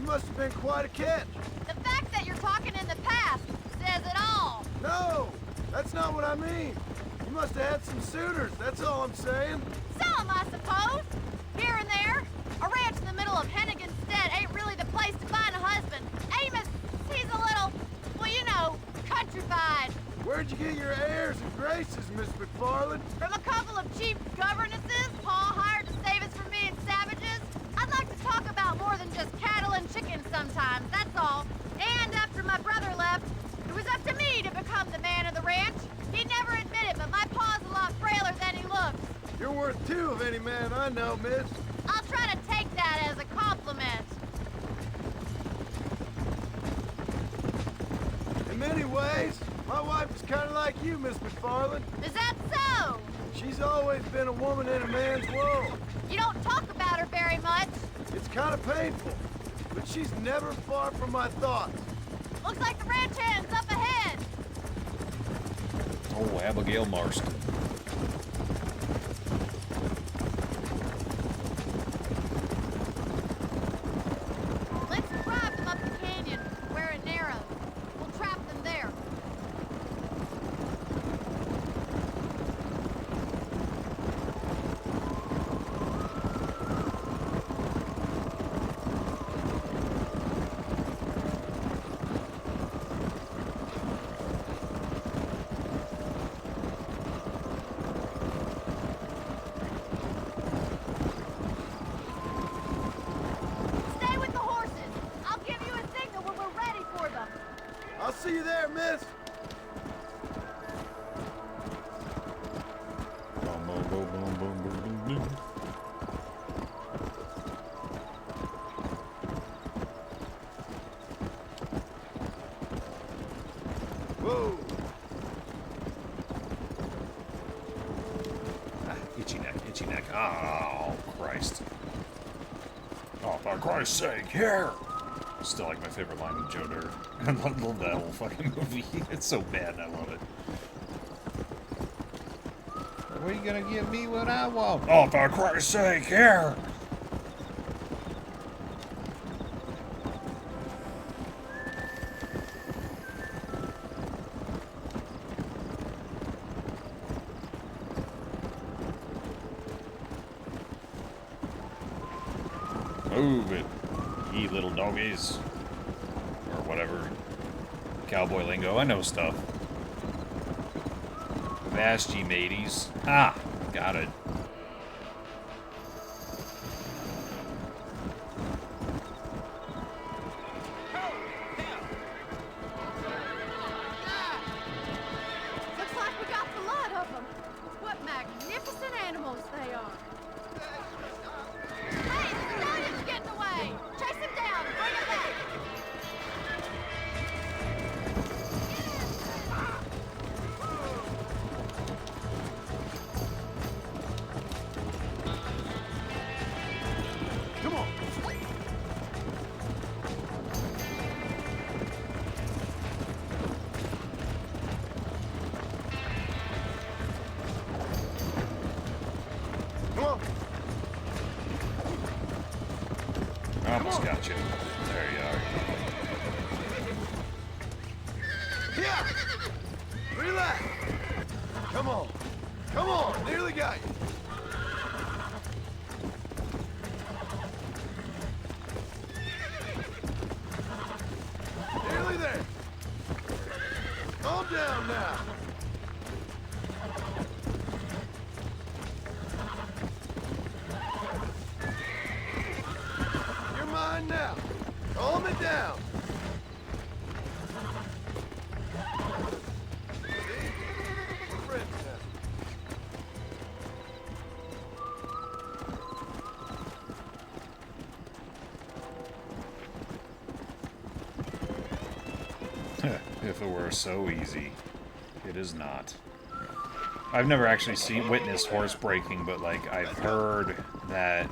You must have been quite a catch. The fact that you're talking in the past says it all. No, that's not what I mean. You must have had some suitors, that's all I'm saying. Some, I suppose. Here and there. A ranch in the middle of Hennigan's Stead ain't really the place to find a husband. Amos, he's a little, well, you know, countrified. Where'd you get your airs and graces, Miss McFarland? From a couple of cheap governesses Paul hired to save us from being savages. I'd like to talk about more than just cattle and chickens sometimes, that's all. And after my brother left, it was up to me to become the man of the ranch. He'd never admit it, but my paw's a lot frailer than he looks. You're worth two of any man I know, miss. I'll try to take that as a compliment. In many ways, my wife is kind of like you, Miss McFarland. Is that so? She's always been a woman in a man's world. You don't talk about her very much. It's kind of painful, but she's never far from my thoughts. Looks like the ranch hand's up ahead. Oh, Abigail Marston. Let's drive them up the canyon where it narrows. We'll trap them there. Stay with the horses. I'll give you a signal when we're ready for them. I'll see you there, miss. Boom, boom, boom, boom, boom, boom, boom, boom. Whoa. Ah, itchy neck, itchy neck. Oh, Christ. Oh, for Christ's sake, here! Still like my favorite line with Joe Dirt. I love that whole fucking movie. It's so bad and I love it. What are you gonna give me what I want? Oh, for Christ's sake, here! Move it, ye little doggies. Or whatever. Cowboy lingo, I know stuff. Avast ye mateys. Ah, got it. Looks like we got the lot of them. What magnificent animals they are. Hey, the stallion's getting away. Chase him down and bring him back. Come on. Come on. I almost got you. There you are. Yeah. Relax. Come on. Come on. Nearly got you. Nearly there. Calm down now. You're mine now. Calm it down. See? We're friends now. If it were so easy. It is not. I've never actually witnessed horse breaking, but like I've heard that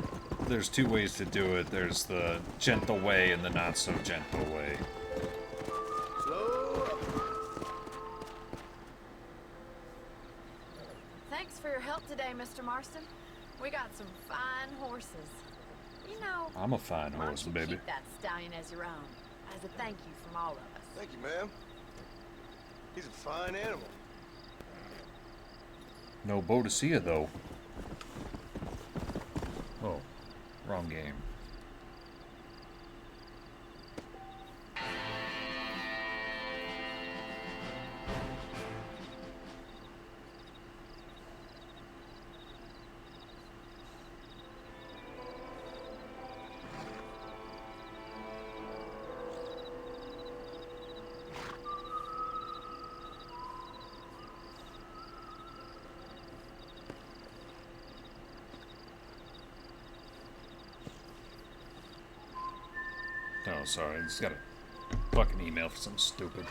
there's two ways to do it. There's the gentle way and the not so gentle way. Slow up. Thanks for your help today, Mr. Marston. We got some fine horses. You know, I'm a fine why horse, don't you baby. keep that stallion as your own, as a thank you from all of us. Thank you, ma'am. He's a fine animal. No Boadicea, though. Oh, wrong game. Oh, sorry. I just got a fucking email for something stupid.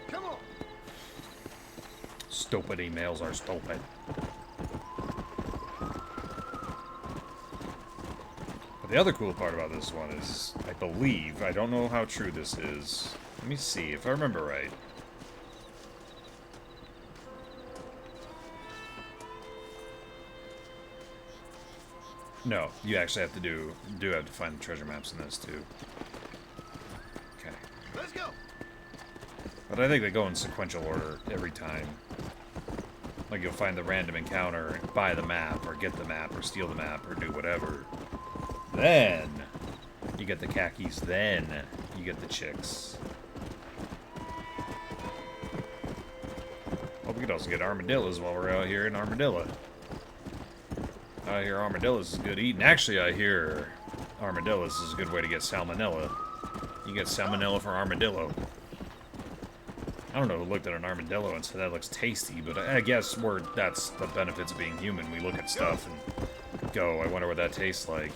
Come on. Stupid emails are stupid. The other cool part about this one is, I believe, I don't know how true this is. Let me see if I remember right. No, you actually have to do have to find the treasure maps in this too. Okay. Let's go. But I think they go in sequential order every time. Like you'll find the random encounter, buy the map, or get the map, or steal the map, or do whatever. Then you get the khakis, then you get the chicks. Hope we could also get armadillos while we're out here in Armadillo. I hear armadillos is good eating. Actually, I hear armadillos is a good way to get salmonella. You get salmonella for armadillo. I don't know who looked at an armadillo and said that looks tasty, but I guess that's the benefits of being human. We look at stuff and go, I wonder what that tastes like.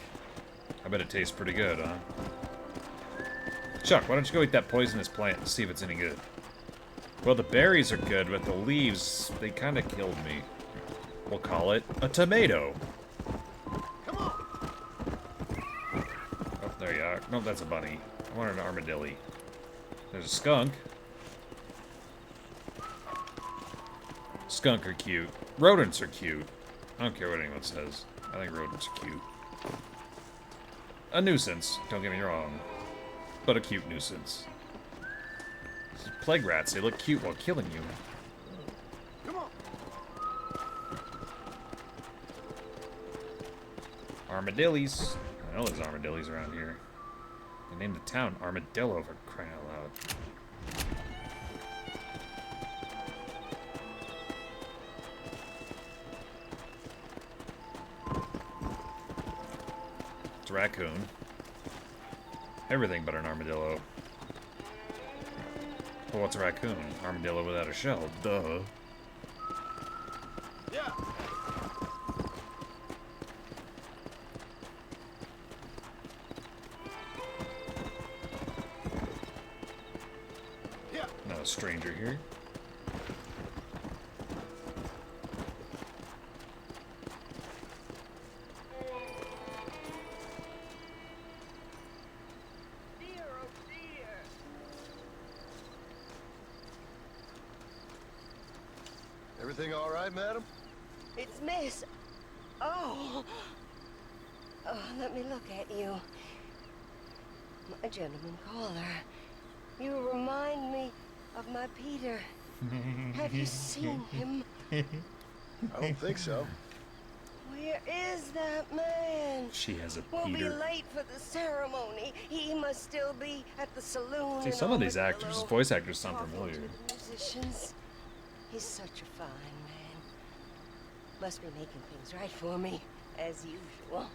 I bet it tastes pretty good, huh? Chuck, why don't you go eat that poisonous plant and see if it's any good? Well, the berries are good, but the leaves, they kind of killed me. We'll call it a tomato. Come on. Oh, there you are. No, that's a bunny. I wanted an armadillo. There's a skunk. Skunk are cute. Rodents are cute. I don't care what anyone says. I think rodents are cute. A nuisance, don't get me wrong. But a cute nuisance. Plague rats, they look cute while killing you. Come on. Armadillos. I know there's armadillos around here. They named the town Armadillo for crying out loud. It's a raccoon. Everything but an armadillo. Well, what's a raccoon? Armadillo without a shell. Duh. Yeah. Yeah. Not a stranger here. Everything all right, madam? It's Miss. Oh. Oh, let me look at you. My gentleman caller. You remind me of my Peter. Have you seen him? I don't think so. Where is that man? She has a We'll be Peter. late for the ceremony. He must still be at the saloon. See, in some of these actors, Armadillo, voice actors sound talking familiar. to the musicians. He's such a fine man. Must be making things right for me, as usual.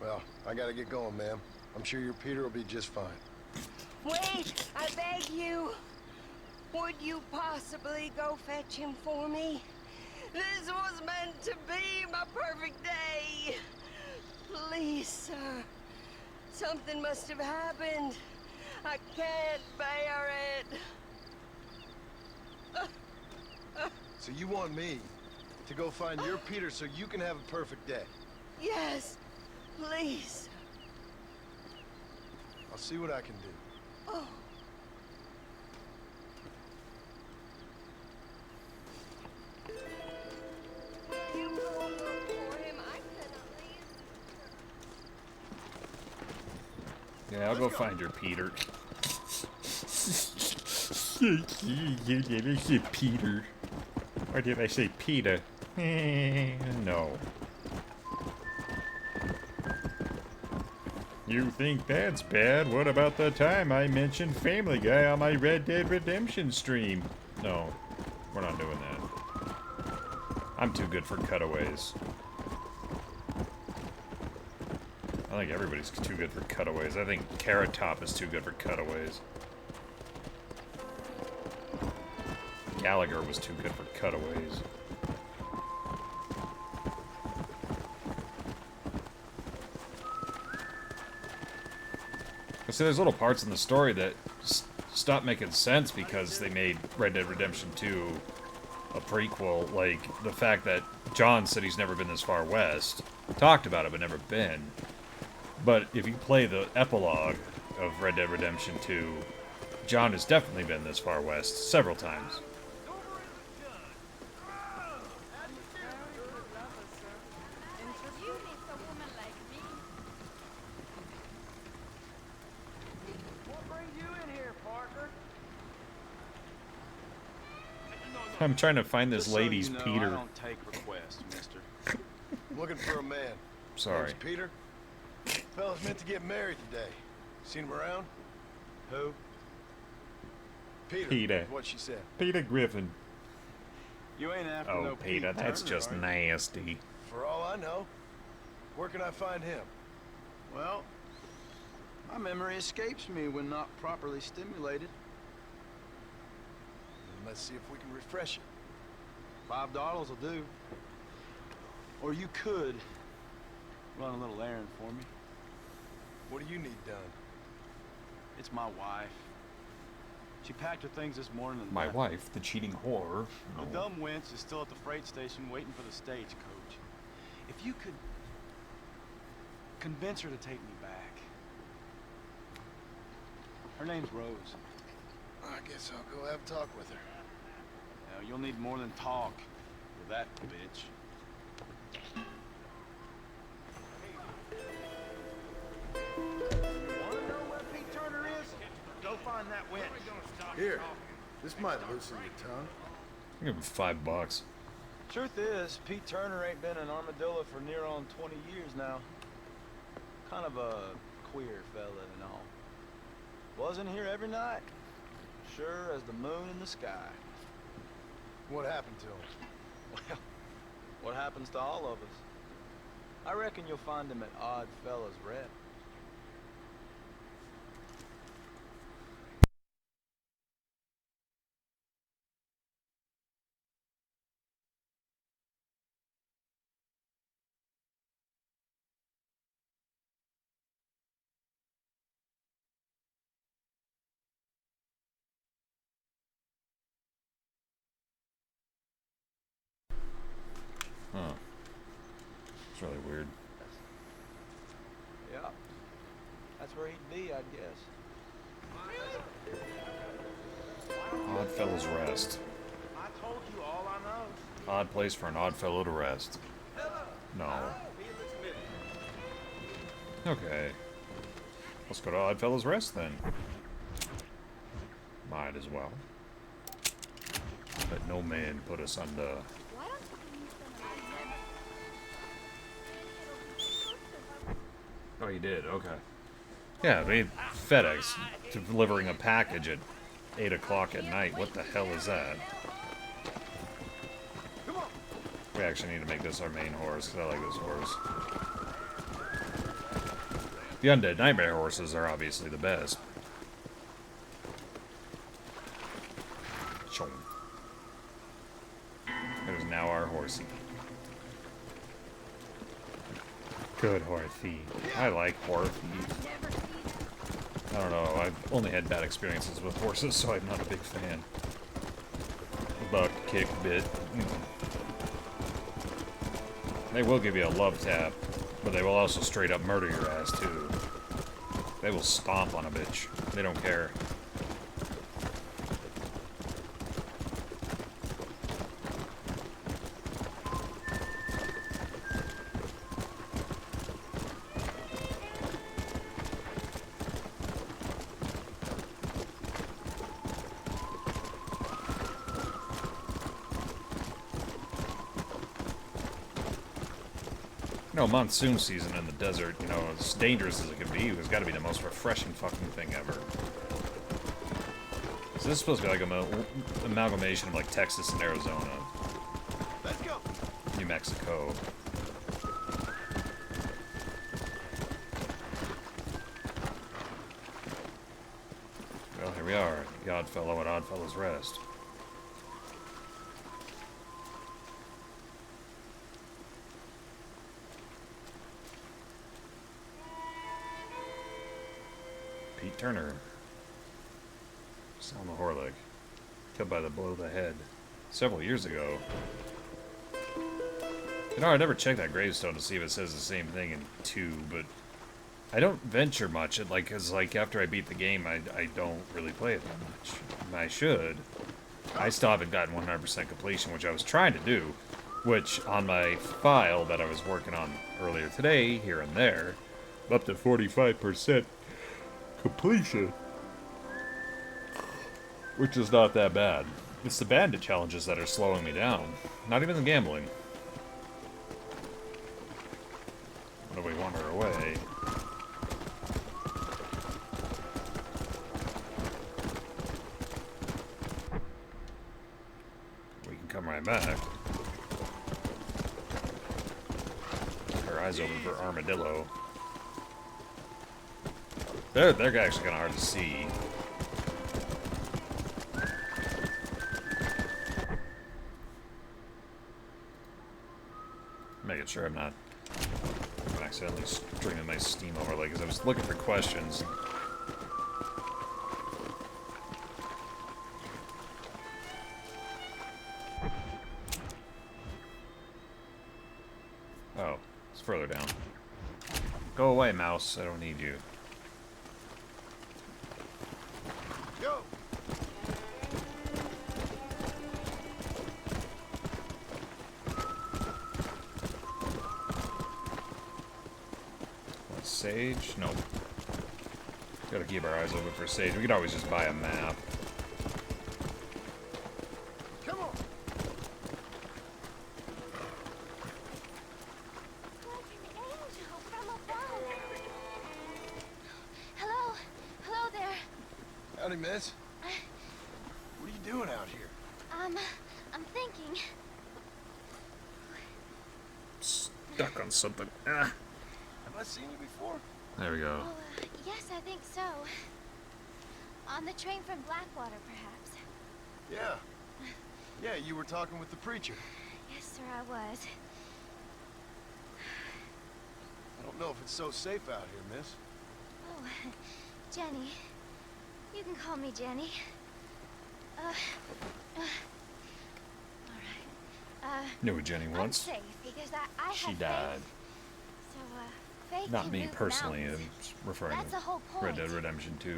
Well, I gotta get going, ma'am. I'm sure your Peter will be just fine. Wait, I beg you. Would you possibly go fetch him for me? This was meant to be my perfect day. Please, sir. Something must have happened. I can't bear it. So you want me to go find your Peter so you can have a perfect day? Yes, please. I'll see what I can do. Oh. You go look for him. I cannot leave. Yeah, I'll go find your Peter. Did I say Peter? Or did I say Peter? No. You think that's bad? What about the time I mentioned Family Guy on my Red Dead Redemption stream? No, we're not doing that. I'm too good for cutaways. I think everybody's too good for cutaways. I think Carrot Top is too good for cutaways. Gallagher was too good for cutaways. See, there's little parts in the story that stop making sense because they made Red Dead Redemption 2 a prequel. Like, the fact that John said he's never been this far west. Talked about it, but never been. But if you play the epilogue of Red Dead Redemption 2, John has definitely been this far west several times. I'm trying to find this lady's Peter. I don't take requests, mister. Looking for a man. Sorry. Name's Peter. Fella's meant to get married today. Seen him around? Who? Peter. Peter. Is what she said. Peter Griffin. You ain't after Oh, no Peter, Pete that's Turner, just are you? nasty. For all I know. Where can I find him? Well, my memory escapes me when not properly stimulated. Let's see if we can refresh it. $5 will do. Or you could run a little errand for me. What do you need done? It's my wife. She packed her things this morning and My left. wife, the cheating whore. The No. dumb wench is still at the freight station waiting for the stagecoach. If you could convince her to take me back. Her name's Rose. I guess I'll go have a talk with her. Now, you'll need more than talk with that bitch. Wanna know where Pete Turner is? Go find that wench. Here, this might loosen your tongue. I'll give him $5. Truth is, Pete Turner ain't been in Armadillo for near on 20 years now. Kind of a queer fella and all. Wasn't here every night. Sure as the moon in the sky. What happened to him? Well, what happens to all of us? I reckon you'll find him at Odd Fella's Rep. Huh. It's really weird. Yeah. That's where he'd be, I'd guess. Odd Fellow's Rest. I told you all I know. Odd place for an odd fellow to rest. No. Okay. Let's go to Odd Fellow's Rest then. Might as well. Let no man put us under. Oh, you did? Okay. Yeah, they FedEx delivering a package at 8 o'clock at night. What the hell is that? We actually need to make this our main horse, because I like this horse. The Undead Nightmare horses are obviously the best. Chong. There's now our horsey. Good horsey. I like horsey. I don't know, I've only had bad experiences with horses, so I'm not a big fan. Buck, kick, bit, you know. They will give you a love tap, but they will also straight up murder your ass too. They will stomp on a bitch. They don't care. You know, monsoon season in the desert, you know, as dangerous as it can be, it's got to be the most refreshing fucking thing ever. So this is supposed to be like an amalgamation of like Texas and Arizona. Let's go. New Mexico. Well, here we are, the Odd Fellow at Odd Fellow's Rest. Pete Turner. Selma Horlick. Killed by the blow of the head. Several years ago. You know, I never checked that gravestone to see if it says the same thing in 2, but I don't venture much. Cause like after I beat the game, I don't really play it that much. I should. I still haven't gotten 100% completion, which I was trying to do. Which on my file that I was working on earlier today, here and there, up to 45% completion. Which is not that bad. It's the bandit challenges that are slowing me down. Not even the gambling. What do we want her away? We can come right back. Her eyes open for armadillo. They're actually kind of hard to see. Making sure I'm not accidentally stringing my Steam overlay because I was looking for questions. Oh, it's further down. Go away, mouse. I don't need you. Go! Sage? Nope. Gotta keep our eyes open for sage. We could always just buy a map. Come on! Hello? Hello there. Howdy, miss. What are you doing out here? I'm thinking. Stuck on something. Ah. Have I seen you before? There we go. Oh, yes, I think so. On the train from Blackwater, perhaps. Yeah. Yeah, you were talking with the preacher. Yes, sir, I was. I don't know if it's so safe out here, miss. Oh, Jenny. You can call me Jenny. Alright. Knew a Jenny once. I'm safe because I She have died. faith. So, faith Not can me move personally. mountains. I'm referring That's to the whole Red point. Dead Redemption 2.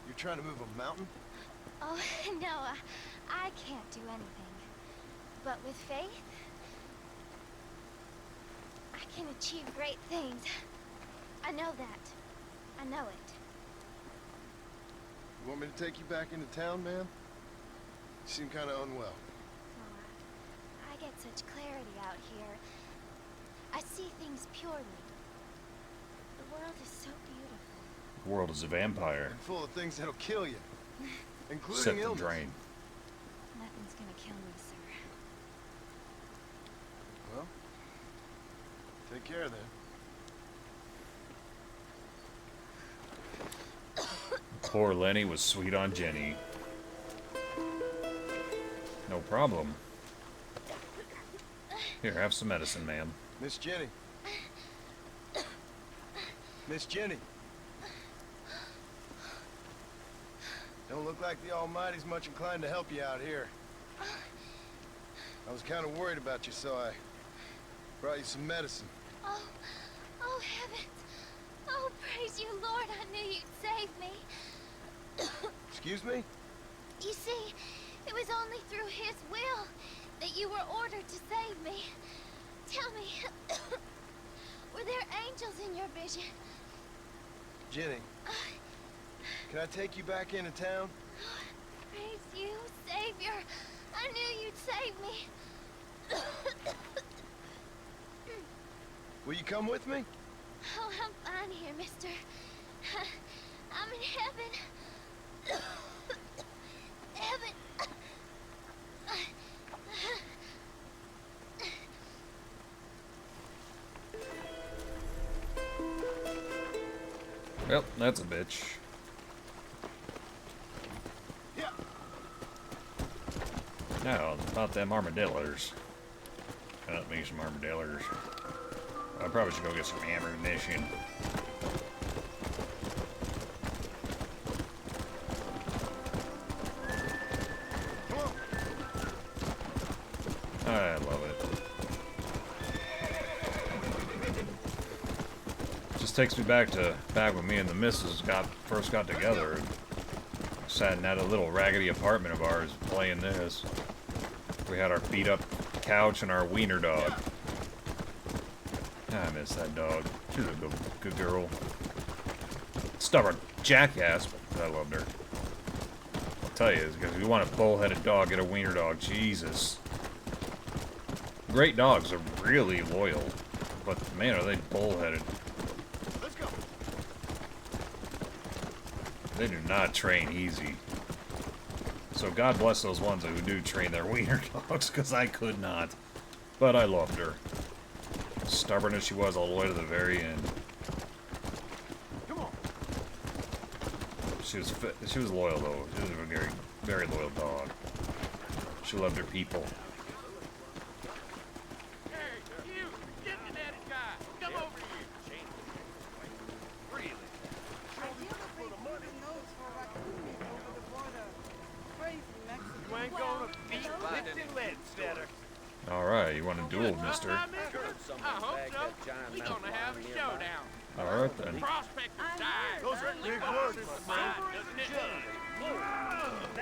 You're trying to move a mountain? Oh, no, I can't do anything. But with faith, I can achieve great things. I know that. I know it. You want me to take you back into town, ma'am? You seem kind of unwell. I get such clarity out here. I see things purely. The world is so beautiful. The world is a vampire. And full of things that'll kill you. Including Except the illness. drain. Nothing's gonna kill me, sir. Well, take care then. Poor Lenny was sweet on Jenny. No problem. Here, have some medicine, ma'am. Miss Jenny. Miss Jenny. Don't look like the Almighty's much inclined to help you out here. I was kind of worried about you, so I brought you some medicine. Oh heavens. Oh, praise you, Lord. I knew you'd save me. Excuse me? You see, it was only through his will that you were ordered to save me. Tell me, were there angels in your vision? Jenny, can I take you back into town? Praise you, Savior. I knew you'd save me. Will you come with me? Oh, I'm fine here, mister. I'm in heaven. Heaven. Well, that's a bitch. Yeah. Now, about them armadillos. Got me some armadillos. I probably should go get some ammunition. I love it. This takes me back when me and the missus first got together. Sat in that little raggedy apartment of ours playing this. We had our beat up couch and our wiener dog. I miss that dog. She was a good girl. Stubborn jackass, but I loved her. I'll tell you, because if you want a bull-headed dog, get a wiener dog. Jesus. Great dogs are really loyal, but man, are they bull-headed. Let's go. They do not train easy. So God bless those ones who do train their wiener dogs, because I could not. But I loved her. Stubborn as she was all the way to the very end. Come on. She was loyal though. She was a very, very loyal dog. She loved her people. Alright, you want a duel, mister? I hope so. We're gonna have a showdown. Alright then. Prospector's died. Those are big words, my man.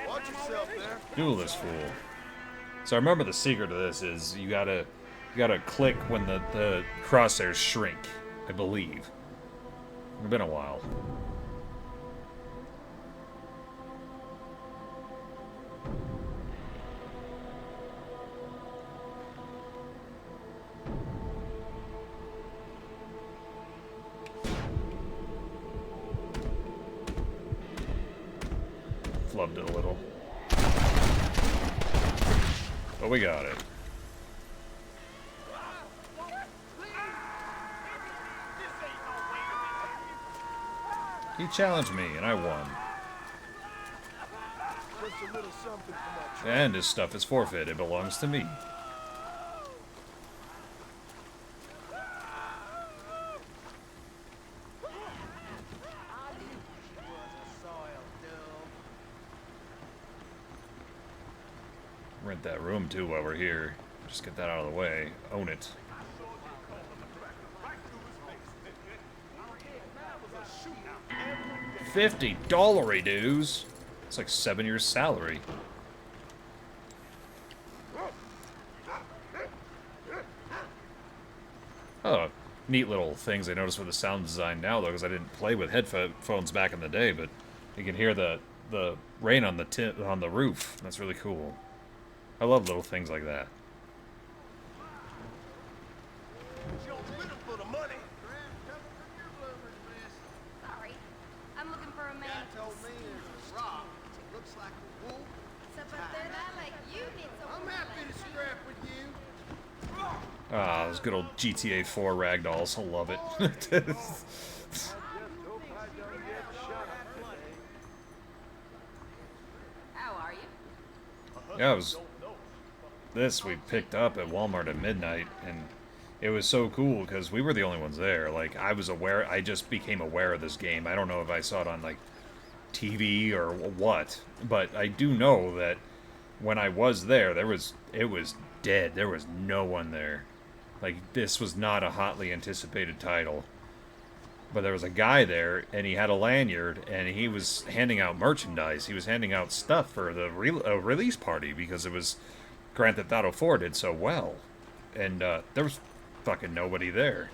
Watch yourself there. Duel this fool. So I remember the secret to this is you gotta click when the crosshairs shrink, I believe. It's been a while. Flubbed it a little. But we got it. He challenged me, and I won. Just a little something for my And his stuff is forfeit. It belongs to me. Rent that room too while we're here. Just get that out of the way. Own it. $50 dues. It's like 7 years' salary. Oh, neat little things I noticed with the sound design now, though, because I didn't play with headphones back in the day, but you can hear the rain on the roof. That's really cool. I love little things like that. Sorry. I'm looking for a man. told me there's a rock. It looks like a wolf. Like you need some. I'm happy to scrap with you. Ah, those good old GTA 4 ragdolls. I love it. How are you? Yeah, it was this we picked up at Walmart at midnight, and it was so cool because we were the only ones there. Like, I just became aware of this game. I don't know if I saw it on, like, TV or what, but I do know that when I was there, it was dead. There was no one there. Like, this was not a hotly anticipated title. But there was a guy there, and he had a lanyard, and he was handing out merchandise. He was handing out stuff for the release party, because it was Grand Theft Auto 4 did so well. And there was fucking nobody there.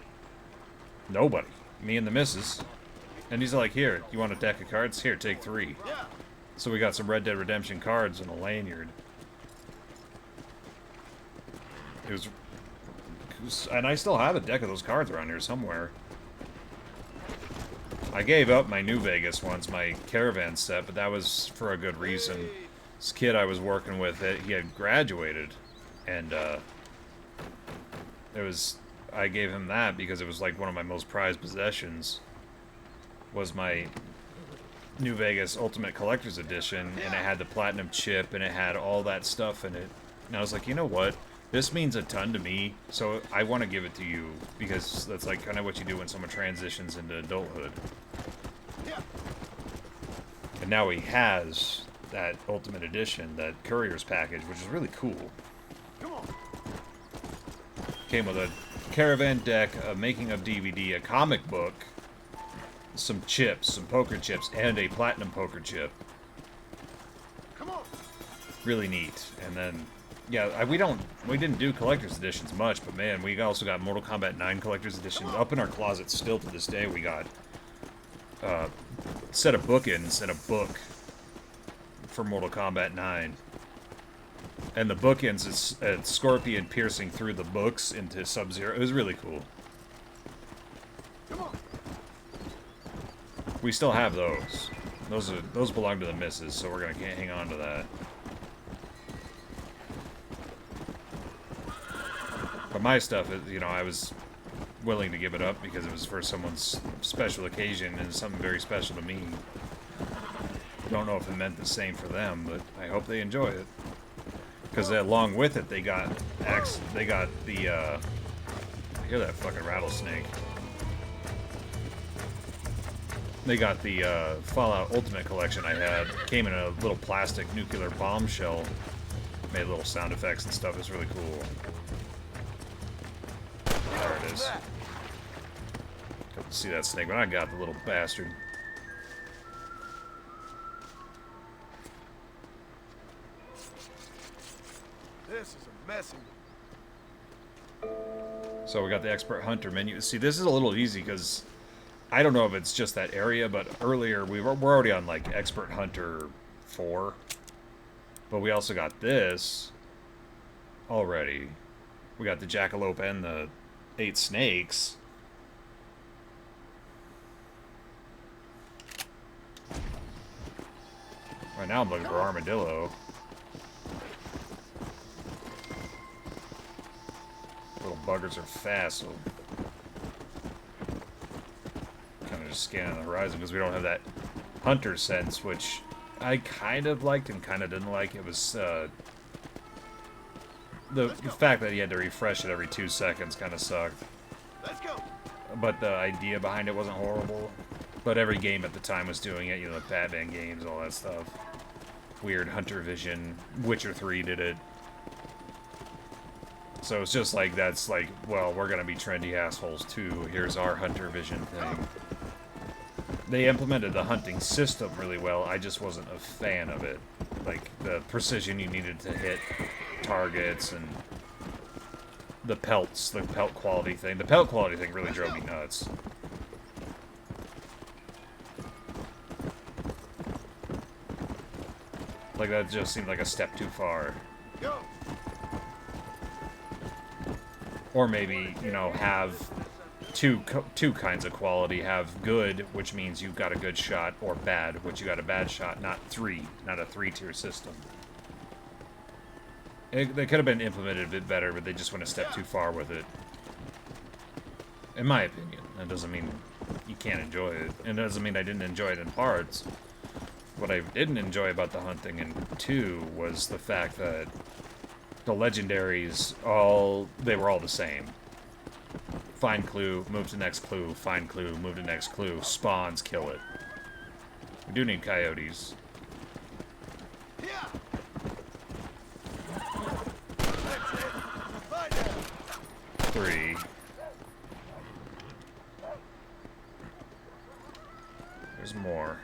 Nobody. Me and the missus. And he's like, here, you want a deck of cards? Here, take 3. Yeah. So we got some Red Dead Redemption cards and a lanyard. It was, and I still have a deck of those cards around here somewhere. I gave up my New Vegas once, my caravan set, but that was for a good reason. This kid I was working with, he had graduated, and I gave him that because it was like one of my most prized possessions. Was my New Vegas Ultimate Collector's Edition, and it had the platinum chip, and it had all that stuff in it. And I was like, you know what? This means a ton to me, so I want to give it to you, because that's like kind of what you do when someone transitions into adulthood. And now he has that Ultimate Edition, that Courier's package, which is really cool. Came with a caravan deck, a making of DVD, a comic book, some chips, some poker chips, and a platinum poker chip. Come on. Really neat. And then, yeah, we didn't do collector's editions much, but man, we also got Mortal Kombat 9 collector's editions up in our closet still to this day. We got a set of bookends and a book for Mortal Kombat 9. And the bookends is a scorpion piercing through the books into Sub-Zero. It was really cool. Come on. We still have those. Those belong to the missus, so we're gonna hang on to that. But my stuff is, you know, I was willing to give it up because it was for someone's special occasion and something very special to me. Don't know if it meant the same for them, but I hope they enjoy it. Because along with it, they got the, I hear that fucking rattlesnake. They got the Fallout Ultimate Collection I had. Came in a little plastic nuclear bomb shell. Made little sound effects and stuff. It's really cool. There it is. Couldn't see that snake, but I got the little bastard. This is a messy one. So we got the Expert Hunter menu. See, this is a little easy because I don't know if it's just that area, but earlier we're already on like Expert Hunter 4. But we also got this already. We got the Jackalope and the 8 snakes. Right now I'm looking for Armadillo. Little buggers are fast, so kind of just scanning the horizon because we don't have that hunter sense, which I kind of liked and kind of didn't like. It was the fact that you had to refresh it every 2 seconds kind of sucked. Let's go. But the idea behind it wasn't horrible. But every game at the time was doing it, you know, the Batman games, all that stuff. Weird Hunter Vision. Witcher 3 did it. So it's just like, that's like, well, we're gonna be trendy assholes too. Here's our Hunter Vision thing. They implemented the hunting system really well. I just wasn't a fan of it. Like, the precision you needed to hit targets and the pelts, the pelt quality thing. The pelt quality thing really drove me nuts. Like, that just seemed like a step too far. Go. Or maybe, you know, have two kinds of quality. Have good, which means you've got a good shot, or bad, which you got a bad shot, not a 3-tier system. They could have been implemented a bit better, but they just went a step too far with it. In my opinion. That doesn't mean you can't enjoy it. And it doesn't mean I didn't enjoy it in parts. What I didn't enjoy about the hunting in 2 was the fact that the legendaries, they were all the same. Find clue, move to next clue, find clue, move to next clue, spawns, kill it. We do need coyotes. 3. There's more.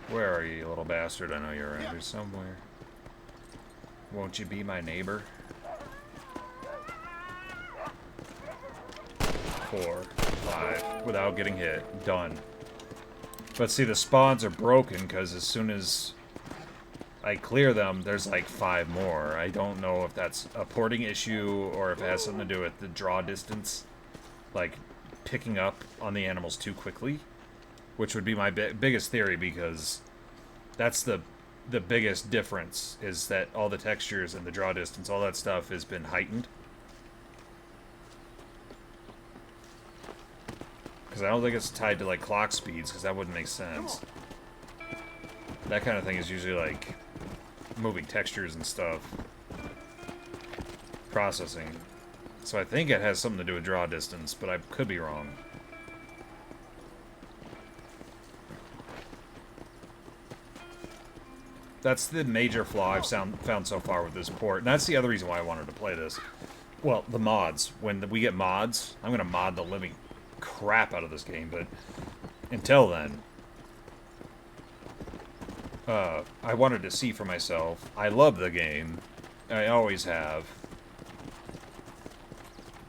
Where are you, you little bastard? I know you're around here somewhere. Won't you be my neighbor? 4, 5, without getting hit. Done. But see, the spawns are broken because as soon as I clear them, there's like 5 more. I don't know if that's a porting issue or if it has something to do with the draw distance. Like, picking up on the animals too quickly. Which would be my biggest theory, because that's the biggest difference, is that all the textures and the draw distance, all that stuff has been heightened. Because I don't think it's tied to like clock speeds, because that wouldn't make sense. That kind of thing is usually like moving textures and stuff. Processing. So I think it has something to do with draw distance, but I could be wrong. That's the major flaw I've found so far with this port. And that's the other reason why I wanted to play this. Well, the mods. When we get mods, I'm going to mod the living crap out of this game. But until then, I wanted to see for myself. I love the game. I always have.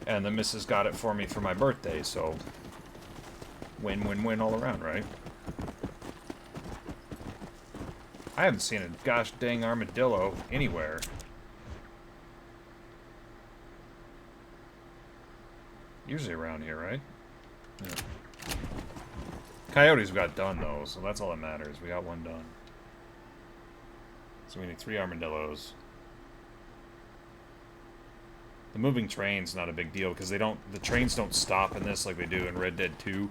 And the missus got it for me for my birthday, so win, win, win all around, right? I haven't seen a gosh dang armadillo anywhere. Usually around here, right? Yeah. Coyotes got done, though, so that's all that matters. We got one done. So we need 3 armadillos. The moving train's not a big deal, because the trains don't stop in this like they do in Red Dead 2.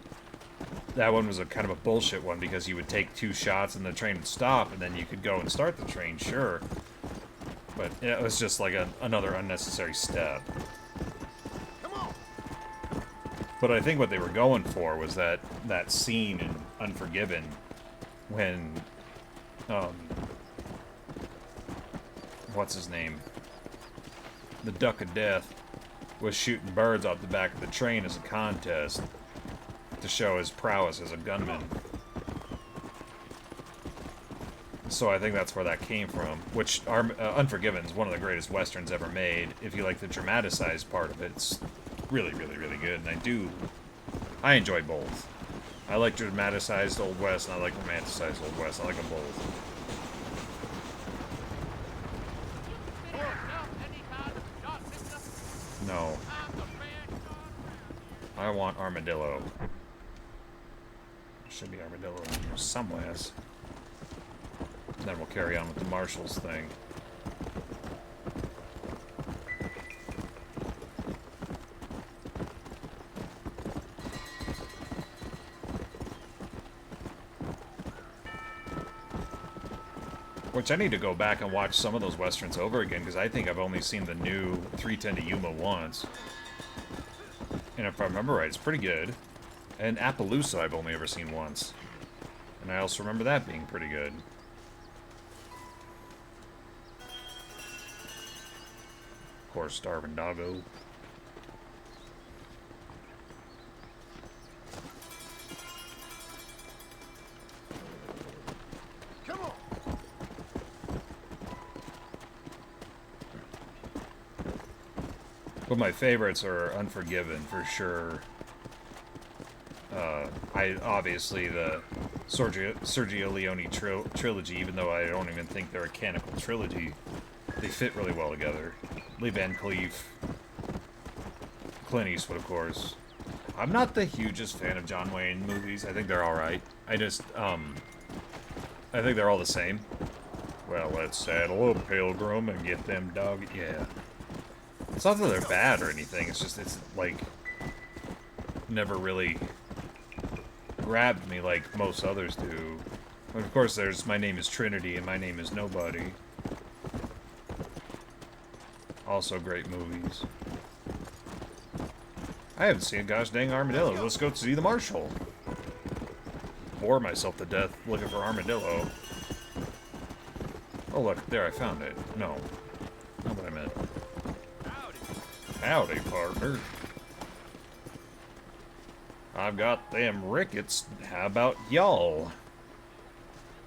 That one was a kind of a bullshit one, because you would take 2 shots and the train would stop, and then you could go and start the train, sure. But it was just like another unnecessary step. But I think what they were going for was that scene in Unforgiven when, what's his name? The Duck of Death was shooting birds off the back of the train as a contest to show his prowess as a gunman. So I think that's where that came from, which Unforgiven is one of the greatest westerns ever made. If you like the dramatized part of it, it's really, really, really good, and I enjoy both. I like dramatized Old West, and I like romanticized Old West. I like them both. No. I want armadillo. Should be armadillo in here somewhere. Then we'll carry on with the marshals thing. Which I need to go back and watch some of those westerns over again, because I think I've only seen the new 3:10 to Yuma once. And if I remember right, it's pretty good. And Appaloosa I've only ever seen once. And I also remember that being pretty good. Of course, Starving Doggo. But my favorites are Unforgiven, for sure. Obviously the Sergio Leone trilogy, even though I don't even think they're a canonical trilogy, they fit really well together. Lee Van Cleef, Clint Eastwood, of course. I'm not the hugest fan of John Wayne movies. I think they're alright. I think they're all the same. Well, let's saddle a pilgrim and get them dog... Yeah. It's not that they're bad or anything, it's just, it's like, never really grabbed me like most others do. But of course there's My Name is Trinity and My Name is Nobody. Also great movies. I haven't seen a gosh dang armadillo. Let's go see the marshal. Bore myself to death looking for armadillo. Oh look, there, I found it. No. Not what I meant. Howdy, partner. I've got them rickets. How about y'all?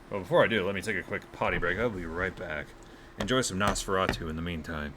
Well, before I do, let me take a quick potty break. I'll be right back. Enjoy some Nosferatu in the meantime.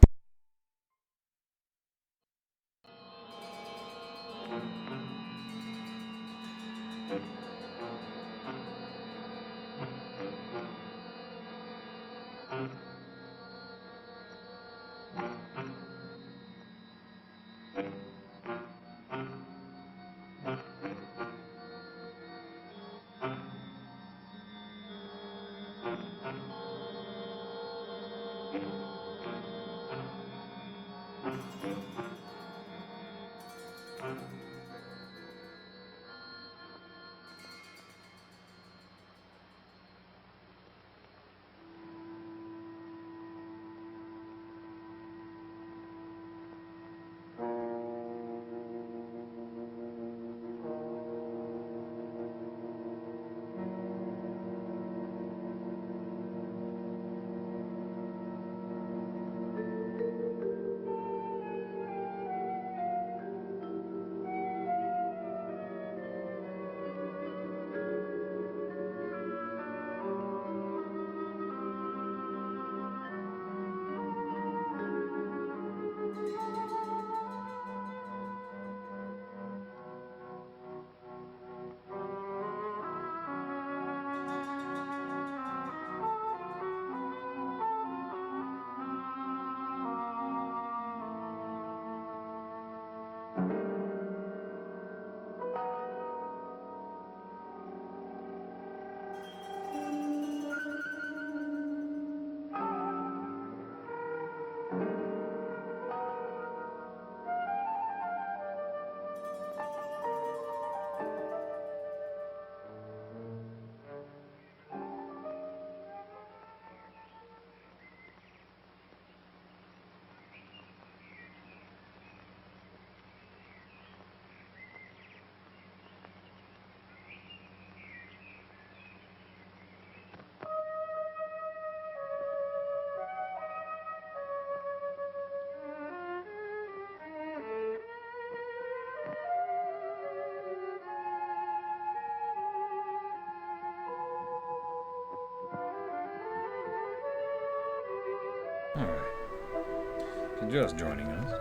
If you're just joining us.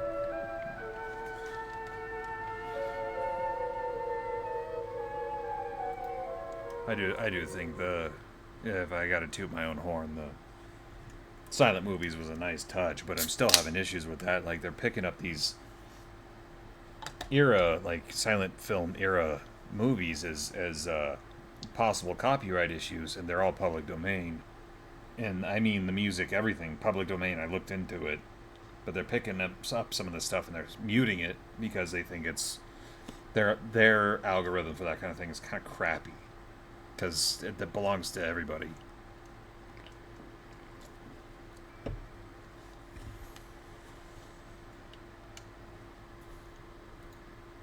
I do think if I gotta toot my own horn, the silent movies was a nice touch, but I'm still having issues with that. Like, they're picking up these era, like, silent film era movies as possible copyright issues, and they're all public domain. And I mean the music, everything, public domain. I looked into it, but they're picking up some of the stuff and they're muting it because they think it's their algorithm for that kind of thing is kind of crappy because it belongs to everybody.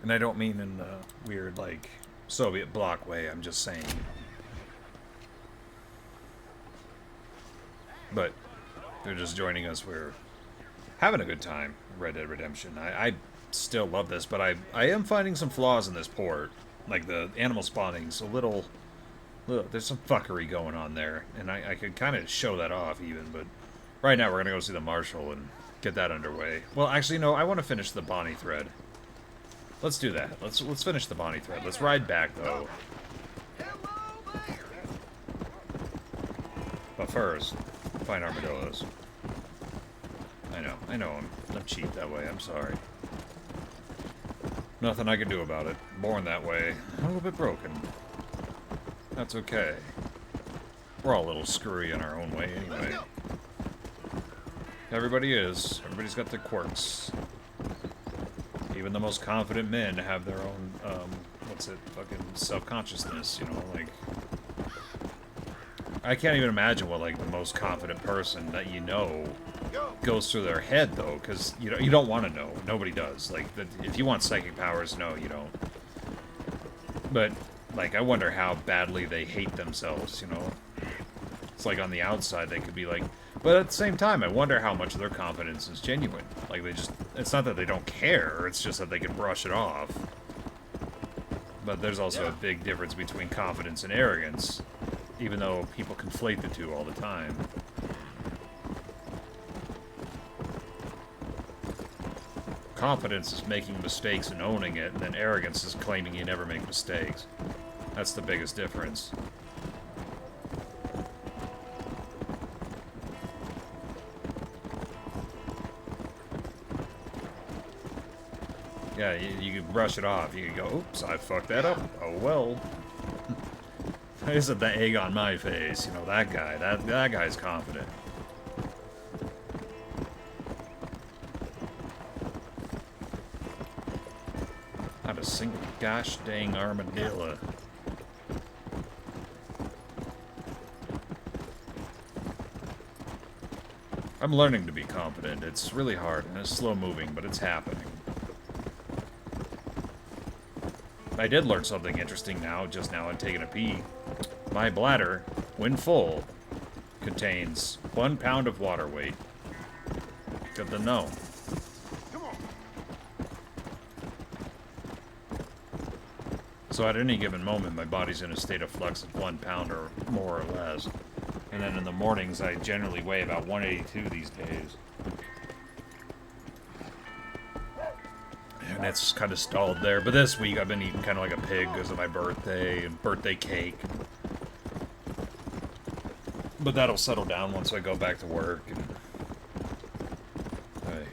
And I don't mean in a weird, like, Soviet bloc way. I'm just saying. But they're just joining us. We're having a good time. Red Dead Redemption. I still love this, but I am finding some flaws in this port. Like, the animal spawning's a little there's some fuckery going on there. And I could kind of show that off even. But right now we're going to go see the Marshal and get that underway. Well, actually, no. I want to finish the Bonnie thread. Let's do that. Let's finish the Bonnie thread. Let's ride back, though. But first, find armadillos. I know, I'm cheap that way, I'm sorry. Nothing I can do about it. Born that way. A little bit broken. That's okay. We're all a little screwy in our own way anyway. Everybody is. Everybody's got their quirks. Even the most confident men have their own, fucking self-consciousness, you know, like... I can't even imagine what, like, the most confident person that you know goes through their head, though, because, you know, you don't want to know. Nobody does. Like, if you want psychic powers, no, you don't. But, like, I wonder how badly they hate themselves, you know? It's like, on the outside, they could be like... But at the same time, I wonder how much of their confidence is genuine. Like, they just... It's not that they don't care, it's just that they can brush it off. But there's also a big difference between confidence and arrogance, even though people conflate the two all the time. Confidence is making mistakes and owning it, and then arrogance is claiming you never make mistakes. That's the biggest difference. Yeah, you can brush it off. You can go, oops, I fucked that up. Oh well. This is the egg on my face, you know, that guy. That guy's confident. Not a single gosh dang armadillo. I'm learning to be confident. It's really hard and it's slow moving, but it's happening. I did learn something interesting just now in taking a pee. My bladder, when full, contains 1 pound of water weight. Good to know. So at any given moment, my body's in a state of flux of 1 pound or more or less. And then in the mornings, I generally weigh about 182 these days. And it's kind of stalled there. But this week, I've been eating kind of like a pig because of my birthday and birthday cake. But that'll settle down once I go back to work. And... Hey.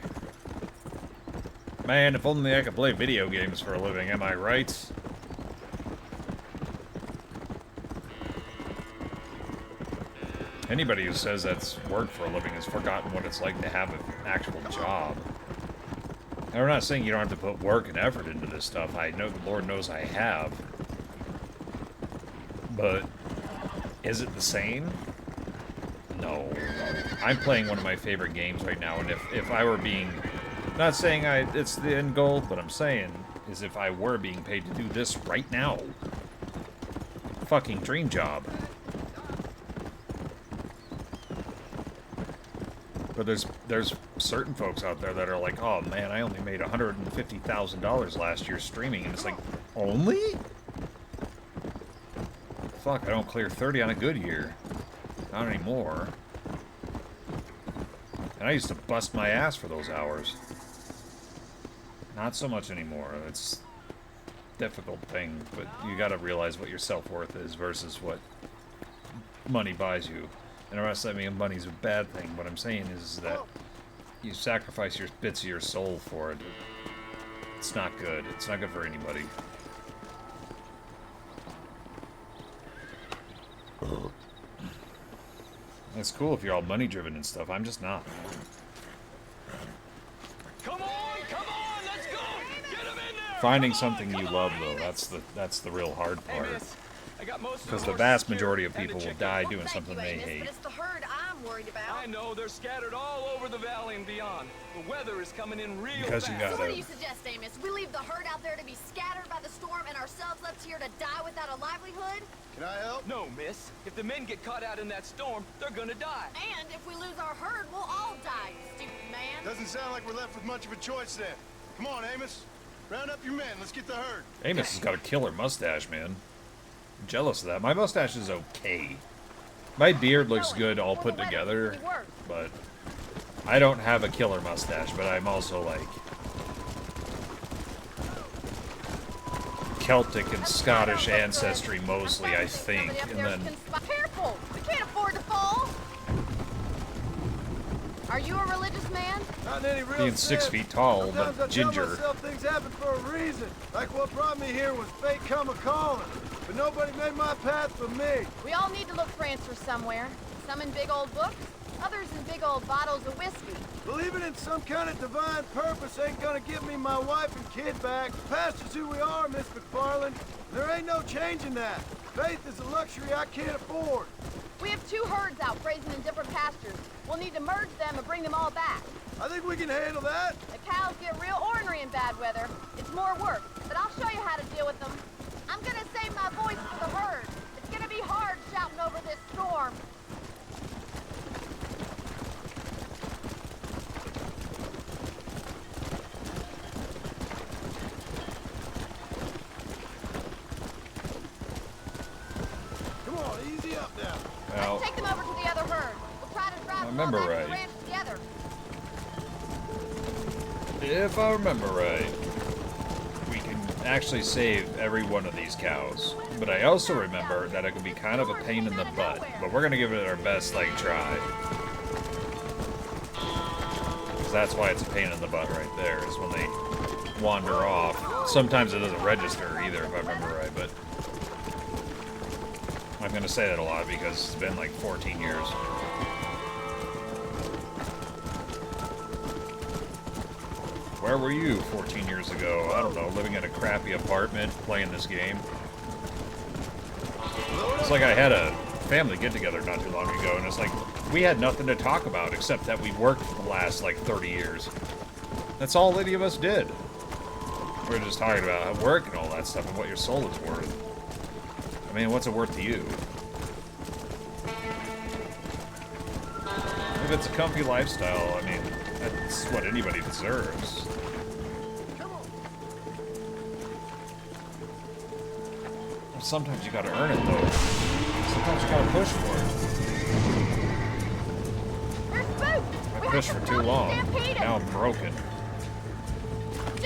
Man, if only I could play video games for a living, am I right? Anybody who says that's work for a living has forgotten what it's like to have an actual job. Now, we're not saying you don't have to put work and effort into this stuff. I know, Lord knows I have. But, is it the same? No. I'm playing one of my favorite games right now, and if I were being... Not saying it's the end goal, but I'm saying is if I were being paid to do this right now. Fucking dream job. But there's certain folks out there that are like, oh man, I only made $150,000 last year streaming, and it's like, only? Fuck, I don't clear 30 on a good year. Not anymore. And I used to bust my ass for those hours. Not so much anymore. It's a difficult thing, but you gotta realize what your self-worth is versus what money buys you. And I'm not saying money's a bad thing. What I'm saying is that you sacrifice your bits of your soul for it. It's not good. It's not good for anybody. It's cool if you're all money-driven and stuff. I'm just not. Come on, let's go! Get him in there! Finding something you love, though, that's the real hard part. Because the vast majority of people will die doing something they hate. But it's the herd I'm worried about. I know, they're scattered all over the valley and beyond. The weather is coming in real Because fast. you gotta... So what do you suggest, Amos? We leave the herd out there to be scattered by the storm and ourselves left here to die without a livelihood? Can I help? No, miss. If the men get caught out in that storm, they're gonna die. And if we lose our herd, we'll all die, you stupid man. Doesn't sound like we're left with much of a choice then. Come on, Amos. Round up your men. Let's get the herd. Amos has got a killer mustache, man. I'm jealous of that. My mustache is okay. My beard looks good all put together, but I don't have a killer mustache, but I'm also like Celtic and Scottish ancestry mostly, I think, and then Careful! We can't afford to fall! Are you a religious man? Not in any real being 6 feet tall, Sometimes but I tell ginger. myself things happen for a reason. Like what brought me here was fate come a-calling. But nobody made my path for me. We all need to look for answers somewhere. Some in big old books, others in big old bottles of whiskey. Believing in some kind of divine purpose ain't gonna give me my wife and kid back. The past is who we are, Miss McFarland. There ain't no changing that. Faith is a luxury I can't afford. We have 2 herds out grazing in different pastures. We'll need to merge them and bring them all back. I think we can handle that. The cows get real ornery in bad weather. It's more work, but I'll show you how to deal with them. I'm gonna save my voice for the herd. It's gonna be hard shouting over this storm. Come on, easy up now. Well, Take them over to the other herd. We'll try to drive I them all remember back to right. the ranch together. if I remember right, we can actually save every one of these cows. But I also remember that it could be kind of a pain in the butt. But we're gonna give it our best, like, try. Because that's why it's a pain in the butt right there, is when they wander off. Sometimes it doesn't register either, if I remember right, but I'm gonna say that a lot because it's been like 14 years. Where were you 14 years ago? I don't know, living in a crappy apartment, playing this game. It's like I had a family get-together not too long ago, and it's like, we had nothing to talk about except that we worked for the last, like, 30 years. That's all any of us did. We were just talking about work and all that stuff and what your soul is worth. I mean, what's it worth to you? If it's a comfy lifestyle, I mean, that's what anybody deserves. Sometimes you gotta earn it, though. Sometimes you gotta push for it. I pushed for too long. Now I'm broken.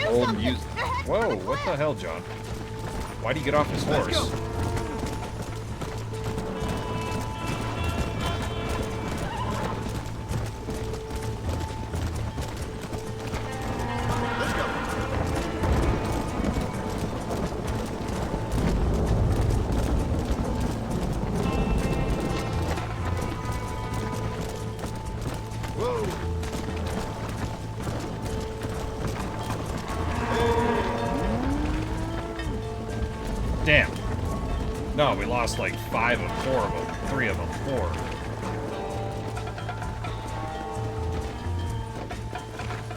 Old music. Whoa, what the hell, John? Why'd he get off his horse? Damn. No, we lost like 5 of 4 of them. 3 of them.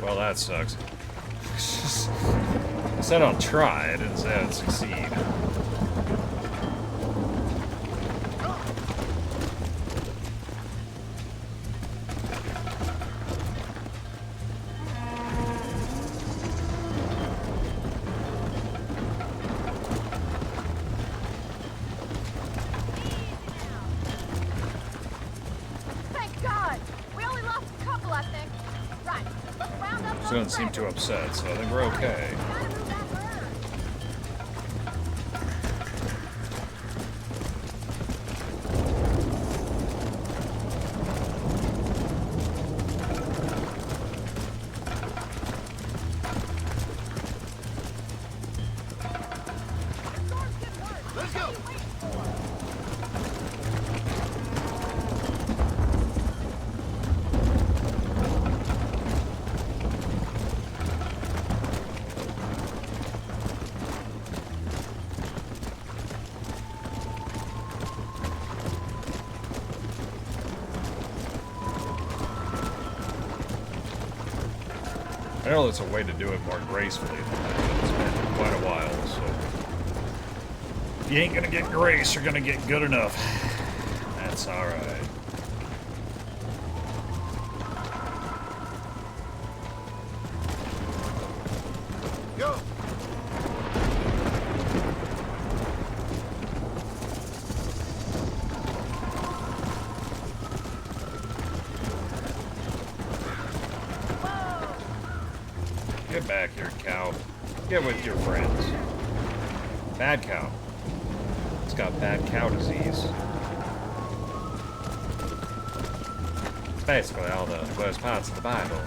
4. Well, that sucks. I said I'll try. I didn't say I'd succeed. Thank God! We only lost a couple, I think. She doesn't seem too upset, so I think we're okay. Let's go! I know there's a way to do it more gracefully than that, but it's been quite a while, so... If you ain't gonna get grace, you're gonna get good enough. That's alright. Go! Get back here, cow. Get with your friends. Bad cow. It's got bad cow disease. It's basically all the worst parts of the Bible.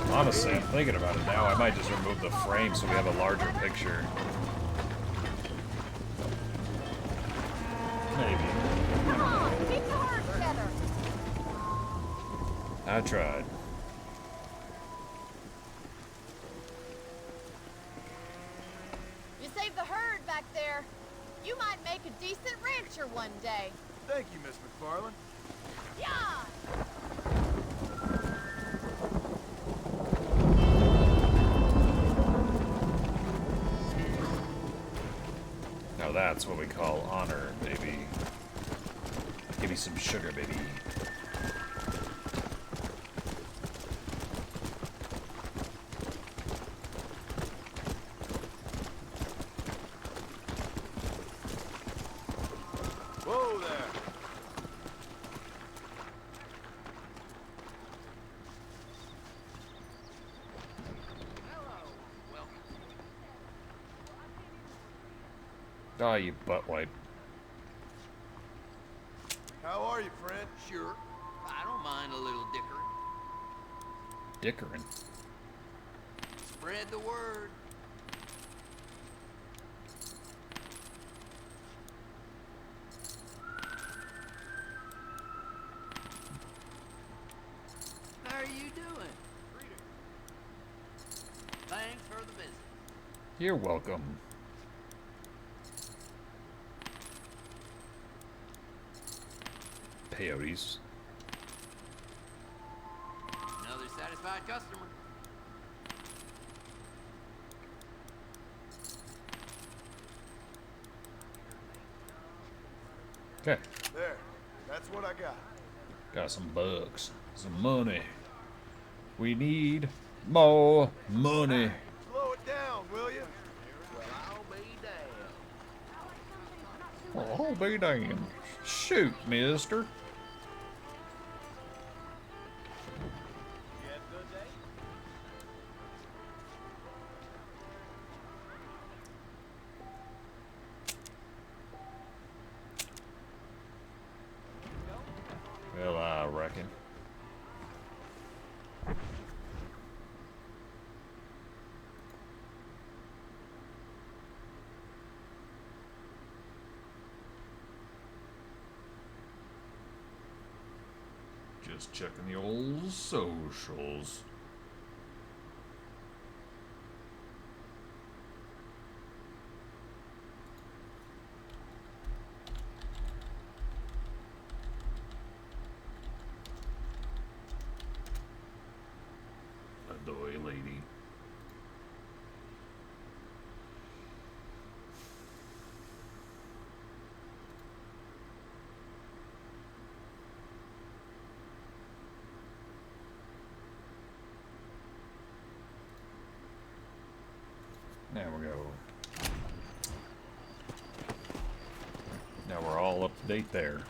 Honestly, I'm thinking about it now. I might just remove the frame so we have a larger picture. Maybe. Come on, keep the herd together. I tried. You saved the herd back there. You might make a decent rancher one day. Thank you, Miss McFarland. Yeah! Now that's what we call honor, baby. Give me some sugar, baby. Whoa there! Ah, you butt wipe. How are you, friend? Sure. I don't mind a little dickering. Dickering. Spread the word. How are you doing? Thanks for the visit. You're welcome. Peyotes. Another satisfied customer. Okay. There. That's what I got. Got some bucks. Some money. We need more money. Slow it down, will you? Well, I'll be damned. Oh, be damned. Shoot, mister. You had a good day? Well, I reckon. Just checking the old socials. Adoy lady. There we go. Now we're all up to date there.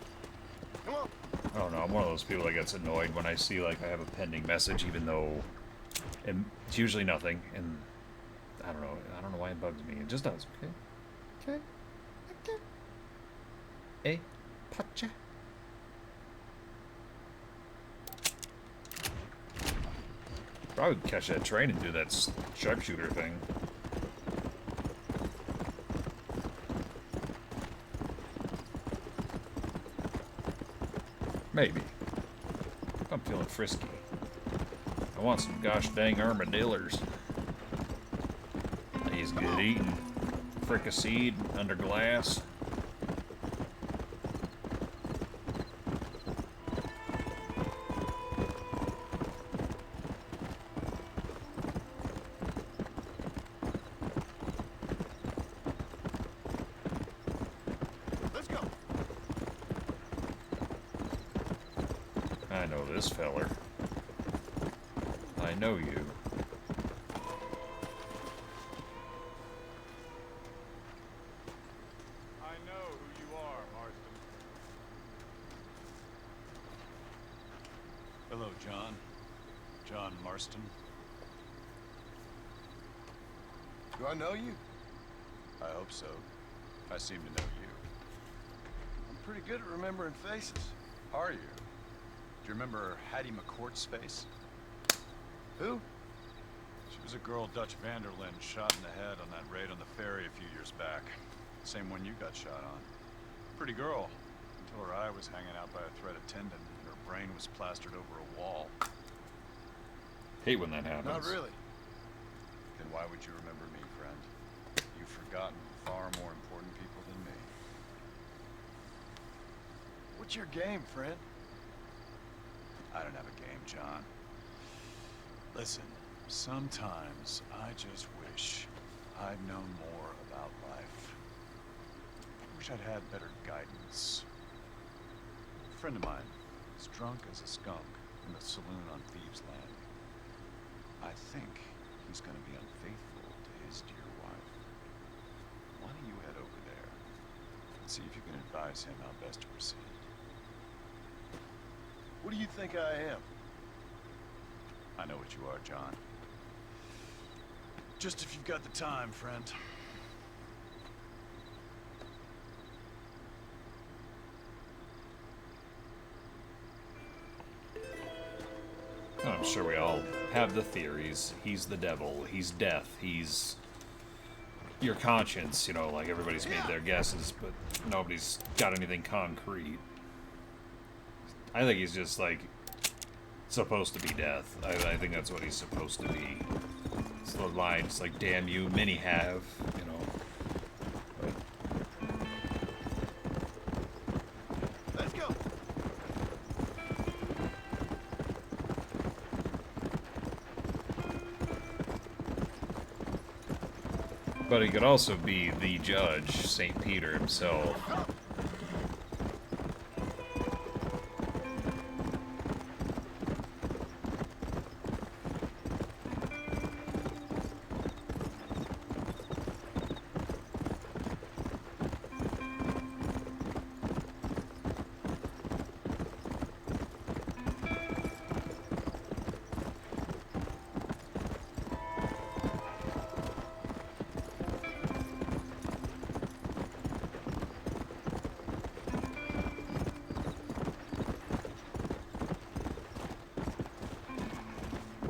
Come on. I don't know, I'm one of those people that gets annoyed when I see like I have a pending message even though it's usually nothing, and I don't know why it bugs me. It just does, okay? Okay. Okay. Hey, pacha. Probably catch that train and do that sharpshooter thing. Maybe. If I'm feeling frisky. I want some gosh dang armadillos. He's good eating. Fricasseed under glass. Let's go. I know this feller. I know you. I know who you are, Marston. Hello, John. John Marston. Do I know you? I hope so. I seem to know you. I'm pretty good at remembering faces. Are you? Do you remember Hattie McCourt's face? Who? She was a girl Dutch Vanderlyn shot in the head on that raid on the ferry a few years back. Same one you got shot on. Pretty girl, until her eye was hanging out by a thread of tendon and her brain was plastered over a wall. Hate when that happens. Not really. Then why would you remember me, friend? You've forgotten far more important people than me. What's your game, friend? I don't have a game, John. Listen, sometimes I just wish I'd known more about life. I wish I'd had better guidance. A friend of mine is drunk as a skunk in the saloon on Thieves' Land. I think he's gonna be unfaithful to his dear wife. Why don't you head over there and see if you can advise him how best to proceed? What do you think I am? I know what you are, John. Just if you've got the time, friend. I'm sure we all have the theories. He's the devil. He's death. He's your conscience. You know, like everybody's made their guesses, but nobody's got anything concrete. I think he's just like supposed to be death. I think that's what he's supposed to be. It's the line, it's like, damn you, many have, you know. Let's go. But he could also be the judge, St. Peter himself.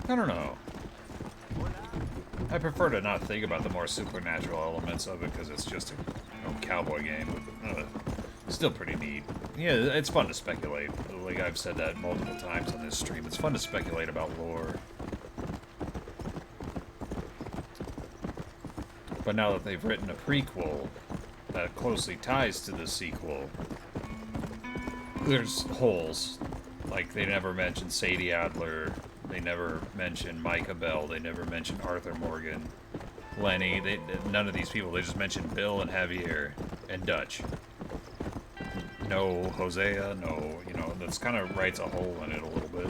I don't know. I prefer to not think about the more supernatural elements of it because it's just a cowboy game. Still pretty neat. Yeah, it's fun to speculate. Like I've said that multiple times on this stream. It's fun to speculate about lore. But now that they've written a prequel that closely ties to the sequel, there's holes. Like, they never mention Sadie Adler, they never mention Micah Bell, they never mention Arthur Morgan, Lenny, none of these people. They just mention Bill and Javier and Dutch. No Hosea, no, you know, that's kind of writes a hole in it a little bit.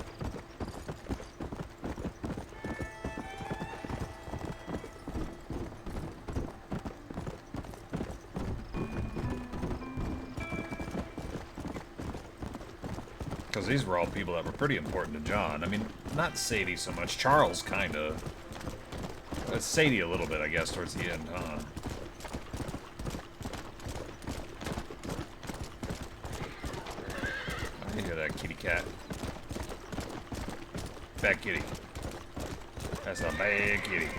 Because these were all people that were pretty important to John. I mean, not Sadie so much. Charles, kind of. Sadie a little bit, I guess, towards the end, huh? I hear that kitty cat. Bad kitty. That's a bad kitty.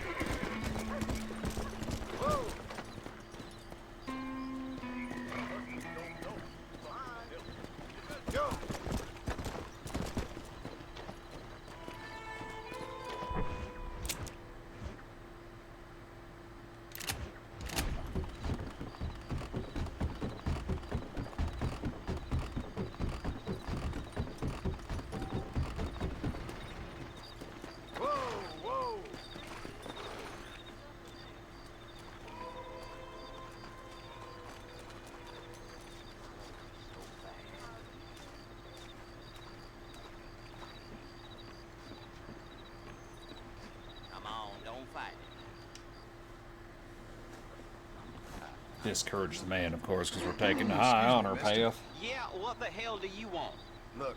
Discourage the man, of course, because we're taking the high honor path. Yeah, what the hell do you want? Look,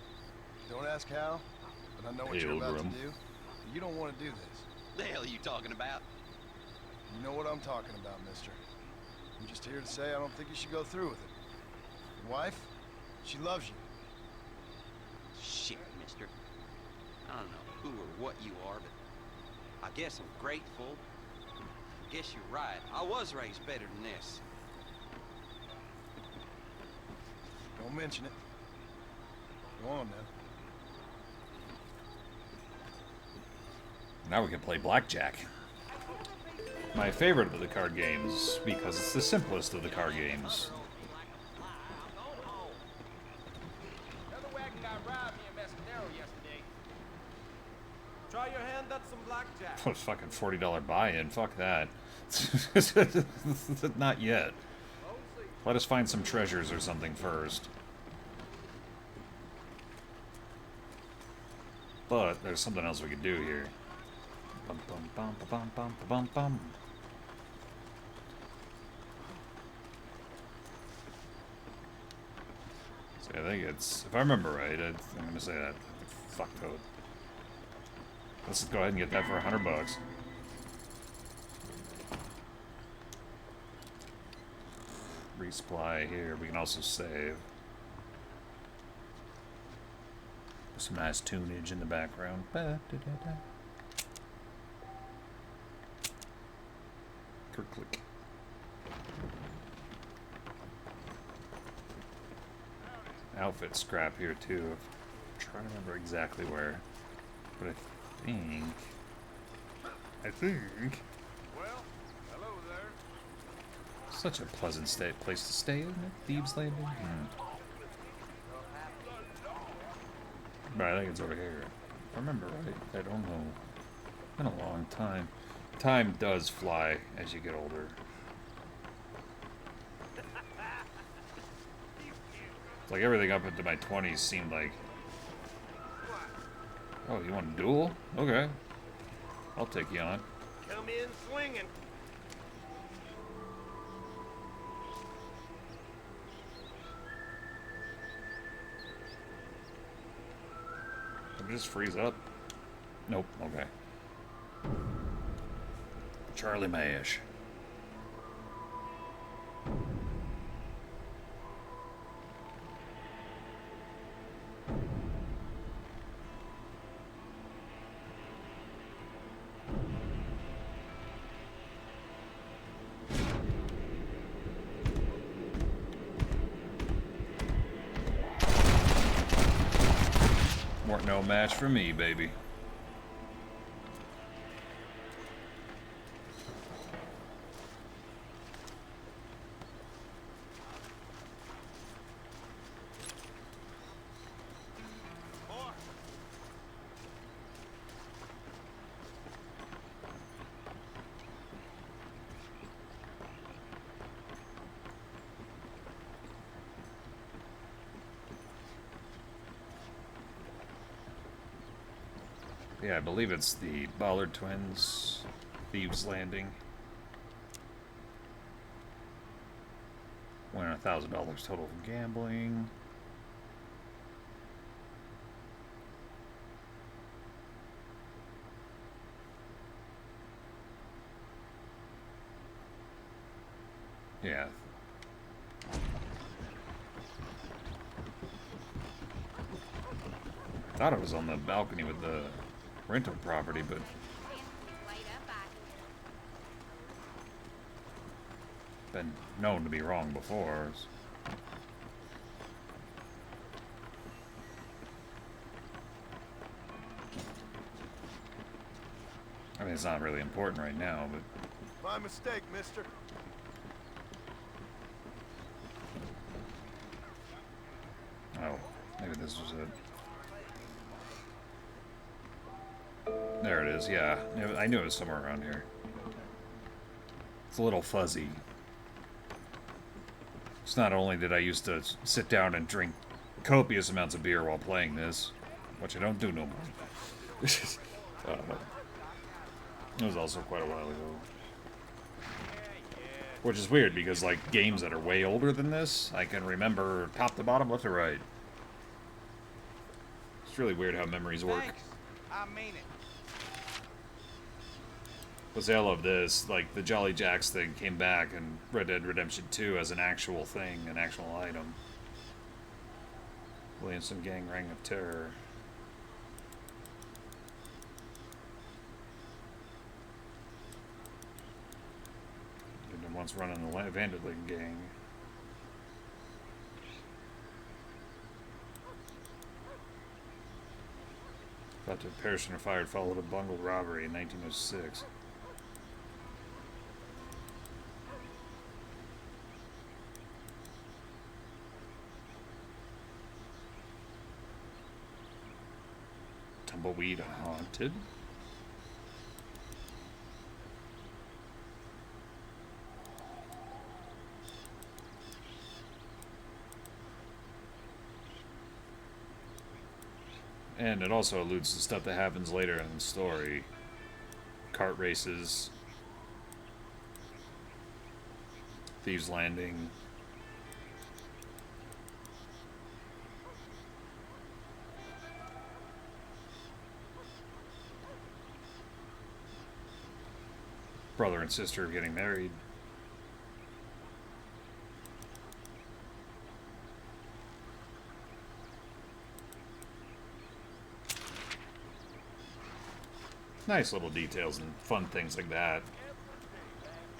don't ask how, but I know what you're about to do. You don't want to do this. The hell are you talking about? You know what I'm talking about, mister. I'm just here to say I don't think you should go through with it. Your wife, she loves you. Shit, mister. I don't know who or what you are, but I guess I'm grateful. I guess you're right. I was raised better than this. Don't mention it. Go on now. Now we can play blackjack. My favorite of the card games, because it's the simplest of the card games. Try your hand at some blackjack. Fucking $40 buy-in, fuck that. Not yet. Let us find some treasures or something first. But there's something else we could do here. Bum, bum, bum, bum, bum, bum, bum. So I think it's, if I remember right, I'm gonna say that. Fuck code. Let's go ahead and get that for $100. Resupply here. We can also save. Some nice tunage in the background. Click. Outfit scrap here too. I'm trying to remember exactly where, but I think. Well, hello there. Such a pleasant place to stay, isn't it? Thieves Landing? Right, I think it's over here. If I remember right. I don't know. It's been a long time. Time does fly as you get older. It's like everything up into my 20s seemed like... Oh, you want a duel? Okay. I'll take you on. Come in swinging. Did it just freeze up? Nope, okay. Charlie Mash. Weren't no match for me, baby. Yeah, I believe it's the Ballard twins, Thieves Landing. Winning $1,000 total from gambling. Yeah. Thought it was on the balcony with the rental property, but been known to be wrong before. I mean, it's not really important right now, but My mistake, mister. oh, maybe this was it. There it is, yeah. I knew it was somewhere around here. It's a little fuzzy. It's not only did I used to sit down and drink copious amounts of beer while playing this, which I don't do no more. It was also quite a while ago. Which is weird, because, like, games that are way older than this, I can remember top to bottom, left to right. It's really weird how memories work. Thanks. I mean it. But I love this, like, the Jolly Jacks thing came back in Red Dead Redemption 2 as an actual thing, an actual item. Williamson Gang Reign of Terror. You've been once running the Vanderlyn Gang. Thought to have perished in a fire followed a bungled robbery in 1906. Tumbleweed Haunted. And it also alludes to stuff that happens later in the story. Kart races. Thieves Landing. Brother and sister getting married. Nice little details and fun things like that.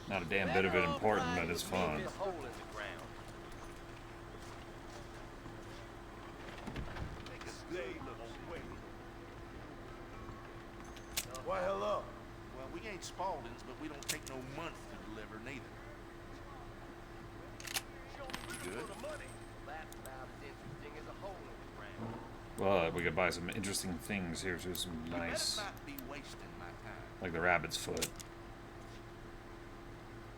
Not a damn bit of it important, but it's fun. Why, hello. Well, we ain't Spaulding's, but we don't take no month to deliver neither. You good? Well, we could buy some interesting things here too, some nice, like the rabbit's foot.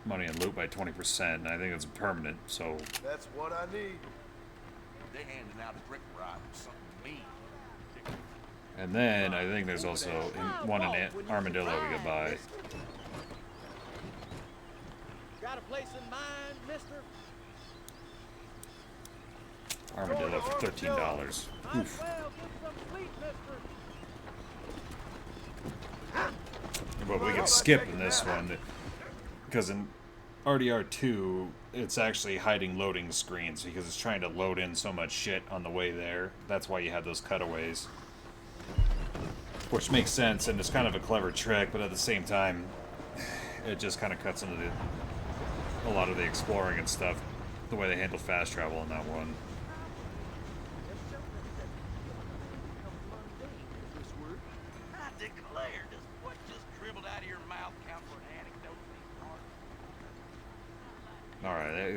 Money and loot by 20%, and I think it's permanent, so... That's what I need. They handing out a brick ride or something mean. And then, I think there's also one in Armadillo we could buy. Got a place in mind, mister? Armadillo for $13. Oof. But we can skip in this one, because in RDR 2, it's actually hiding loading screens, because it's trying to load in so much shit on the way there. That's why you have those cutaways. Which makes sense, and it's kind of a clever trick, but at the same time, it just kind of cuts into a lot of the exploring and stuff, the way they handled fast travel in that one.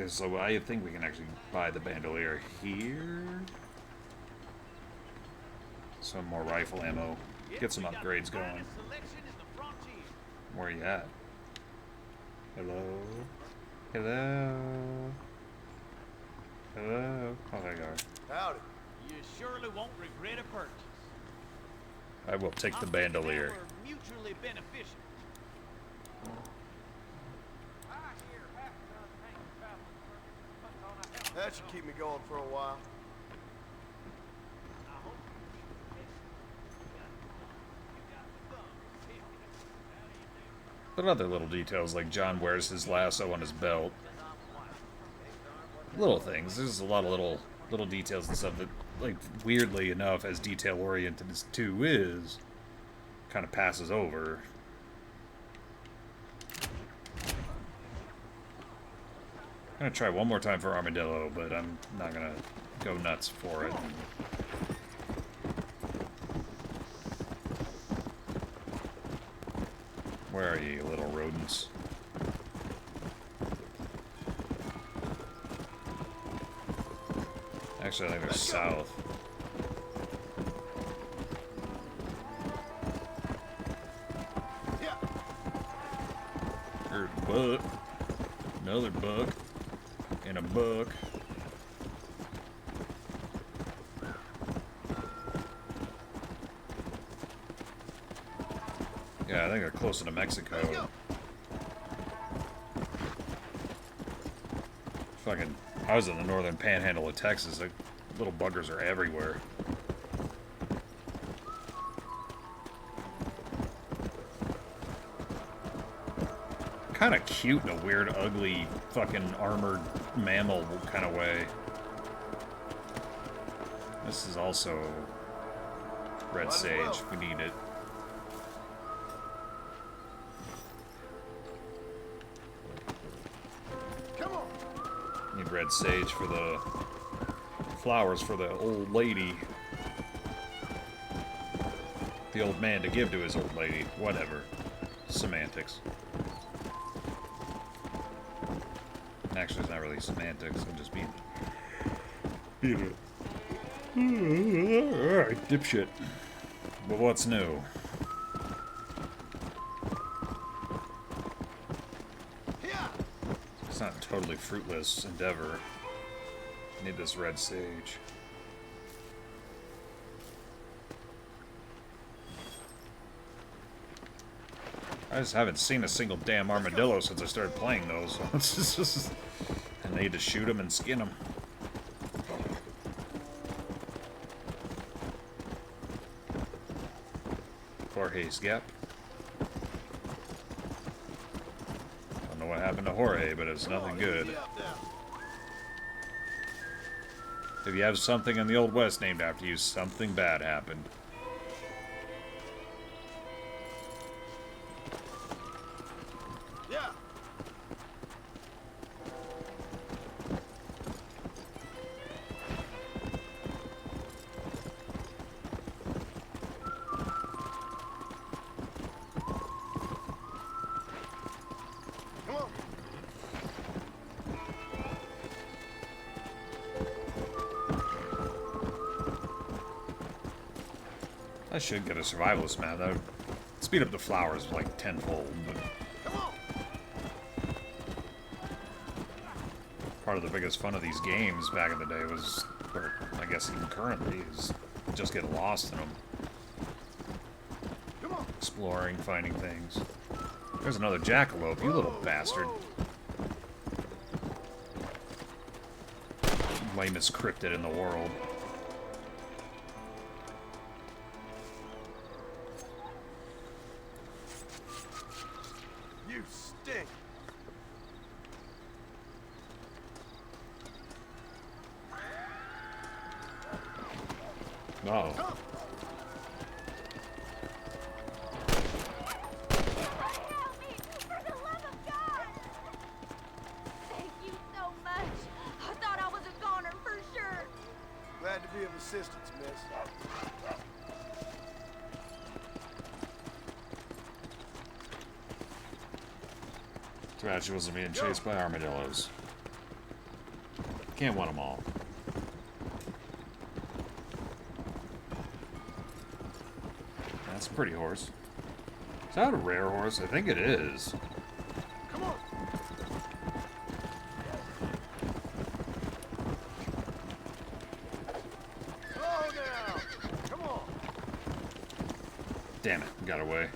So I think we can actually buy the bandolier here. Some more rifle ammo. Get some upgrades going. Where are you at? Hello? Hello? Hello? Oh, there you are. Howdy. You surely won't regret a purchase. I will take the bandolier. We're mutually beneficial. That should keep me going for a while. But other little details, like John wears his lasso on his belt. Little things. There's a lot of little details and stuff that, like, weirdly enough, as detail-oriented as 2 is, kind of passes over. I'm gonna try one more time for Armadillo, but I'm not gonna go nuts for it. Where are you little rodents? Actually, I think they're south. Here's a buck. Another buck. And a buck. Yeah, I think they're closer to Mexico. Fucking, I was in the northern panhandle of Texas. Like, little buggers are everywhere. Kind of cute in a weird, ugly, fucking armored mammal kind of way. This is also red sage. We need it. Need red sage for the flowers for the old lady. The old man to give to his old lady. Whatever. Semantics. Actually, it's not really semantics. I'm just being it. Alright, dipshit. But what's new? It's not a totally fruitless endeavor. Need this red sage. I just haven't seen a single damn armadillo since I started playing those. It's just, I need to shoot them and skin them. Jorge's Gap. Don't know what happened to Jorge, but it's nothing good. If you have something in the Old West named after you, something bad happened. I should get a survivalist map. That would speed up the flowers like tenfold. But part of the biggest fun of these games back in the day was, or I guess even currently, is just get lost in them. Exploring, finding things. There's another jackalope, you little bastard. Lamest cryptid in the world. You stink. No. Thank you so much. I thought I was a goner for sure. Glad to be of assistance, miss. Too bad she wasn't being chased by armadillos. Can't want them all. That's a pretty horse. Is that a rare horse? I think it is. Come on. Slow down. Come on. Damn it, got away.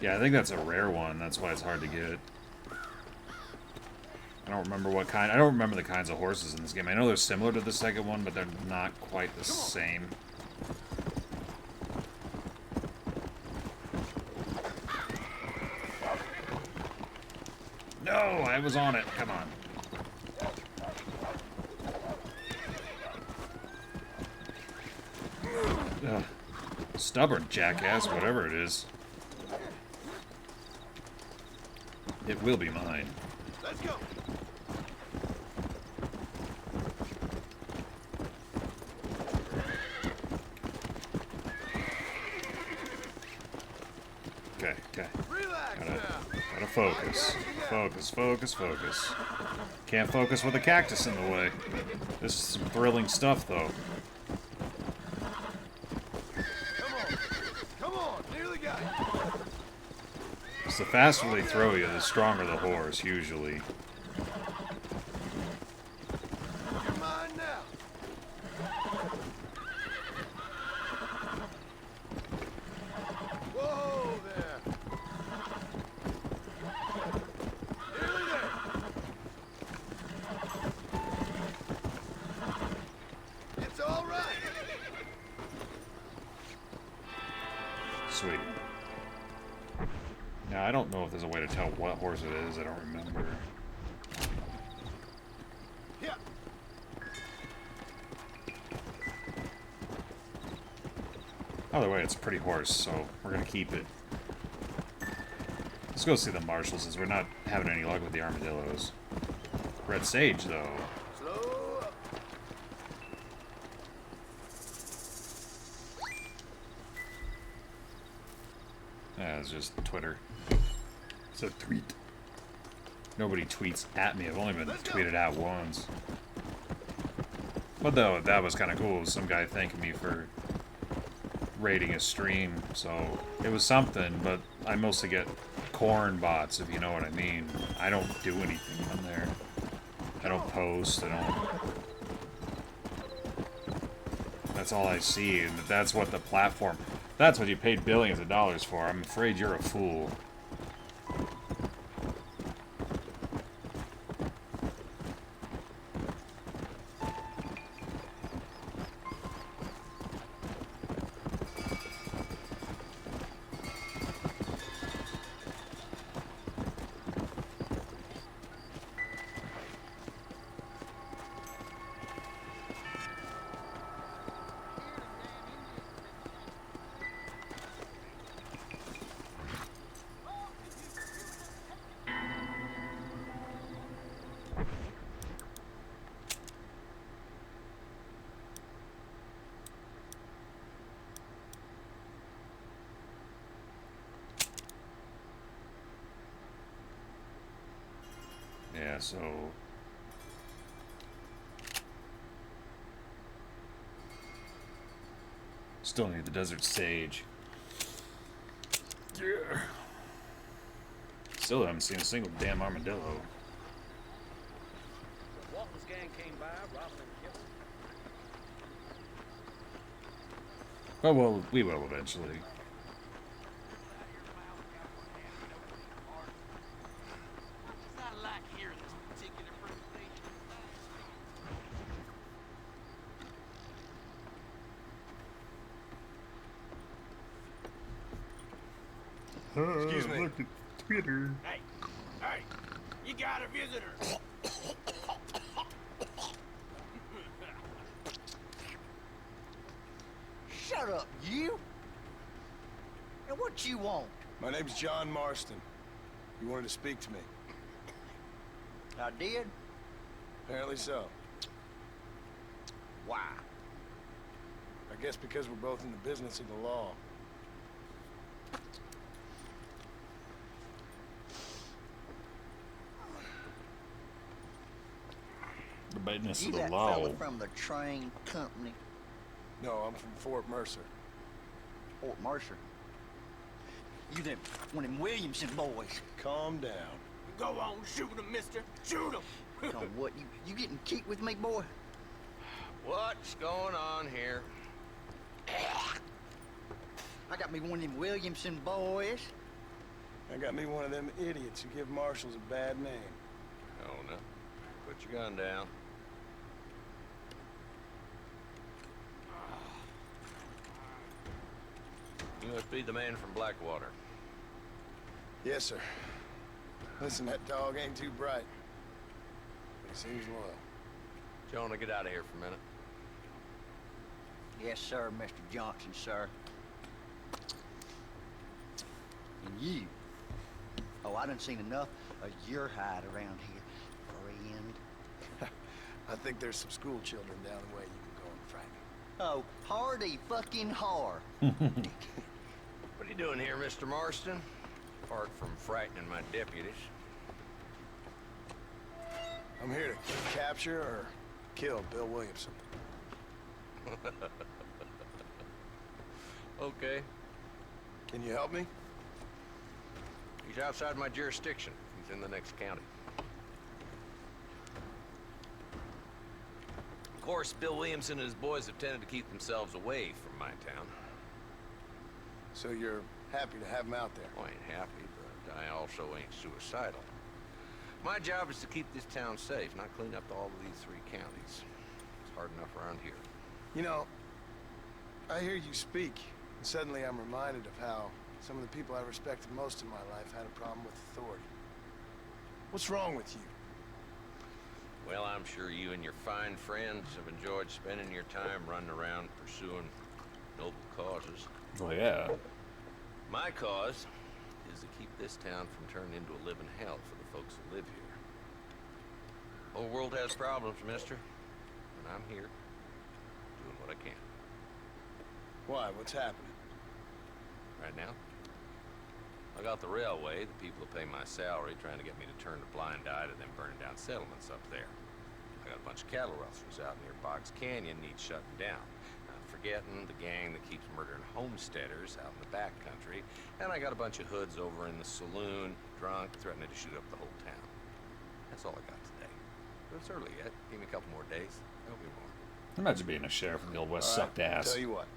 Yeah, I think that's a rare one. That's why it's hard to get. I don't remember what kind. I don't remember the kinds of horses in this game. I know they're similar to the second one, but they're not quite the same. No, I was on it. Come on. Ugh. Stubborn jackass, whatever it is. It will be mine. Let's go. Okay, okay. Relax Gotta focus. Focus, focus, focus. Can't focus with a cactus in the way. This is some thrilling stuff, though. Come on, nearly got it. Because the faster they throw you, the stronger the horse, usually. You're mine now. Whoa there. Nearly there. It's all right. Sweet. Now, I don't know if there's a way to tell what horse it is. I don't remember. Yeah. Either way, it's a pretty horse, so we're gonna keep it. Let's go see the marshals, since we're not having any luck with the armadillos. Red Sage, though. Slow up. Yeah, it's just Twitter. It's a tweet. Nobody tweets at me. I've only been tweeted at once. But though, that was kind of cool. Some guy thanking me for rating a stream, so it was something, but I mostly get corn bots, if you know what I mean. I don't do anything on there. I don't post, I don't... That's all I see, and that's what the platform... That's what you paid billions of dollars for. I'm afraid you're a fool. Yeah, so... Still need the Desert Sage. Yeah. Still haven't seen a single damn armadillo. Walton's gang came by, robbed and killed. Oh, well, we will eventually. Excuse me. Look at Twitter. Hey, hey, you got a visitor. Shut up, you! And what you want? My name's John Marston. You wanted to speak to me. I did? Apparently so. Why? I guess because we're both in the business of the law. The Witness You of the that law. fella from the train company? No, I'm from Fort Mercer. Fort Mercer? You them one of them Williamson boys. Calm down. Go on, shoot him, mister. Shoot him. Come, what, you getting kicked with me, boy? What's going on here? I got me one of them Williamson boys. I got me one of them idiots who give marshals a bad name. Oh, no. Put your gun down. You must be the man from Blackwater. Yes, sir. Listen, that dog ain't too bright, but he seems loyal. Jonah, get out of here for a minute. Yes, sir, Mr. Johnson, sir. And you. Oh, I done seen enough of your hide around here, friend. I think there's some school children down the way you can go and frame. Oh, hardy fucking har. What are you doing here, Mr. Marston? Apart from frightening my deputies. I'm here to capture or kill Bill Williamson. Okay. Can you help me? He's outside my jurisdiction. He's in the next county. Of course, Bill Williamson and his boys have tended to keep themselves away from my town. So you're happy to have him out there? I ain't happy, but I also ain't suicidal. My job is to keep this town safe, not clean up all of these 3 counties. It's hard enough around here. You know, I hear you speak, and suddenly I'm reminded of how some of the people I respected most in my life had a problem with authority. What's wrong with you? Well, I'm sure you and your fine friends have enjoyed spending your time running around pursuing noble causes. Well, yeah. My cause is to keep this town from turning into a living hell for the folks who live here. Whole world has problems, mister, and I'm here doing what I can. Why? What's happening? Right now, I got the railway, the people who pay my salary, trying to get me to turn a blind eye to them burning down settlements up there. I got a bunch of cattle rustlers out near Boggs Canyon needs shutting down. Not forgetting the gang that keeps murdering homesteaders out in the back country. And I got a bunch of hoods over in the saloon, drunk, threatening to shoot up the whole town. That's all I got today. But it's early yet. Give me a couple more days. There'll be more. Imagine being a sheriff in the Old West. All right, Sucked ass. Tell you what.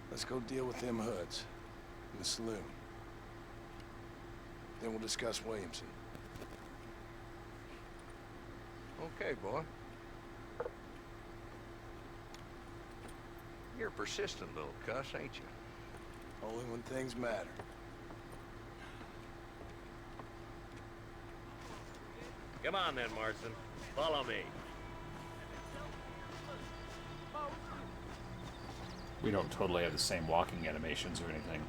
Let's go deal with them hoods in the saloon. Then we'll discuss Williamson. Okay, boy. You're a persistent little cuss, ain't you? Only when things matter. Come on then, Marston. Follow me. We don't totally have the same walking animations or anything.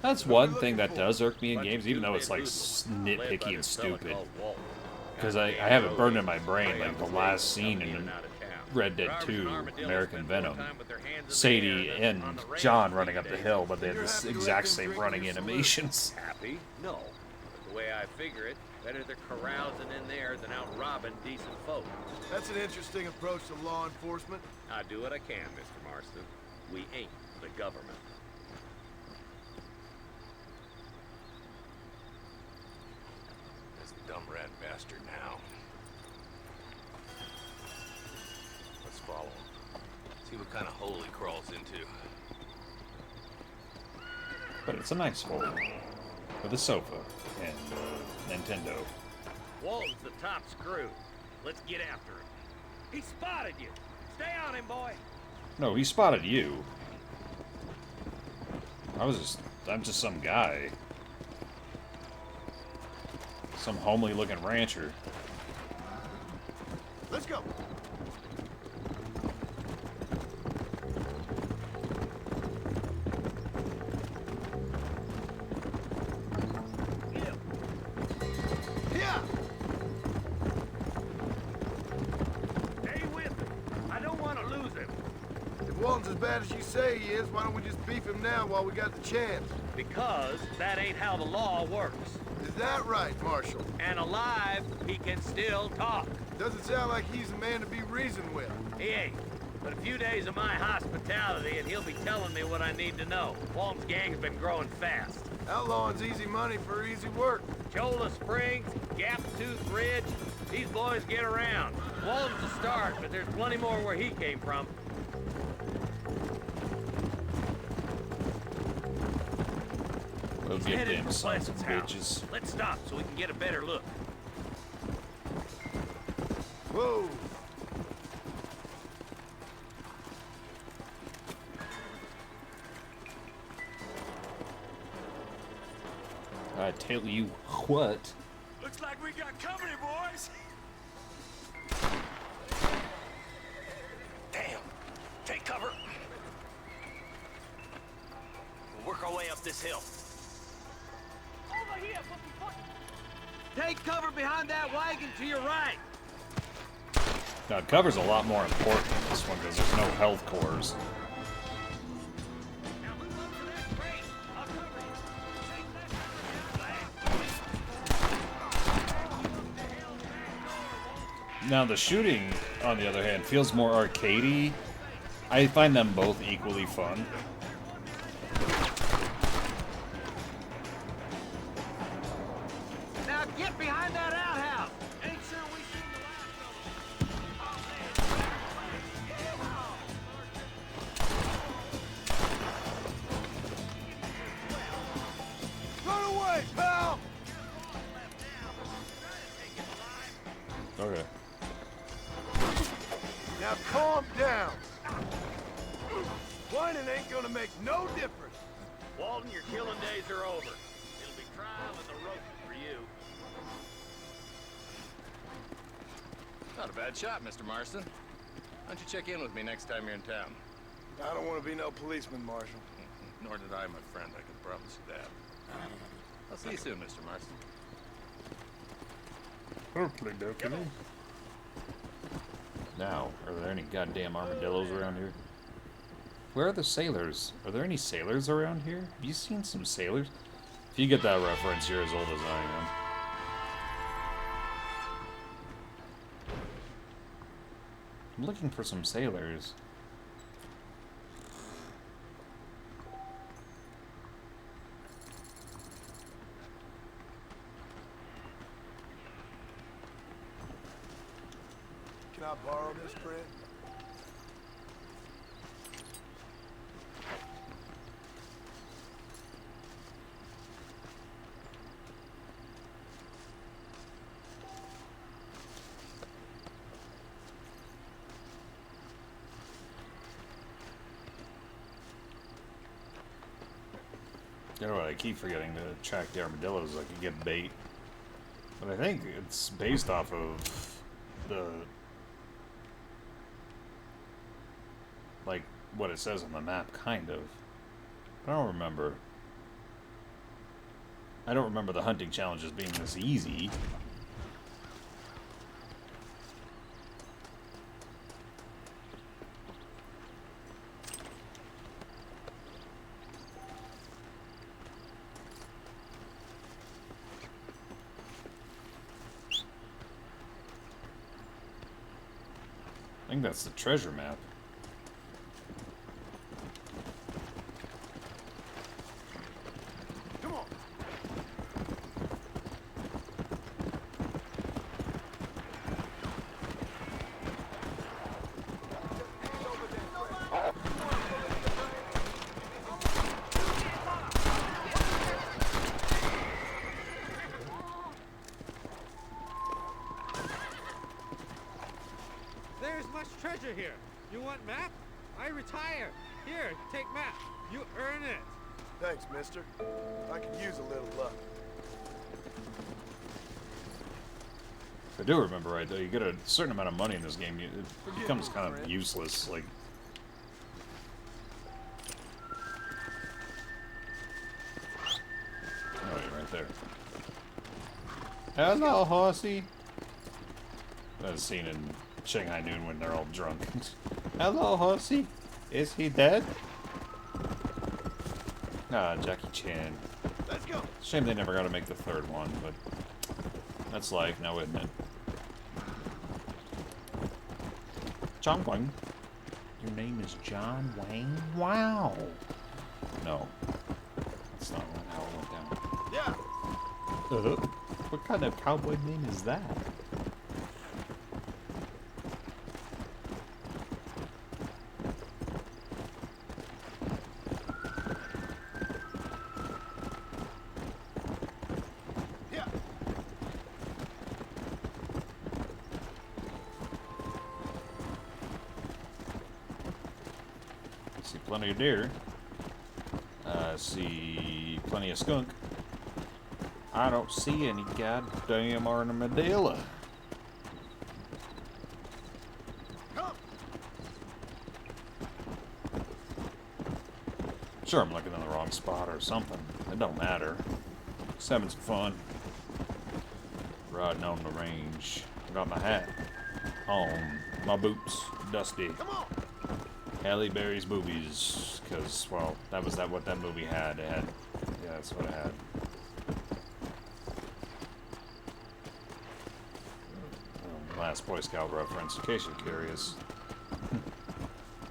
That's one thing that does irk me in games, even though it's like nitpicky and stupid. Because I have it burned in my brain, like the last scene in Red Dead 2, American Venom. Sadie and John running up the hill, but they had the exact same running animations. Happy? No. But the way I figure it, better they're carousing in there than out robbing decent folk. That's an interesting approach to law enforcement. I do what I can, Mr. Marston. We ain't the government. That's the dumb rat bastard now. Let's follow him. See what kind of hole he crawls into. But it's a nice hole. With a sofa and Nintendo. Walton's the top screw. Let's get after him. He spotted you. Stay on him, boy. No, he spotted you. I'm just some guy. Some homely looking rancher. Let's go. Yeah. Stay with him. I don't want to lose him. If Walton's as bad as you say he is, why don't we just beef him now while we got the chance? Because that ain't how the law works. Is that right, Marshal? And alive, he can still talk. Doesn't sound like he's a man to be reasoned with. He ain't. But a few days of my hospitality and he'll be telling me what I need to know. Walton's gang's been growing fast. Outlawing's easy money for easy work. Cholla Springs, Gap Tooth Ridge, these boys get around. Walton's the start, but there's plenty more where he came from. We'll get them sons of bitches. Let's stop so we can get a better look. Whoa! I tell you what. Looks like we got company, boys. Damn. Take cover. We'll work our way up this hill. Over here, take cover behind that wagon to your right. Now, cover's a lot more important in this one because there's no health cores. Now, the shooting, on the other hand, feels more arcadey. I find them both equally fun. Now get behind that outhouse. Ain't sure we seen the last of them. Run away, pal! Okay. Now calm down. Whining ain't gonna make no difference. Walton, your killing days are over. It'll be trial and the rope for you. Not a bad shot, Mr. Marston. Why don't you check in with me next time you're in town? I don't want to be no policeman, Marshal. Nor did I, my friend. I can promise you that. I'll see you soon, Mr. Marston. Now, are there any goddamn armadillos around here? Where are the sailors? Are there any sailors around here? Have you seen some sailors? If you get that reference, you're as old as I am. I'm looking for some sailors. Can I borrow this, Brent? You know what, I keep forgetting to track the armadillos so I can get bait. But I think it's based off of the... like, what it says on the map, kind of. I don't remember. I don't remember the hunting challenges being this easy. I think that's the treasure map. Come on. There's much treasure here. You want map? I retire. Here, take map. You earn it. Thanks, mister. I could use a little luck. If I do remember right, though, you get a certain amount of money in this game. It becomes kind of useless. Like, oh, you're right there. Hello, horsey. That scene in Shanghai Noon when they're all drunk. Hello, horsey. Is he dead? Ah, Jackie Chan. Let's go. Shame they never got to make the third one, but that's life now, isn't it? John Wayne. Your name is John Wayne? Wow. No. That's not how it went down. Yeah. What kind of cowboy name is that? See plenty of deer. See plenty of skunk. I don't see any goddamn armadillo. Sure, I'm looking in the wrong spot or something. It don't matter. Just having some fun. Riding on the range. I got my hat on. My boots dusty. Halle Berry's boobies, because, well, that was what that movie had. It had, yeah, that's what it had. Last Boy Scout reference, in case you're curious.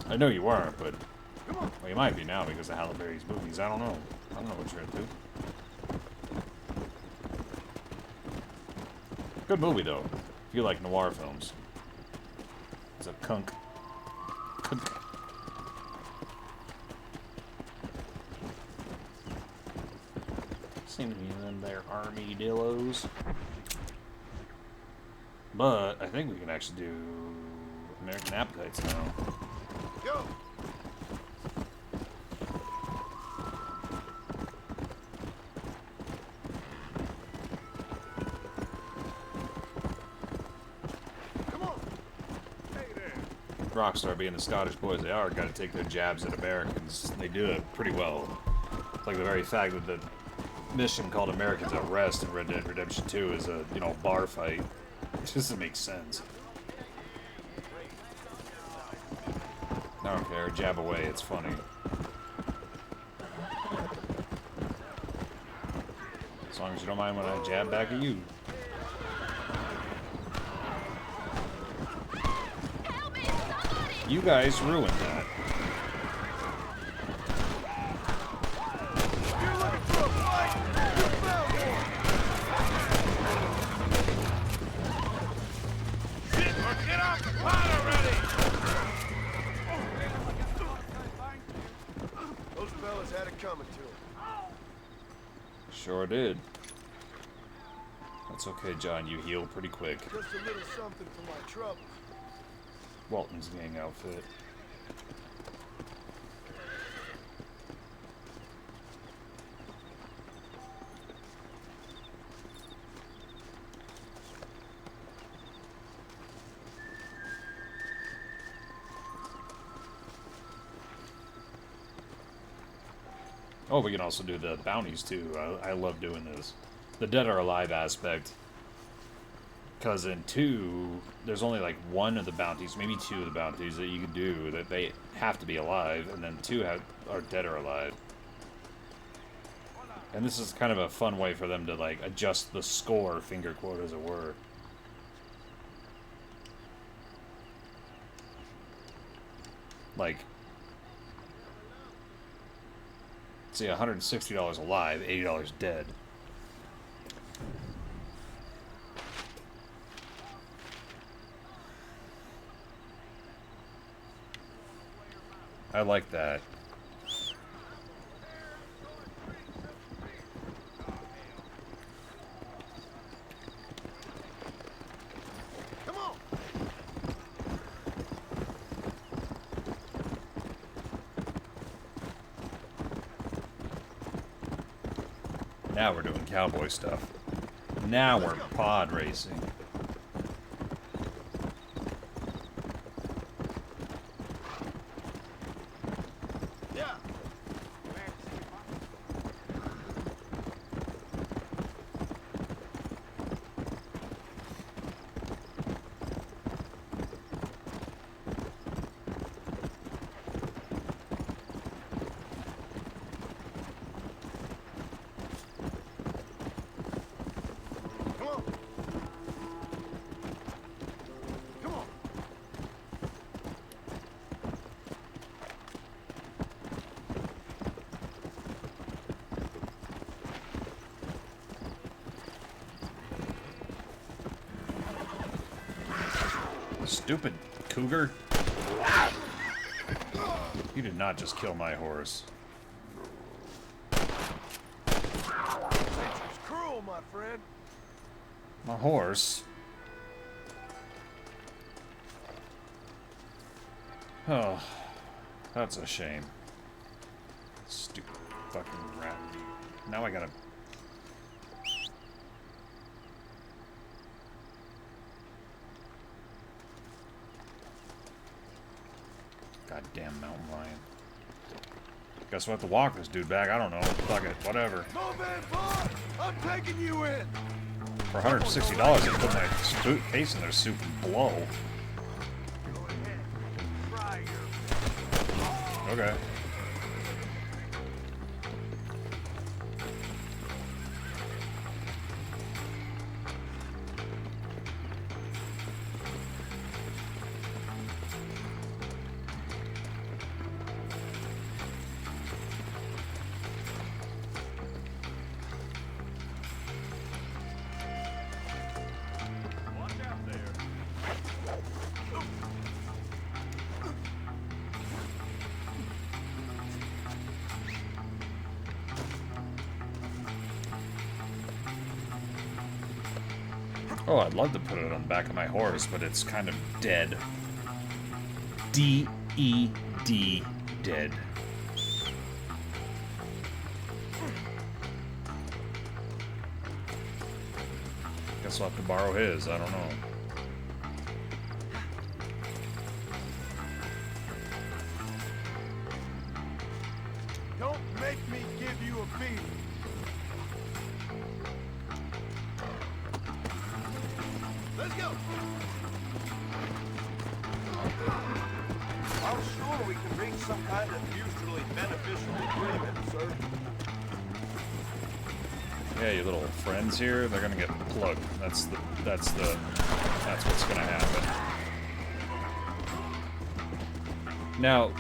I know you weren't, but, well, you might be now because of Halle Berry's boobies. I don't know. I don't know what you're into. Good movie, though, if you like noir films. It's a kunk. Seem to be in their armadillos. But I think we can actually do American Appetites now. Go. Come on. Hey there. Rockstar, being the Scottish boys they are, got to take their jabs at Americans. They do it pretty well. It's like the very fact that the mission called Americans at Rest in Red Dead Redemption 2 is a, you know, bar fight. It doesn't make sense. I don't care. Jab away. It's funny. As long as you don't mind when I jab back at you. You guys ruined that. Sure did. That's okay, John. You heal pretty quick. Just a little something for my trouble. Walton's gang outfit. Oh, we can also do the bounties too. I love doing this. The Dead or Alive aspect. Because in 2, there's only like one of the bounties, maybe 2 of the bounties that you can do that they have to be alive, and then 2 are dead or alive. And this is kind of a fun way for them to like adjust the score, finger quote as it were. Like, see, $160 alive, $80 dead. I like that. Come on. Now we're doing cowboy stuff. Now we're pod racing. Yeah. Stupid cougar. You did not just kill my horse. Nature's cruel, my friend. My horse? Oh, that's a shame. Stupid fucking rat. Now I gotta... Goddamn mountain lion. Guess we'll have to walk this dude back. I don't know. Fuck it. Whatever. Move in, boy! I'm taking you in! For $160, I put my face in their soup and blow. Okay. Oh, I'd love to put it on the back of my horse, but it's kind of dead. D-E-D, dead. Guess I'll have to borrow his, I don't know. Don't make me give you a beating. Let's go. I'm sure we can reach some kind of mutually beneficial agreement, sir. Yeah, you little friends here, they're gonna get plugged. That's what's gonna happen. Now,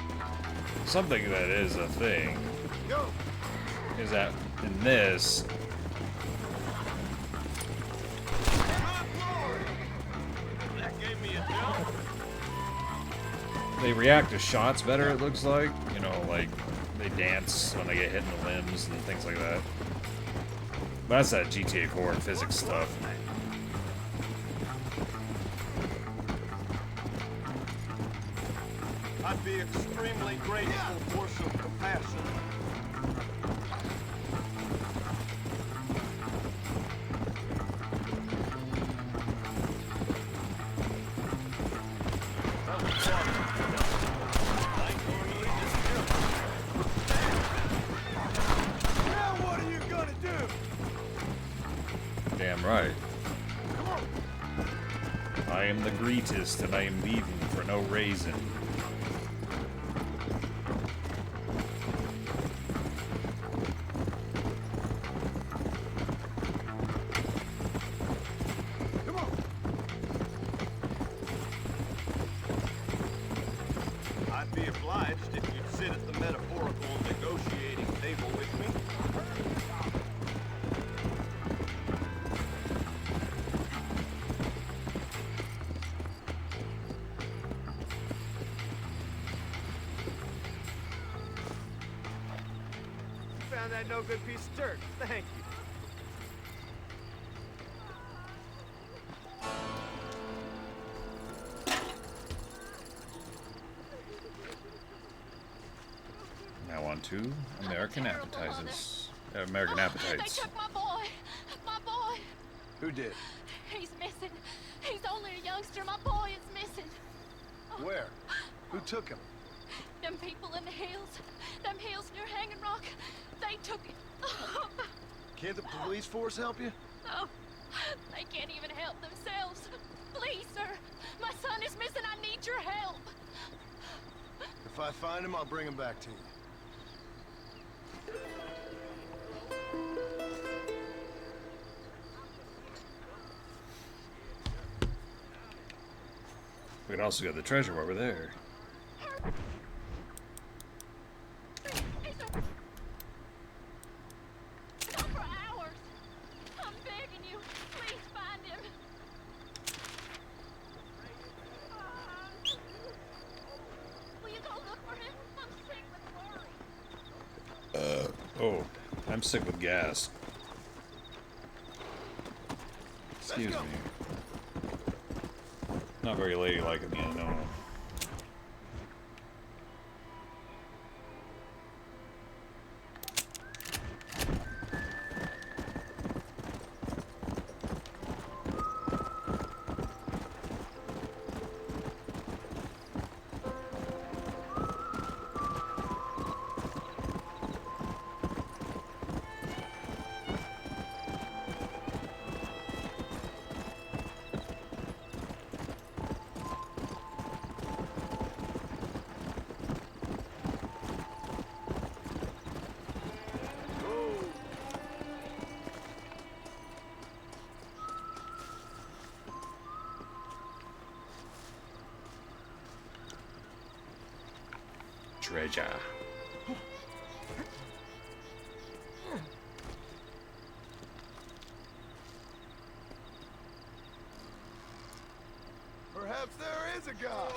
something that is a thing is that in this, they react to shots better, it looks like. You know, like, they dance when they get hit in the limbs and things like that. But that's that GTA 4 and physics stuff. I'd be extremely grateful for some compassion. Damn right. I am the greatest and I am leaving for no reason. I'd be obliged if you'd sit at the metaphorical negotiating table with me. Found that no good piece of dirt. Thank you. Now on to American appetizers. American appetites. They took my boy. My boy. Who did? He's missing. He's only a youngster. My boy is missing. Where? Who took him? Them people in the hills. Them hills near Hanging Rock. They took it. Can't the police force help you? Oh, they can't even help themselves. Please, sir. My son is missing. I need your help. If I find him, I'll bring him back to you. We could also get the treasure while we're there. For hours. I'm begging you. Please find him. Oh, I'm sick with gas. Excuse me. Not very ladylike of me, I know. Treasure. Perhaps there is a God.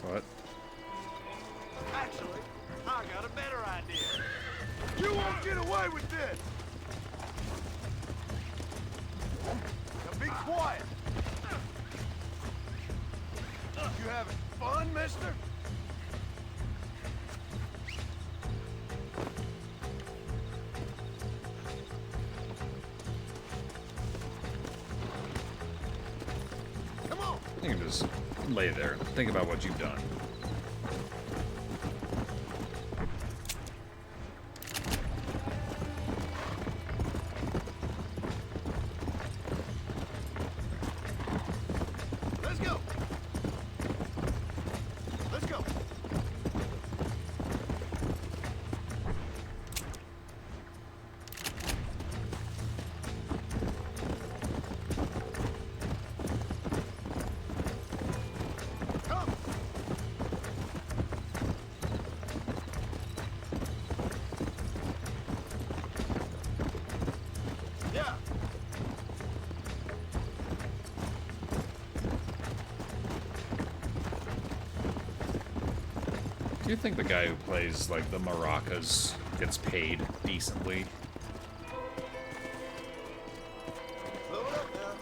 What? Actually, I got a better idea. You won't get away with this! Now be quiet! You having fun, mister? Come on! You can just lay there and think about what you've done. Let's go! Let's go! Come! Yeah! Do you think the guy who plays, like, the maracas gets paid decently? Blow it up now.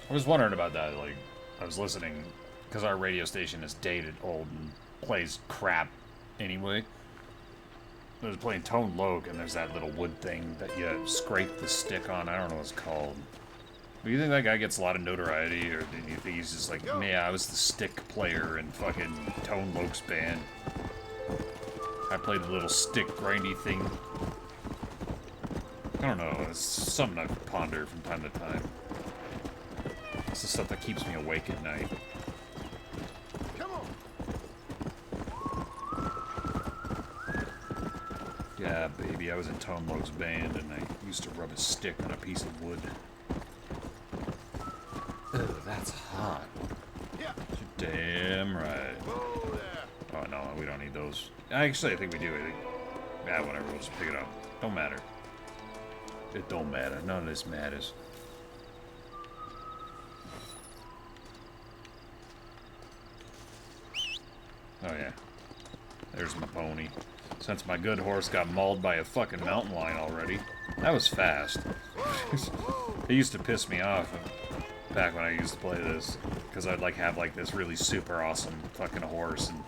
I was wondering about that, like, I was listening, because our radio station is dated, old, and plays crap anyway. I was playing Tone Loc, and there's that little wood thing that you scrape the stick on, I don't know what it's called. Do you think that guy gets a lot of notoriety, or do you think he's just like, yeah, I was the stick player in fucking Tone Loc's band. I played the little stick grindy thing. I don't know, it's something I ponder from time to time. It's the stuff that keeps me awake at night. Come on! Yeah, baby, I was in Tone Loc's band, and I used to rub a stick on a piece of wood. Ugh, that's hot. Yeah. You're damn right. Whoa there. Oh, no, we don't need those. Actually, I think we do. I think, yeah, whatever, we'll just pick it up. Don't matter. It don't matter. None of this matters. Oh, yeah. There's my pony. Since my good horse got mauled by a fucking mountain lion already. That was fast. It used to piss me off back when I used to play this. Because I'd like have like this really super awesome fucking horse and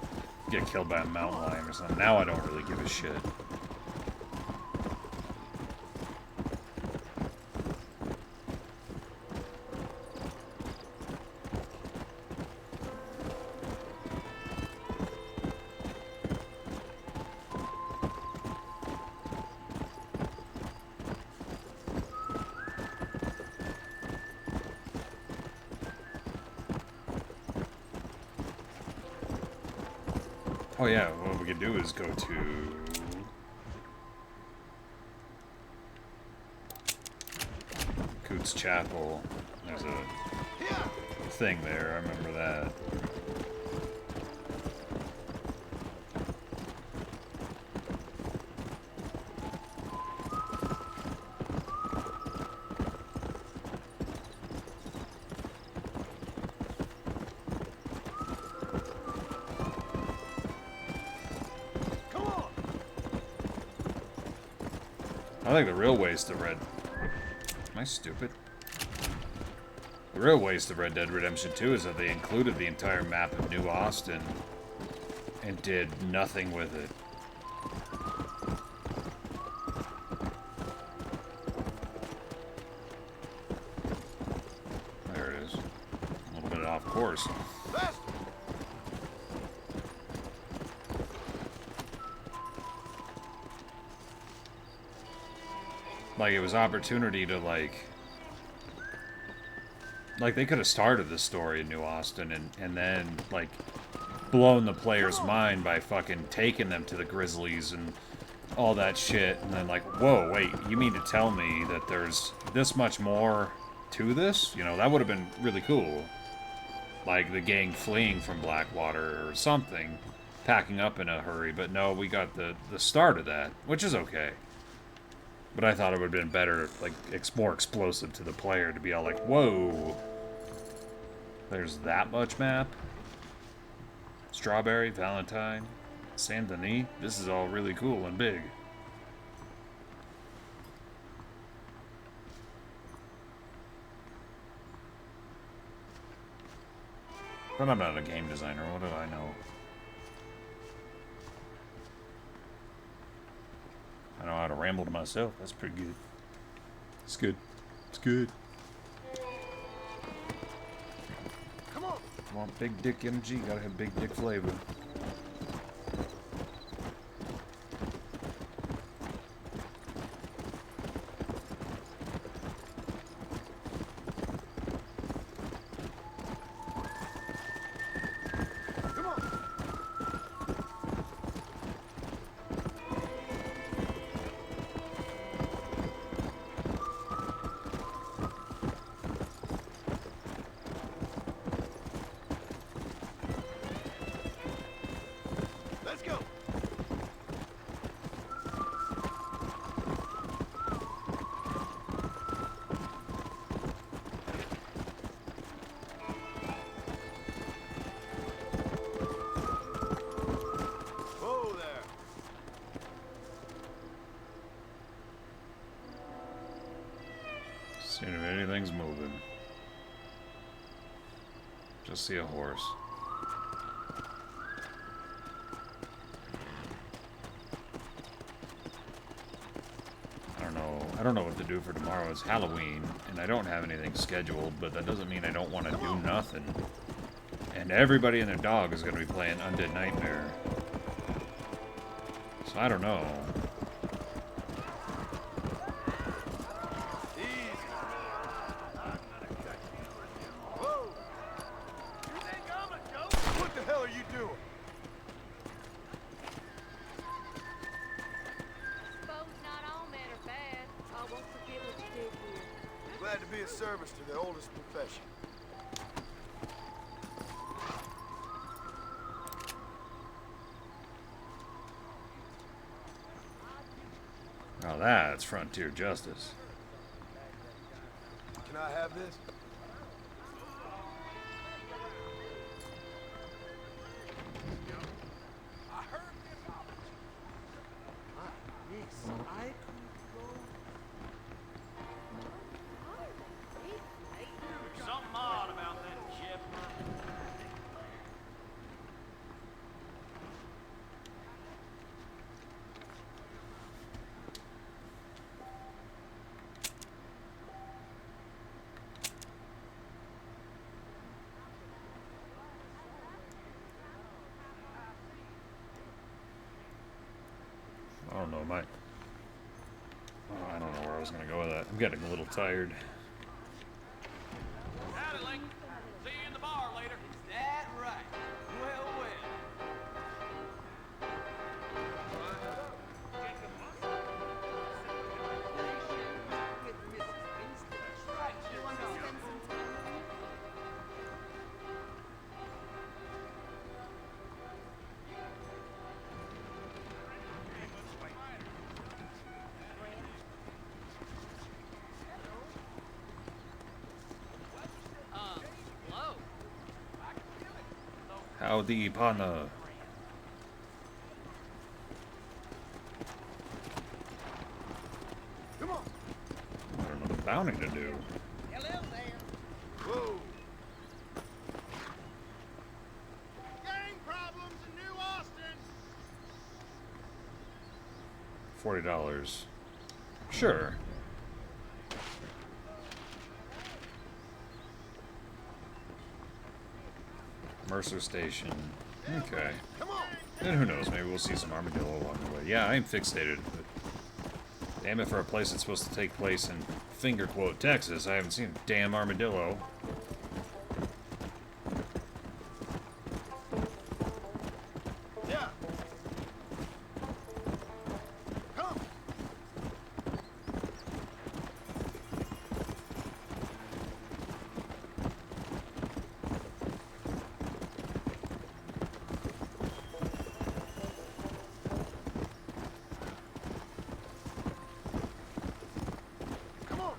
get killed by a mountain lion or something. Now I don't really give a shit. Oh yeah, what we could do is go to... Coots Chapel. There's a thing there, I remember that. think the real waste of Red... Am I stupid? The real waste of Red Dead Redemption 2 is that they included the entire map of New Austin and did nothing with it. There it is. A little bit off course. Like, it was opportunity to, like, they could have started the story in New Austin and then, like, blown the player's mind by fucking taking them to the Grizzlies and all that shit. And then, like, whoa, wait, you mean to tell me that there's this much more to this? You know, that would have been really cool. Like, the gang fleeing from Blackwater or something, packing up in a hurry. But no, we got the start of that, which is okay. But I thought it would have been better, like, more explosive to the player to be all like, whoa, there's that much map? Strawberry, Valentine, Saint Denis, this is all really cool and big. But I'm not a game designer, what do I know? I know how to ramble to myself. That's pretty good. It's good. It's good. Come on. Want big dick MG, gotta have big dick flavor. Seeing if anything's moving. Just see a horse. I don't know what to do for tomorrow. It's Halloween, and I don't have anything scheduled, but that doesn't mean I don't want to do nothing. And everybody and their dog is going to be playing Undead Nightmare. So I don't know. What the hell are you doing? Glad to be of service to the oldest profession. Now that's frontier justice. Can I have this? Something odd about that ship. I don't know, I don't know where I was going to go with that. I'm getting a little tired. Howdy, Lincoln. See you in the bar later. Is that right? Well, well. Howdy, partner. bounty to do. Hello there. Whoa. Gang problems in New Austin. $40. Sure. Mercer Station. Okay. And who knows, maybe we'll see some armadillo along the way. Yeah, I am fixated, but damn it, for a place that's supposed to take place in finger quote Texas, I haven't seen a damn armadillo. Yeah. Come. Come on.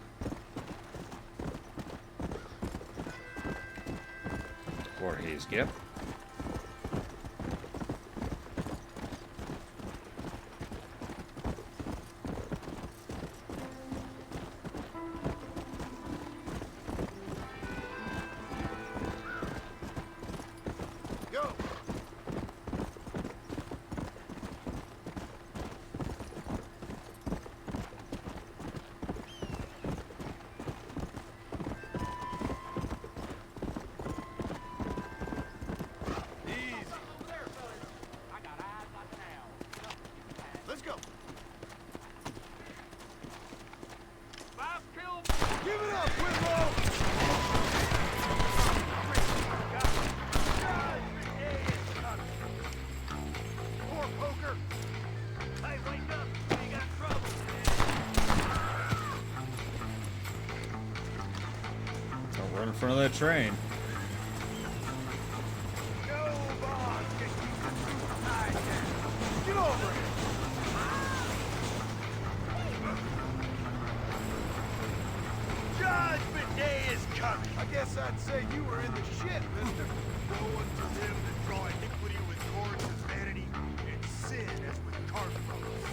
Voorhees, yep. Go. Easy. Let's go. Give it up, Whitlow! Poor poker. Hey, wake up. You got trouble. Don't run in front of that train. Go, boss. Get over here. Judgment Day is coming. I guess I'd say you were in the shit, mister. Woe unto them that draw iniquity with cords as vanity, and sin as with cart ropes.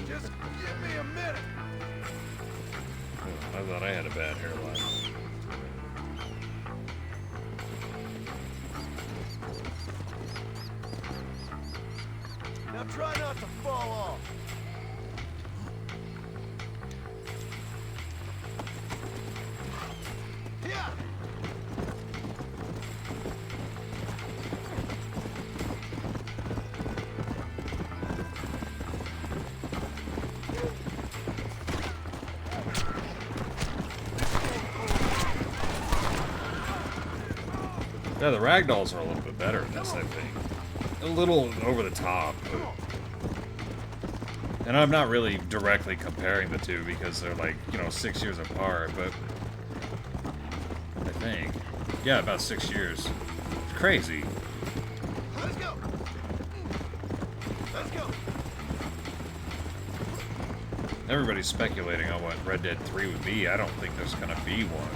Just give me a minute. I thought I had a bad hairline. Now try not to fall off. Yeah. Yeah, the ragdolls are a little bit better in this, I think. A little over the top, but... And I'm not really directly comparing the two because they're like, you know, 6 years apart, but... I think. Yeah, about 6 years. It's crazy. Let's go. Let's go. Everybody's speculating on what Red Dead 3 would be. I don't think there's gonna be one.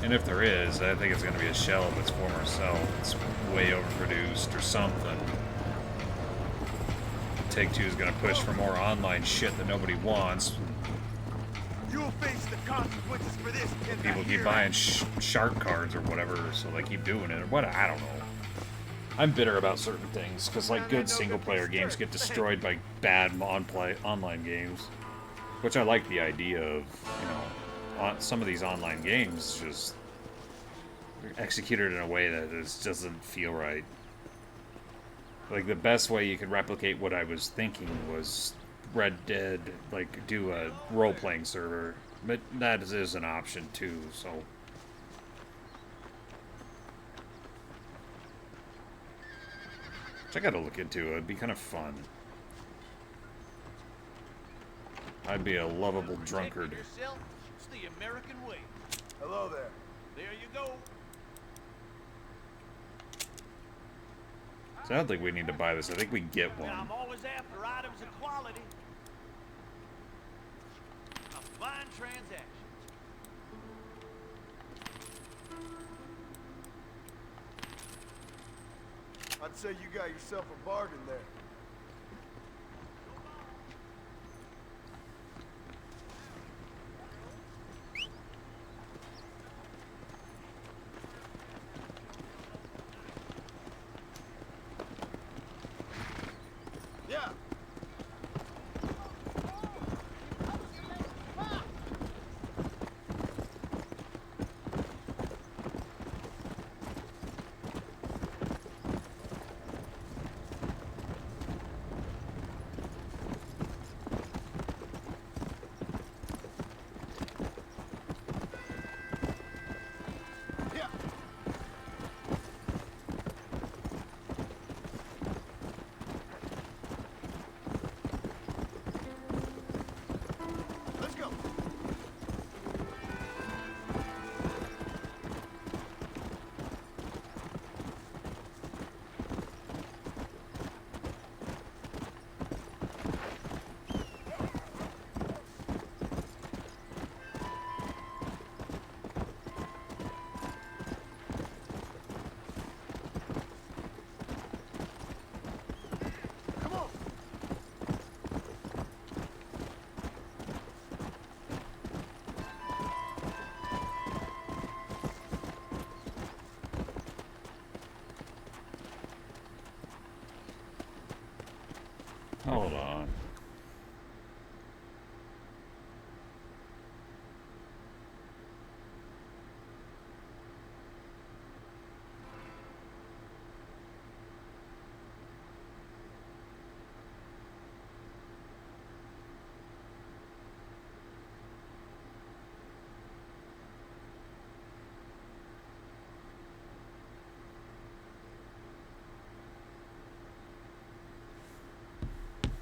And if there is, I think it's going to be a shell of its former self. It's way overproduced or something. Take-Two is going to push for more online shit that nobody wants. You'll face the consequences for this. People keep buying shark cards or whatever, so they keep doing it. Or what? I don't know. I'm bitter about certain things, because like good single-player games get destroyed by bad online games. Which I like the idea of, you know, some of these online games just executed in a way that just doesn't feel right. Like, the best way you could replicate what I was thinking was Red Dead, like, do a role-playing server. But that is an option, too, so... Which I gotta look into. It'd be kind of fun. I'd be a lovable drunkard. It's the American way. Hello there. There you go. So I don't think we need to buy this. I think we get one. I'm always after items of quality. A fine transaction. I'd say you got yourself a bargain there.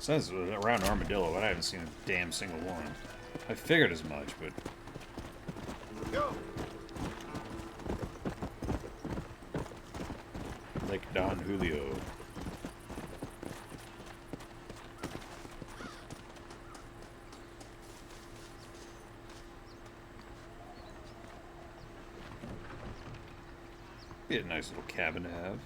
Says around Armadillo, but I haven't seen a damn single one. I figured as much, but... Go! Lake Don Julio. Be a nice little cabin to have.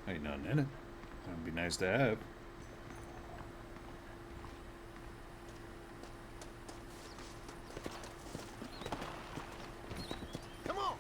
Ain't nothing in it. That'd be nice to have. Come on!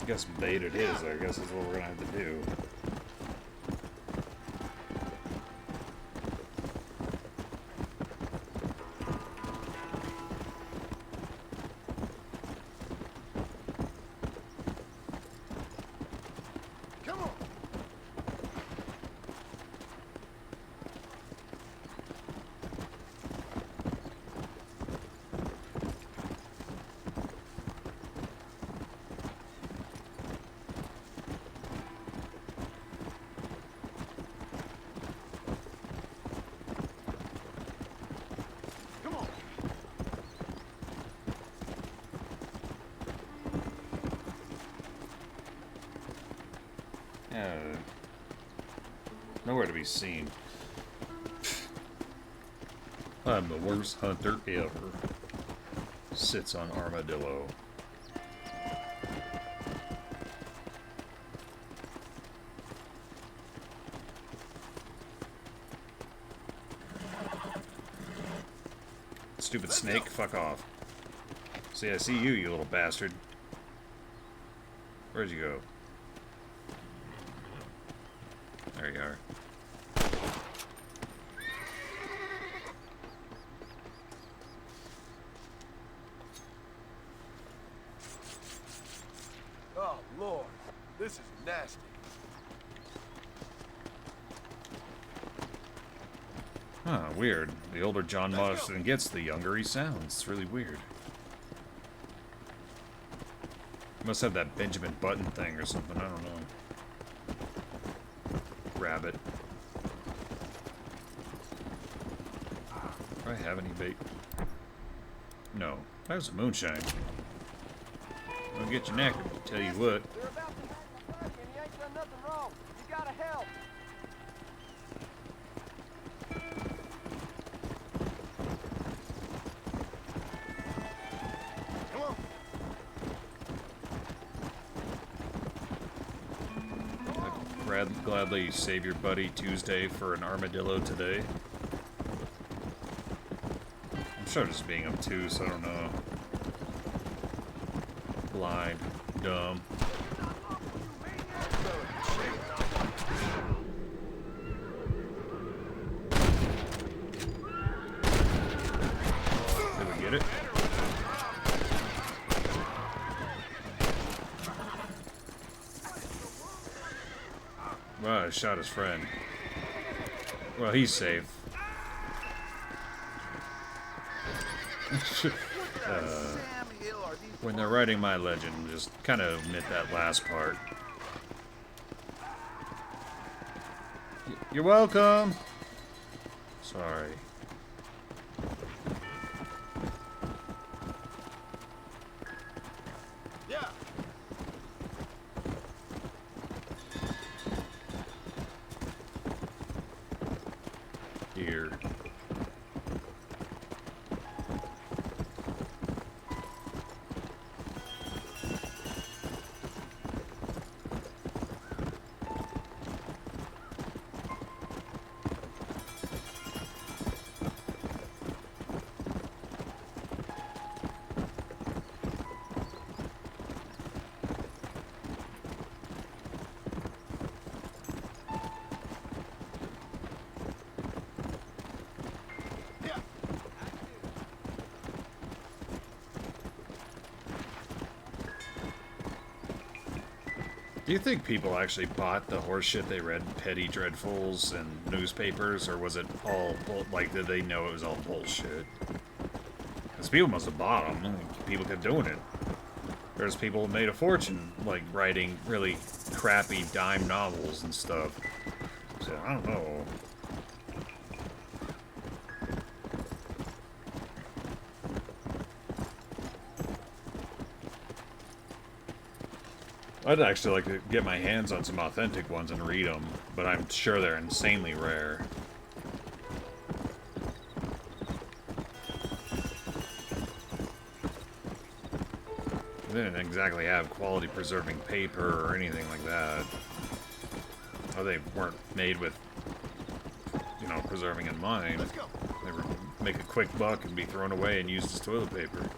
I guess bait it is, I guess is what we're gonna have to do. Come on! Nowhere to be seen. I'm the worst hunter ever. Sits on Armadillo. Stupid snake, fuck off. See, I see you, you little bastard. Where'd you go? There you are. Oh, Lord. This is nasty. Huh, weird. The older John Marston gets, the younger he sounds. It's really weird. Must have that Benjamin Button thing or something, I don't know. Rabbit. Do I have any bait? No. That was a moonshine. I'll get you knackered, I'll tell you what. They're about to hack my body and you ain't done nothing wrong. You gotta help. Come on. I'd gladly save your buddy Tuesday for an armadillo today. I'm sure just being obtuse, I don't know. Blind, dumb. Did we get it? Well, I shot his friend. Well, he's safe. When they're writing my legend, just kind of omit that last part. You're welcome! Sorry. Yeah. Here. Do you think people actually bought the horse shit they read in Petty Dreadfuls and newspapers, or was it all like, did they know it was all bullshit? Because people must have bought them, and people kept doing it. There's people who made a fortune, like, writing really crappy dime novels and stuff. So, I don't know. I'd actually like to get my hands on some authentic ones and read them, but I'm sure they're insanely rare. They didn't exactly have quality preserving paper or anything like that. Or they weren't made with, you know, preserving in mind. They were make a quick buck and be thrown away and used as toilet paper.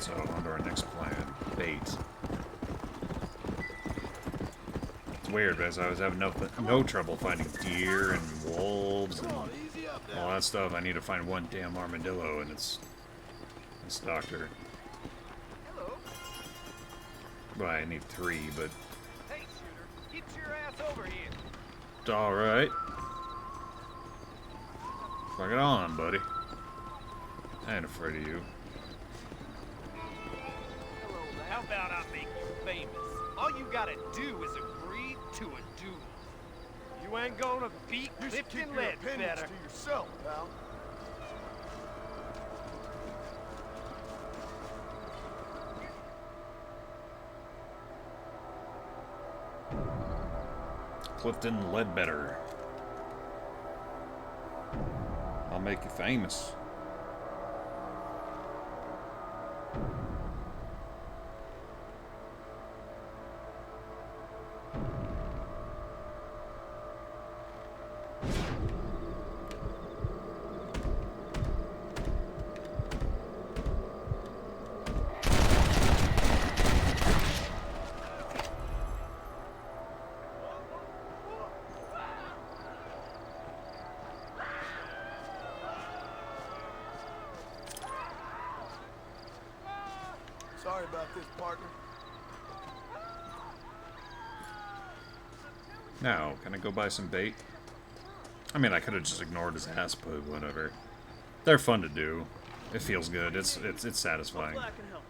So, on to our next plan. Bait. It's weird, because I was having no trouble finding deer and wolves and all that stuff. I need to find one damn armadillo, and it's Doctor. Well, I need 3, but... Hey, shooter, get your ass over here. Alright. Fuck it on, buddy. I ain't afraid of you. How about I make you famous? All you gotta do is agree to a duel. You ain't gonna beat Clifton Ledbetter. To yourself, pal. Clifton Ledbetter. I'll make you famous. Sorry about this, partner. Now, can I go buy some bait? I mean, I could have just ignored his ass, but whatever. They're fun to do. It feels good. It's satisfying. Hopefully I can help.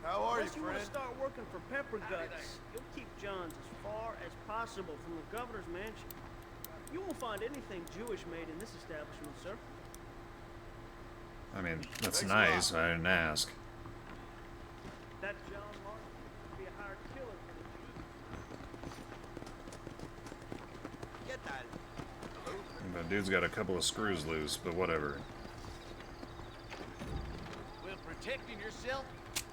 How are Unless you, you want to friend? start working for Pepper Guts, you'll keep John's as far as possible from the governor's mansion. You won't find anything Jewish made in this establishment, sir. I mean, that's nice. I didn't ask. That's John Martin. He'd be a hired killer for the Jews. Get that. That dude's got a couple of screws loose, but whatever. Well, protecting yourself?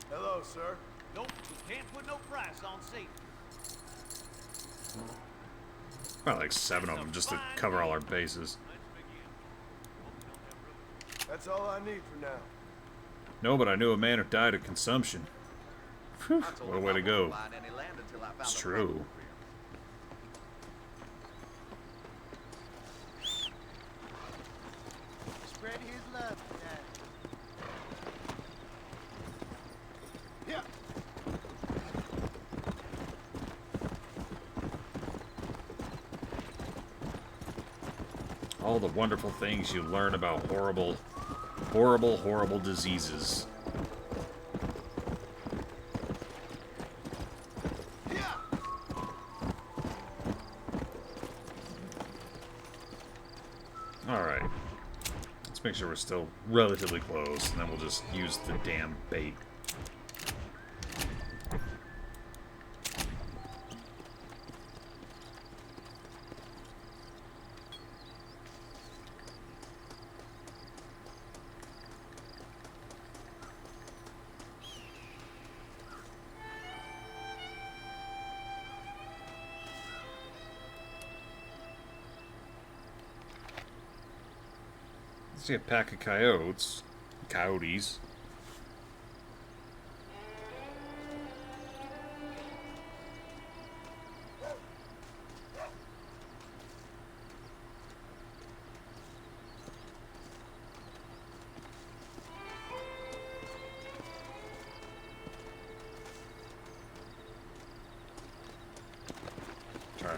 Hello, sir. Nope, we can't put no price on safety. About like 7 of them just to cover all our bases. That's all I need for now. No, but I knew a man who died of consumption. Whew, what a way to go. It's true. Spread his love, Dad. Yeah. All the wonderful things you learn about horrible, horrible, horrible diseases. Alright. Let's make sure we're still relatively close, and then we'll just use the damn bait. See a pack of coyotes.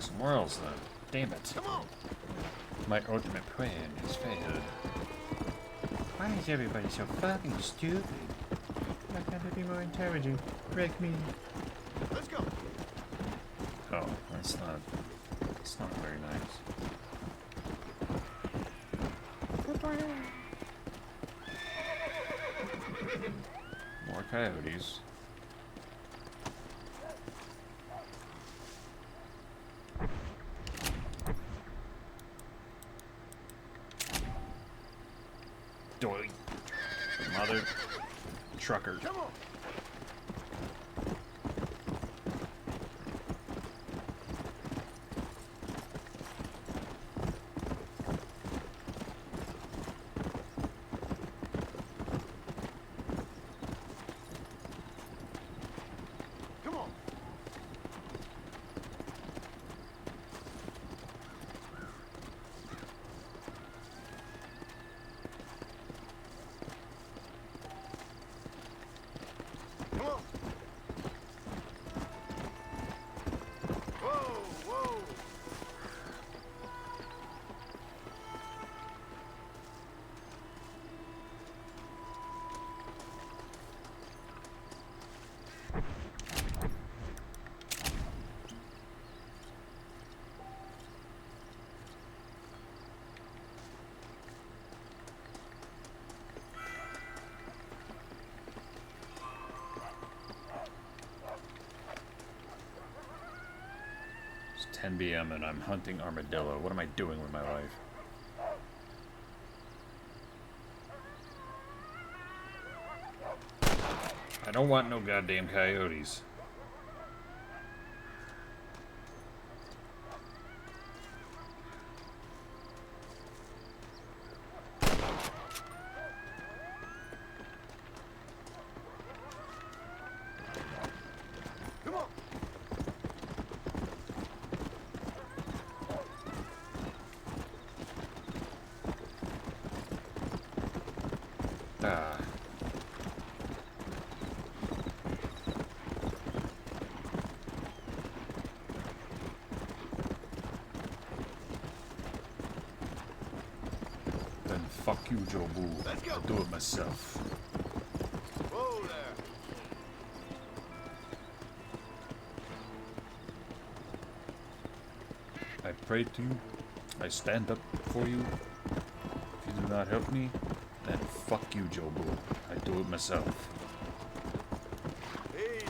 somewhere else then. Damn it. Come on. My ultimate plan has failed. Why is everybody so fucking stupid? Why can't they be more intelligent? Break me. Let's go. Oh, that's not very nice. More coyotes. Doily. Mother trucker. Come on. Come on. Come on. Whoa, whoa. It's 10 p.m. and I'm hunting armadillo. What am I doing with my life? I don't want no goddamn coyotes. Come on. Ah. Then fuck you, Jobu. Let's go. I'll do it myself. Whoa there. I pray to you. I stand up for you. If you do not help me, then fuck you, Jobu. I do it myself. Easy.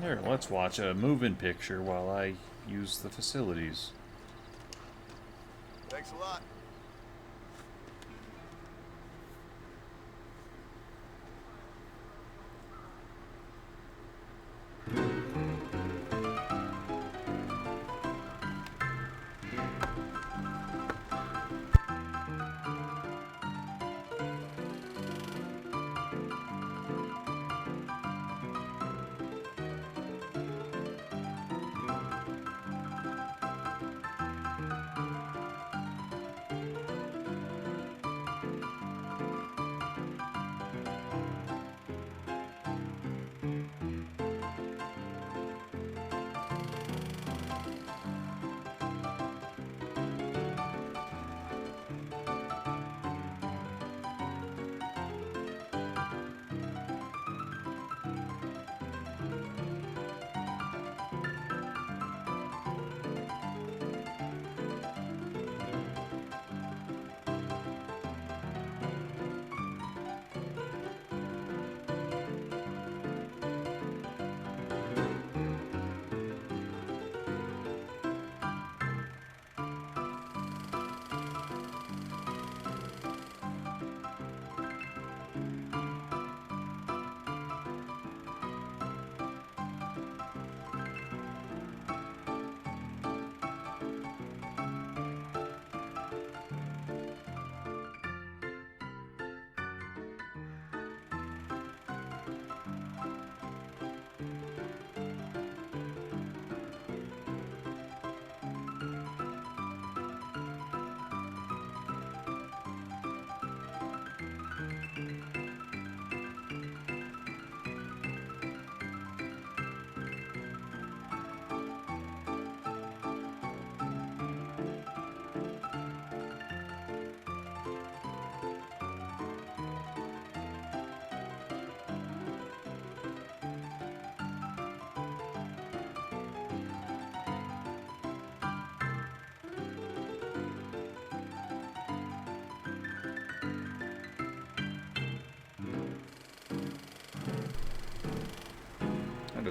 Here, let's watch a move-in picture while I use the facilities. Thanks a lot.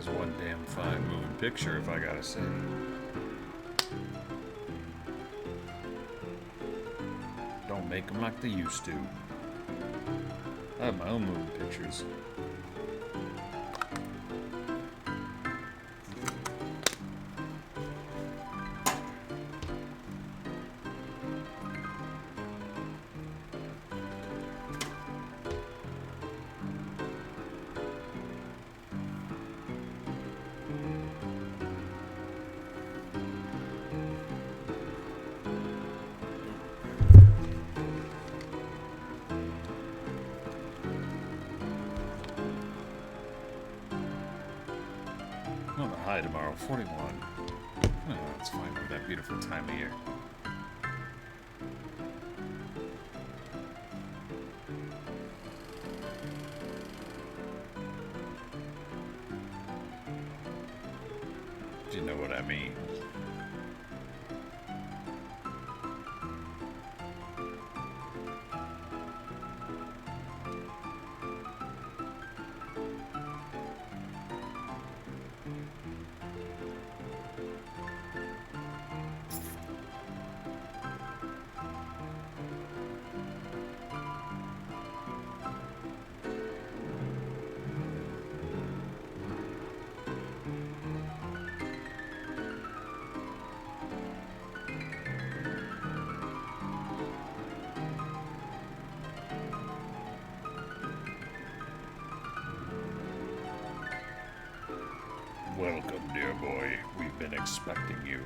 is one damn fine moving picture, if I gotta say. Don't make them like they used to. I have my own moving pictures. High tomorrow, 41. Oh, that's fine with that beautiful time of year. Do you know what I mean? Welcome, dear boy. We've been expecting you.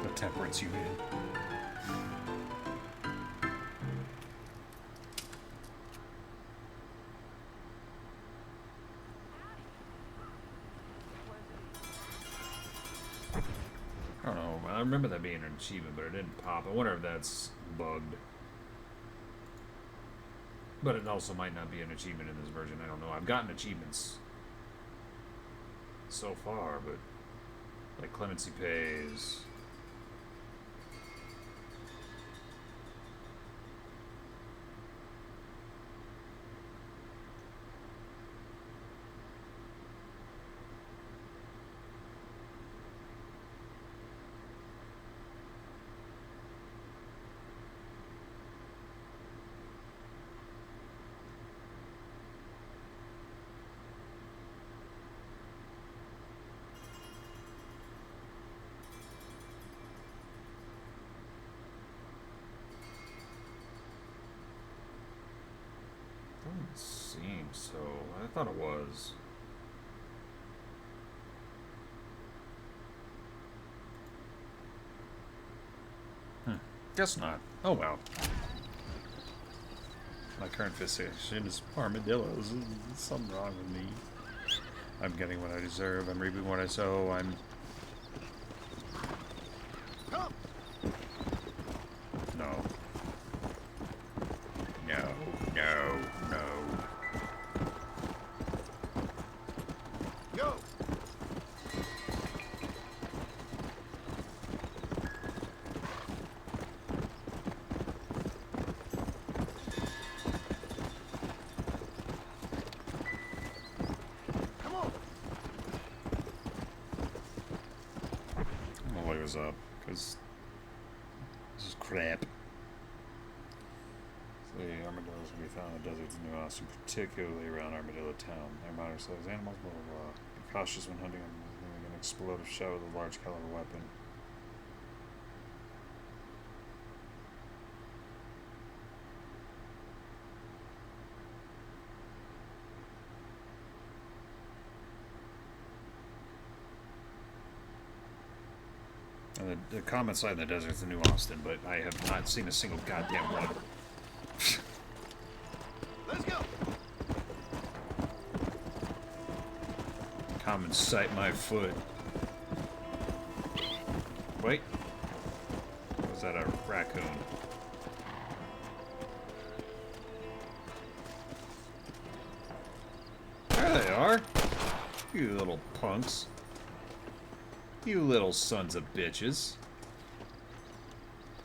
The temperance union. I don't know. I remember that being an achievement, but it didn't pop. I wonder if that's bugged. But it also might not be an achievement in this version. I don't know. I've gotten achievements so far, but like Clemency Pays. Doesn't seem so. I thought it was. Guess not. Oh well. My current fixation is armadillos. There's something wrong with me. I'm getting what I deserve. I'm reaping what I sow. I'm... No. No. No. No. Go! Come on! I don't know what was up, because this is crap. The armadillos can be found in the deserts in New Austin, particularly around Armadillo Town. They're minor sized animals, blah blah blah. Be cautious when hunting them. An explosive shell with a large caliber weapon. And the comment site in the desert's in New Austin, but I have not seen a single goddamn one. Let's go! Come and sight my foot. Wait. Was that a raccoon? There they are. You little punks. You little sons of bitches.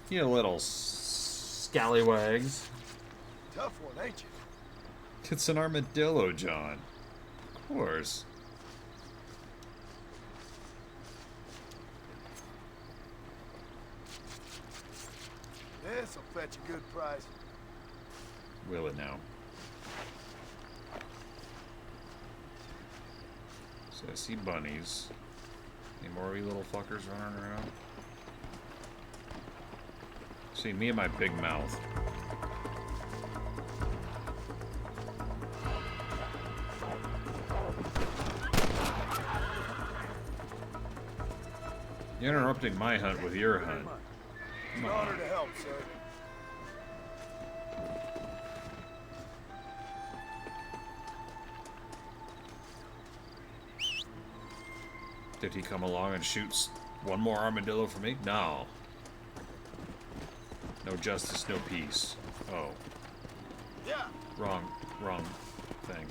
You little Scallywags. Tough one, ain't you? It's an armadillo, John. Of course. This'll fetch a good price. Will it now? So I see bunnies. Any more of you little fuckers running around? See, me and my big mouth. You're interrupting my hunt with your hunt. It's an honor to help, sir. Did he come along and shoot one more armadillo for me? No. No justice, no peace. Oh. Yeah. Wrong thing.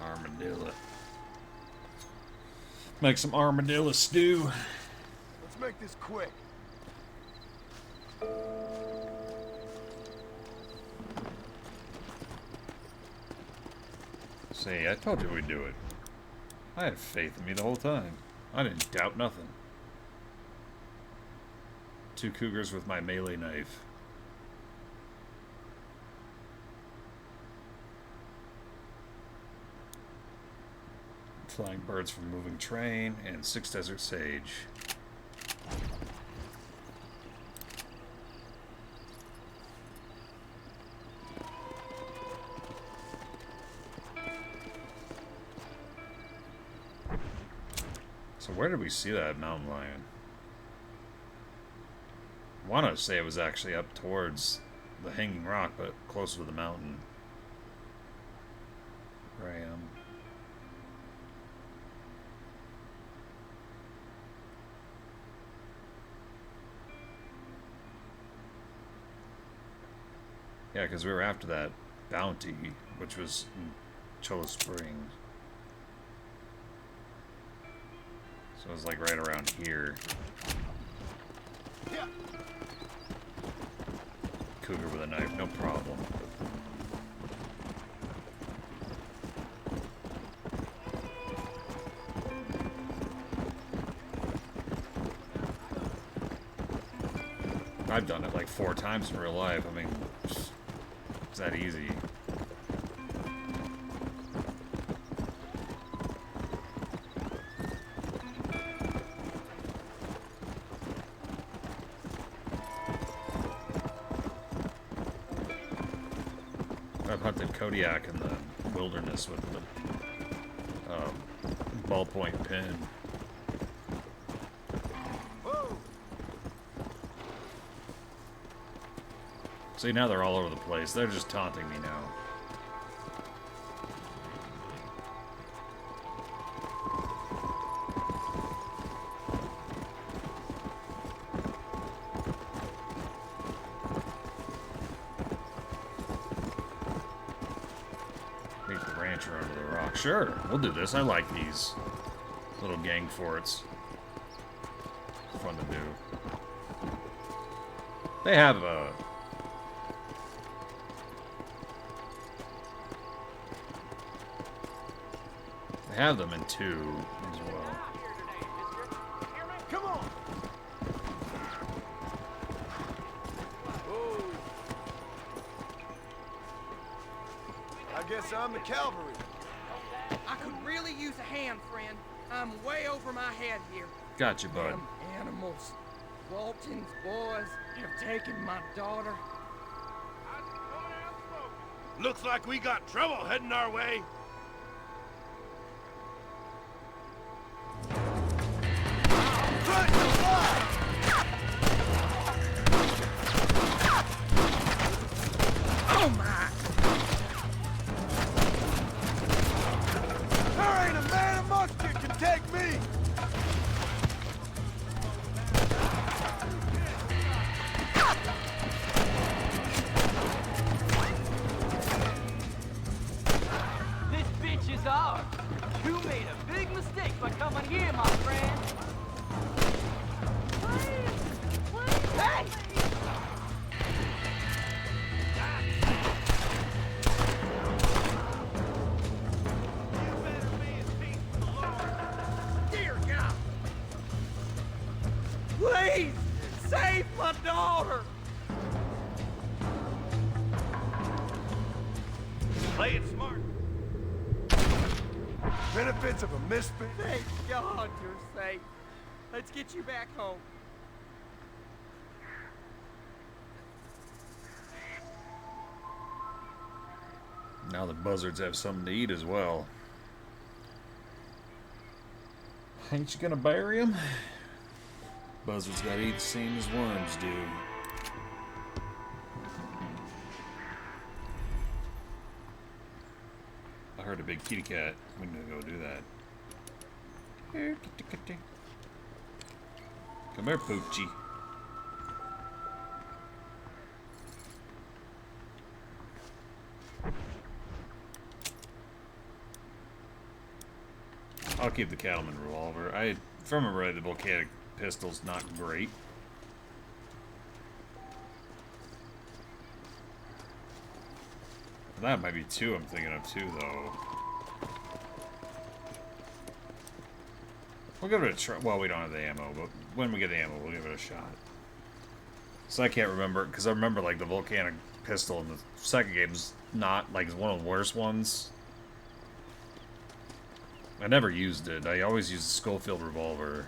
Armadillo. Make some armadillo stew. Let's make this quick. See, I told you we'd do it. I had faith in me the whole time. I didn't doubt nothing. 2 cougars with my melee knife. Flying birds from moving train, and 6 desert sage. So where did we see that mountain lion? I want to say it was actually up towards the Hanging Rock, but closer to the mountain. Where I am. Yeah, because we were after that bounty, which was in Cholla Springs. So it was like right around here. Yeah. Cougar with a knife, no problem. I've done it like 4 times in real life. I mean, it's that easy. I've hunted Kodiak in the wilderness with the ballpoint pin. See, now they're all over the place. They're just taunting me now. Make the rancher under the rock. Sure, we'll do this. I like these little gang forts. Fun to do. They have a... They have them in 2 as well. Come on. Whoa. I guess I'm the cavalry. I could really use a hand, friend. I'm way over my head here. Gotcha, bud. Them animals. Walton's boys have taken my daughter. Looks like we got trouble heading our way. Oh my! There ain't a man amongst you can take me. This bitch is ours. You made a big mistake by coming Save my daughter! Play it smart. Benefits of a misfit. Thank God you're safe. Let's get you back home. Now the buzzards have something to eat as well. Ain't you gonna bury him? Buzzards gotta eat the same as worms do. I heard a big kitty cat. We need to go do that. Here, kitty kitty. Come here, Poochie. I'll keep the cattleman revolver. If I remember right, the volcanic pistol's not great. That might be two I'm thinking of too, though. We'll give it a try. Well, we don't have the ammo, but when we get the ammo, we'll give it a shot. So I can't remember, because I remember, like, the volcanic pistol in the second game's not, like, one of the worst ones. I never used it. I always used the Schofield revolver.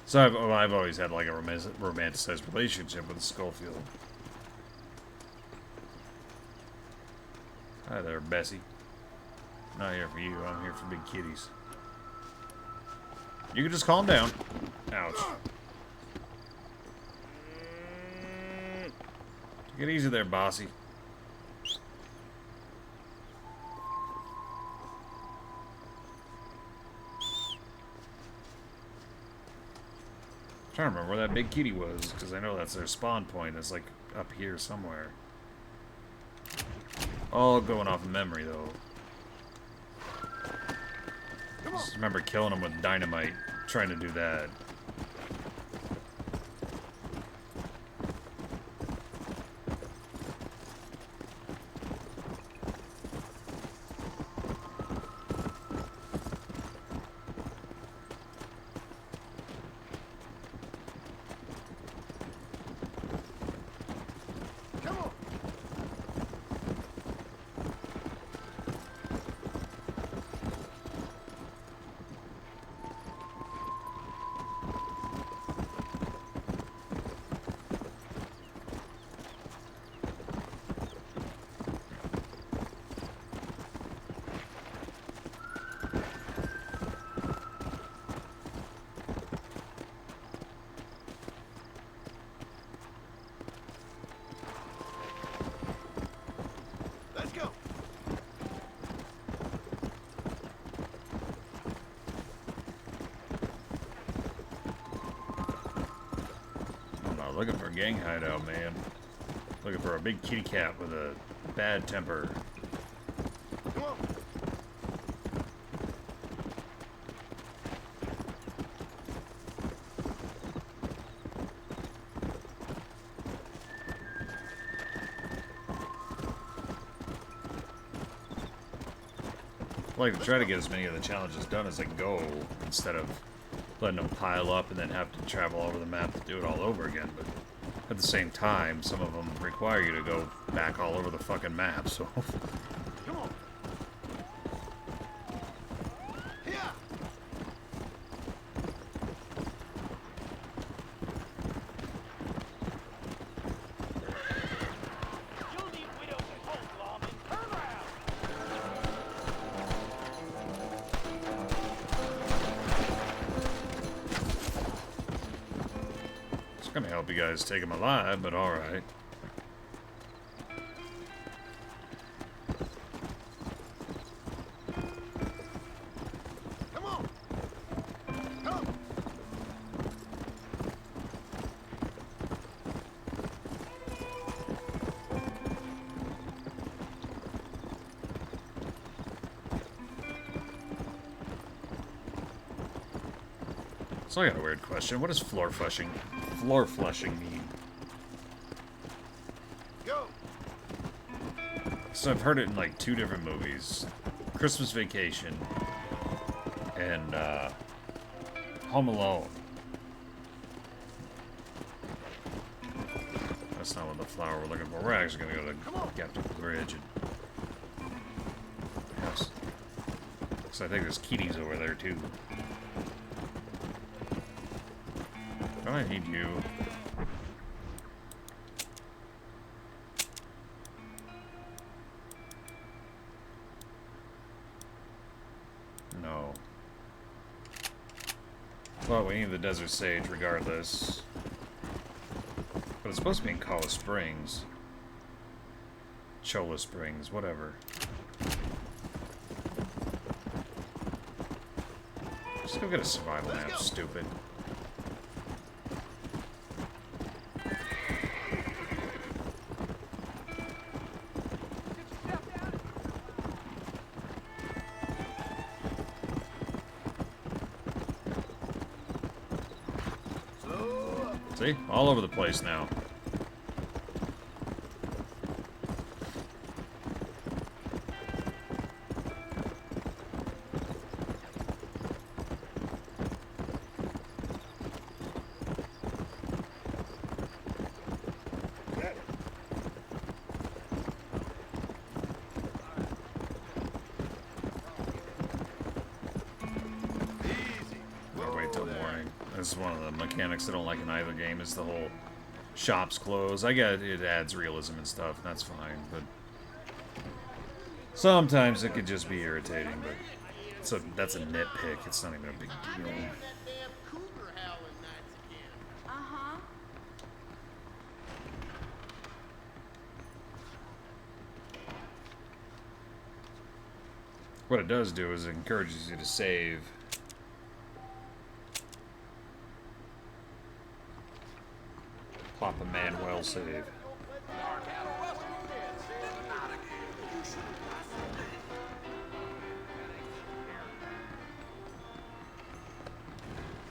So I've always had, like, a romanticized relationship with the Schofield. Hi there, Bessie. I'm not here for you. I'm here for big kitties. You can just calm down. Ouch. Take it easy there, bossy. I'm trying to remember where that big kitty was, because I know that's their spawn point. It's like up here somewhere. All going off of memory, though. Just remember killing him with dynamite, trying to do that. Looking for a gang hideout, man. Looking for a big kitty cat with a bad temper. Come on. I like to try to get as many of the challenges done as I go, instead of letting them pile up and then have to travel over the map to do it all over again. But at the same time, some of them require you to go back all over the fucking map, so... Come on. Here. It's gonna help you guys take him alive, but alright. Come on. Come. So I got a weird question. What does floor flushing mean? Go. So I've heard it in like 2 different movies. Christmas Vacation and Home Alone. that's not what the flower we're looking for. We're actually gonna go to Captain Bridge and house. So I think there's kitties over there too. Do I need you? No. Well, we need the Desert Sage regardless. But it's supposed to be in Colorado Springs. Cholla Springs, whatever. Just go get a survival nap, stupid. See? All over the place now. This is one of the mechanics I don't like in either game, is the whole shops close. I get it adds realism and stuff, and that's fine, but sometimes it could just be irritating, but so that's a nitpick. It's not even a big deal. What it does do is it encourages you to save. Plop a Manuel save.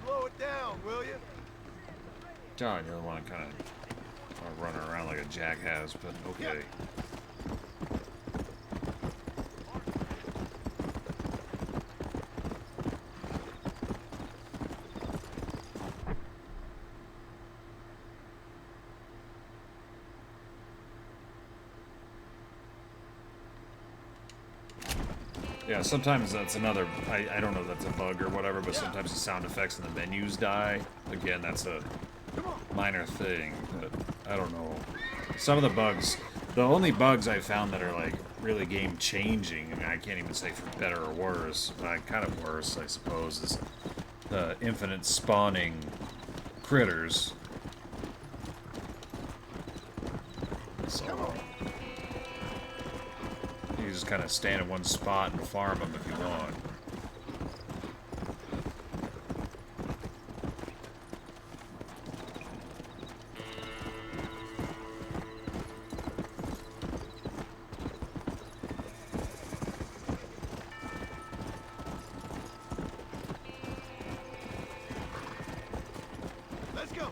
Slow it down, will you? John, you're the one kind of running around like a jackass, but okay. Yeah, sometimes that's another, I don't know if that's a bug or whatever, but sometimes the sound effects in the menus die. Again, that's a minor thing, but I don't know. Some of the bugs, the only bugs I found that are like really game changing, and I can't even say for better or worse, but kind of worse, I suppose, is the infinite spawning critters. So you just kind of stand in one spot and farm them if you want. Let's go.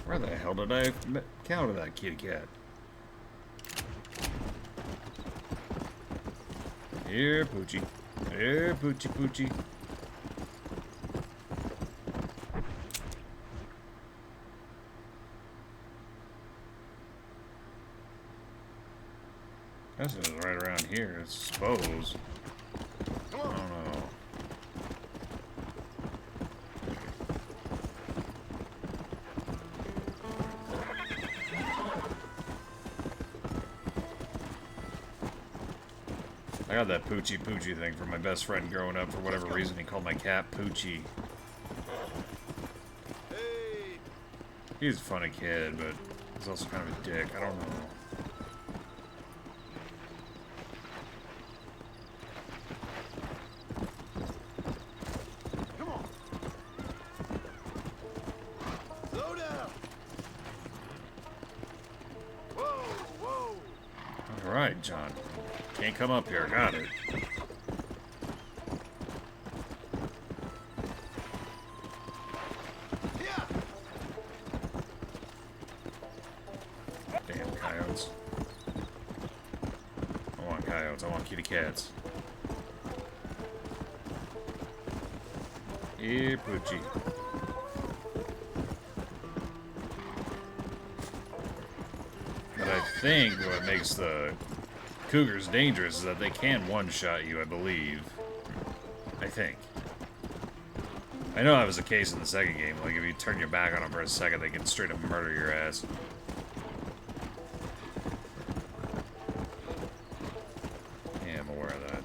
Where the hell did I counter that kitty cat? Here, Poochie. Here, Poochie, Poochie. This is right around here, I suppose. I don't know. I got that Poochie Poochie thing from my best friend growing up. For whatever reason, he called my cat Poochie. He's a funny kid, but he's also kind of a dick. I don't know. Come on. Slow down. Whoa, whoa. All right, John. Can't come up here. Got it. Damn coyotes. I want coyotes. I want kitty cats. Here, Poochie. But I think what makes the cougars dangerous is that they can one-shot you, I believe. I think. I know that was the case in the second game. Like, if you turn your back on them for a second, they can straight up murder your ass. Yeah, I'm aware of that.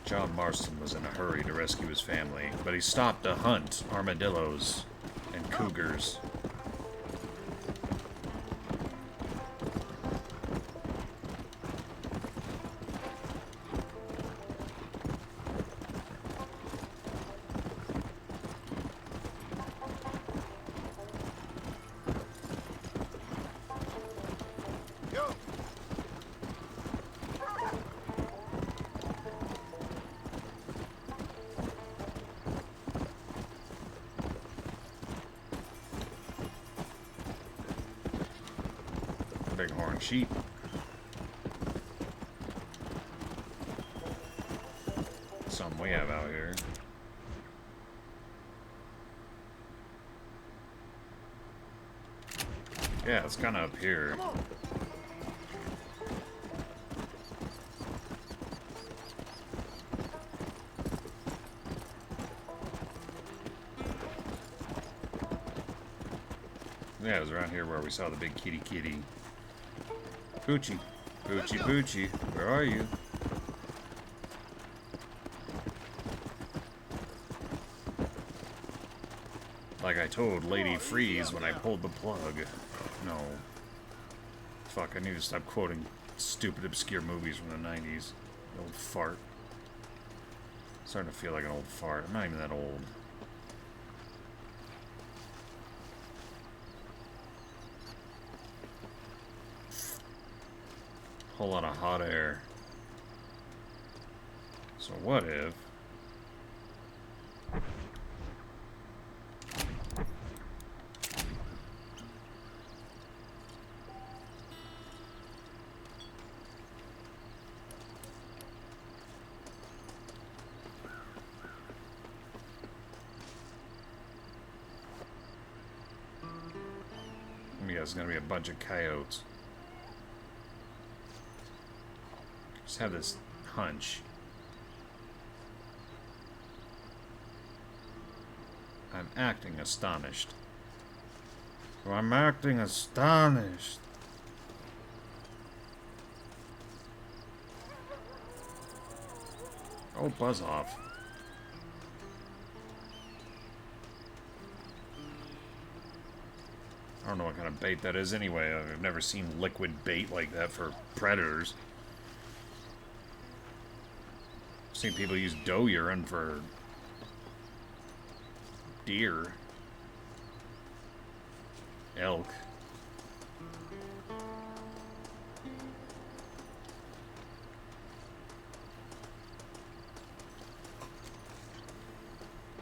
John Marston was in a hurry to rescue his family, but he stopped to hunt armadillos and cougars. Bighorn sheep. Something we have out here. Yeah, it's kind of up here. Yeah, it was around here where we saw the big kitty. Poochie. Poochie, Poochie. Where are you? Like I told Lady Freeze when I pulled the plug. No. Fuck, I need to stop quoting stupid, obscure movies from the 90s. Old fart. Starting to feel like an old fart. I'm not even that old. Whole lot of hot air. So what if... Yeah, it's gonna be a bunch of coyotes. Just have this hunch. I'm acting astonished. Oh, I'm acting astonished. Oh, buzz off. I don't know what kind of bait that is anyway. I've never seen liquid bait like that for predators. I've seen people use doe urine for deer. Elk.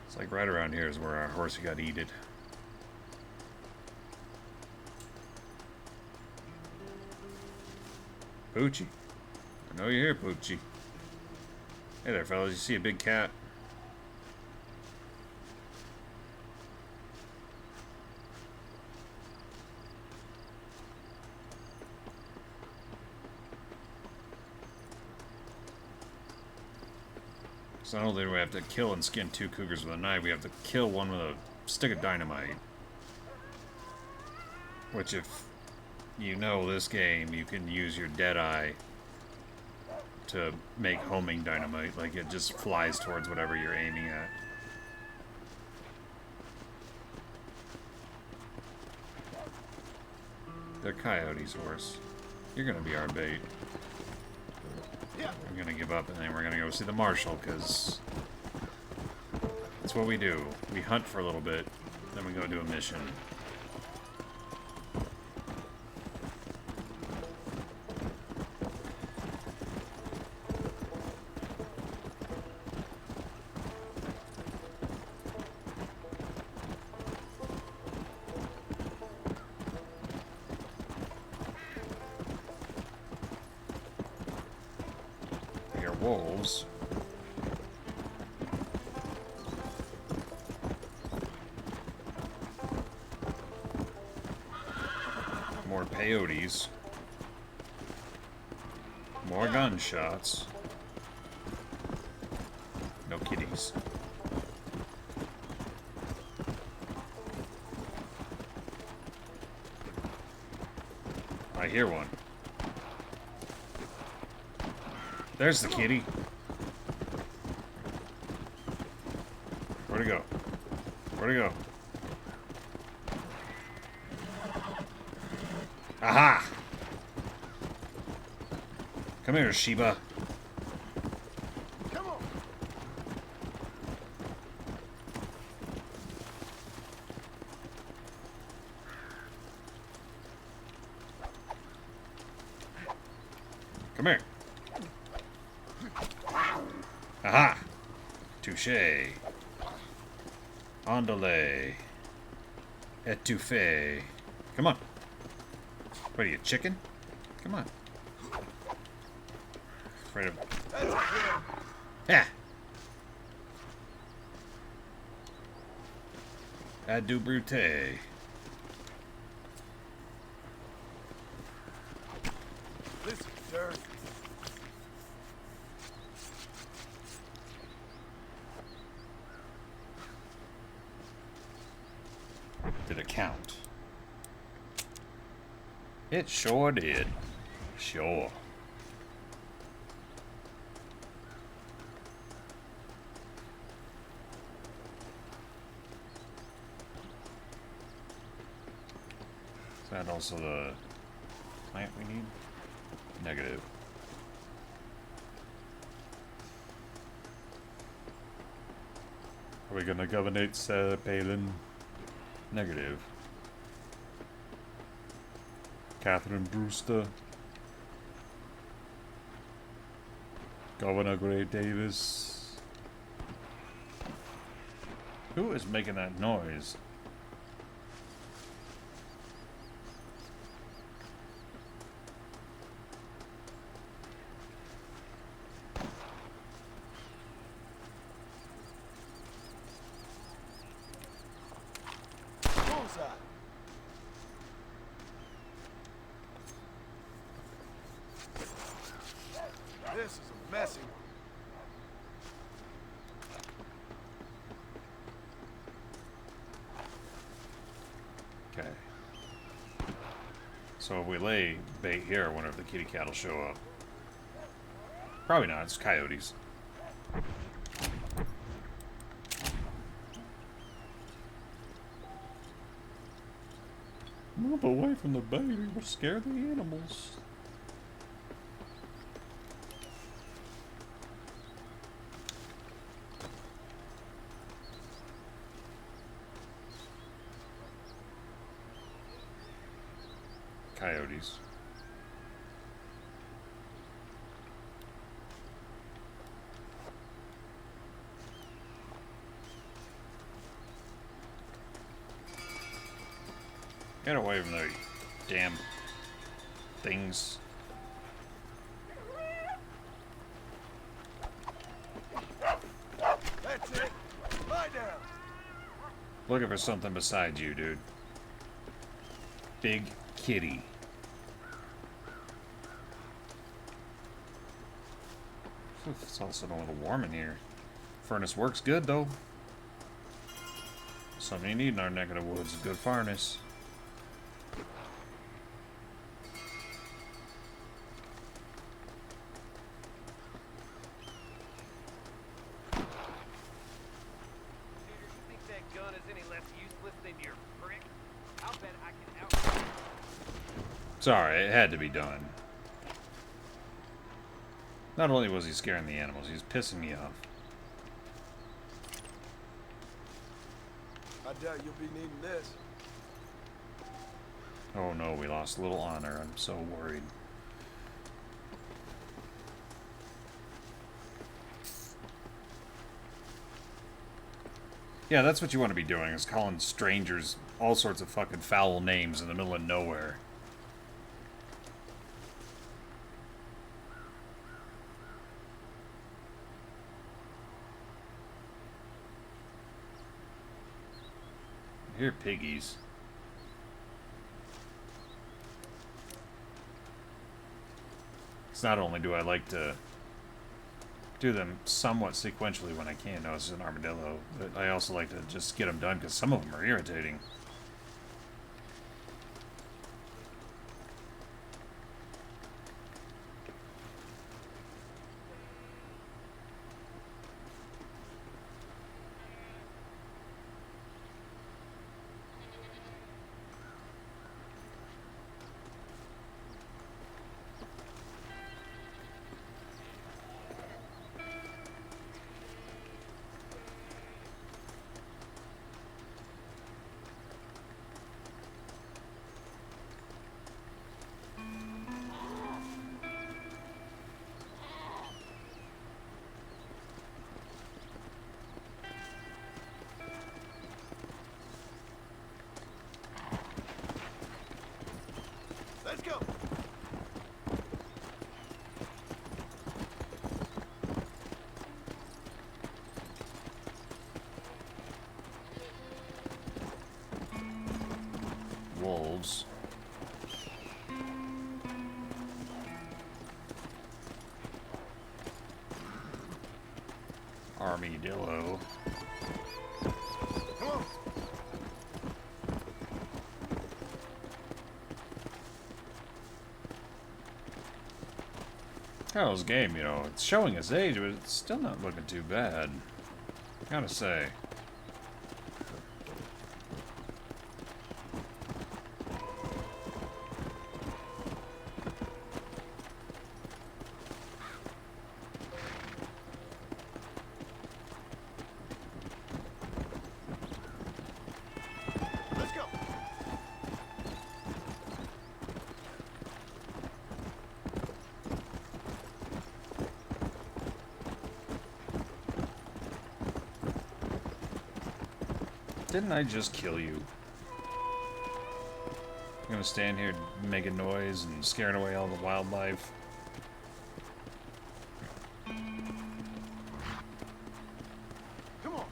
It's like right around here is where our horse got eaten. Poochie. I know you're here, Poochie. Hey there, fellas. You see a big cat? So not only do we have to kill and skin 2 cougars with a knife, we have to kill one with a stick of dynamite. Which, if you know this game, you can use your Deadeye to make homing dynamite. Like, it just flies towards whatever you're aiming at. They're coyotes, horse. You're gonna be our bait. I'm gonna give up and then we're gonna go see the marshal, because that's what we do. We hunt for a little bit, then we go do a mission. wolves. More peyotes. More gunshots. No kitties. I hear one. There's the kitty. Where'd he go? Where'd he go? Aha! Come here, Sheba. Come on. Come here. Aha! Touché. Andale. Etouffee. Come on. What are you, chicken? Come on. Afraid of... Yeah. Adu brute. This is dirt. Did it count? It sure did. Sure. Is that also the plant we need? Negative. Are we gonna governate Sarah Palin? Negative. Catherine Brewster. Governor Gray Davis. Who is making that noise? Bullseye. This is a messy one. Okay. So if we lay bait here, I wonder if the kitty cat will show up. Probably not, it's coyotes. Move away from the baby, we'll scare the animals. Coyotes. Get away from those damn things. That's it. Lie down. Looking for something beside you, dude. Big kitty. It's also a little warm in here. Furnace works good, though. Something you need in our neck of the woods is good furnace. Sorry, it had to be done. Not only was he scaring the animals, he was pissing me off. I doubt you'll be needing this. Oh no, we lost a little honor. I'm so worried. Yeah, that's what you want to be doing, is calling strangers all sorts of fucking foul names in the middle of nowhere. hear piggies. It's not only do I like to do them somewhat sequentially when I can, no, it's an armadillo, but I also like to just get them done because some of them are irritating. Let's go. Wolves. Armadillo. Come on. Carol's game, you know, it's showing its age, but it's still not looking too bad. Gotta say. Let's go. Didn't I just kill you? I'm gonna stand here making noise and scaring away all the wildlife. Come on.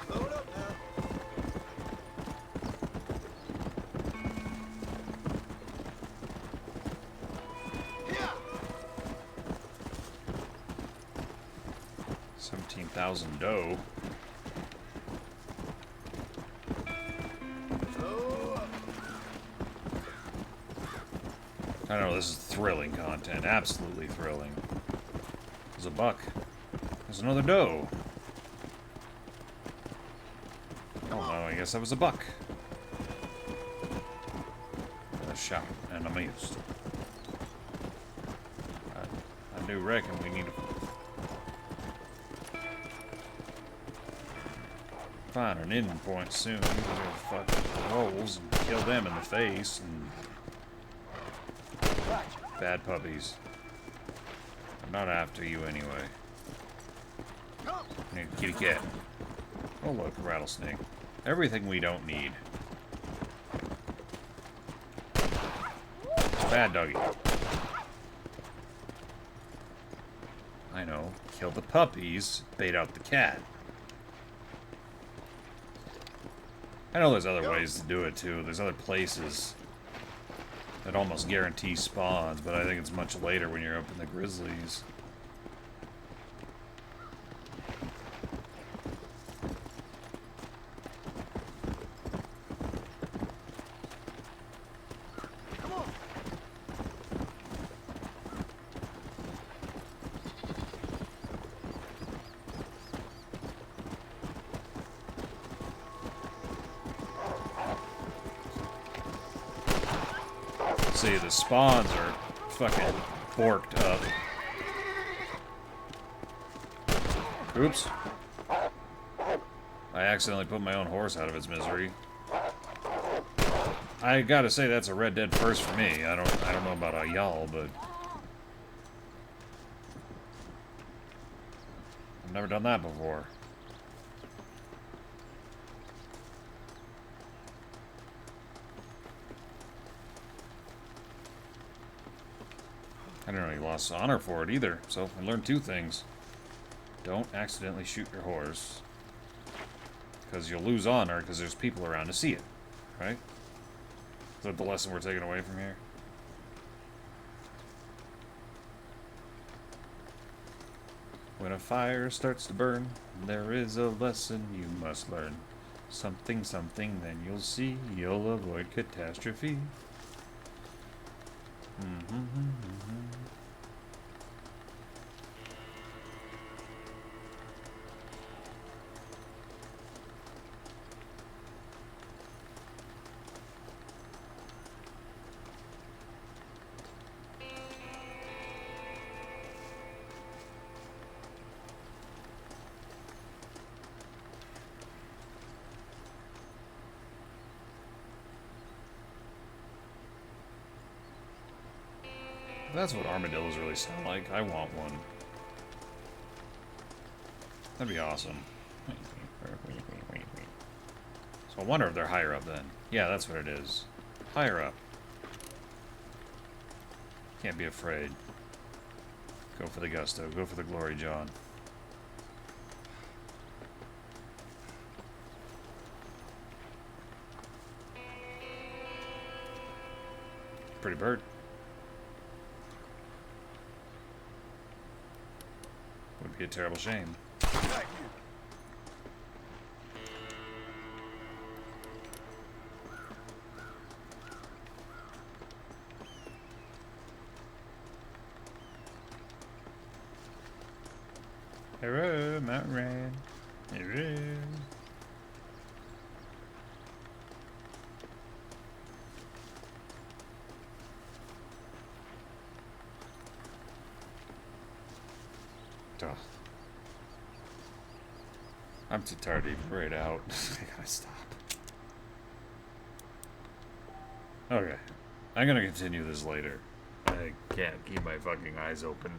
Slow it up now. Yeah. 17,000 dough. Slow up. I know, this is thrilling content. Absolutely thrilling. There's a buck. There's another doe. Oh no, I guess that was a buck. A shot, and I missed. I do reckon we need to find an ending point soon. We're gonna fucking wolves and kill them in the face and bad puppies. I'm not after you anyway. I need a kitty cat. Oh look, a rattlesnake. Everything we don't need. Bad doggy. I know. Kill the puppies, bait out the cat. I know there's other ways to do it too. There's other places that almost guarantee spawns, but I think it's much later when you're up in the grizzlies. See, the spawns are fucking borked up. Oops. I accidentally put my own horse out of its misery. I gotta say that's a Red Dead first for me. I don't know about y'all, but I've never done that before. I nearly lost honor for it either, so I learned 2 things. Don't accidentally shoot your horse, because you'll lose honor because there's people around to see it, right? Is that the lesson we're taking away from here? When a fire starts to burn, there is a lesson you must learn. Something, something, then you'll see, you'll avoid catastrophe. That's what armadillos really sound like. I want one. That'd be awesome. So I wonder if they're higher up then. Yeah, that's what it is. Higher up. Can't be afraid. Go for the gusto. Go for the glory, John. Pretty bird. Would be a terrible shame. Hello, Mountain Ran. Hello. Ugh. I'm too tired to even write out. I gotta stop. Okay. I'm gonna continue this later. I can't keep my fucking eyes open.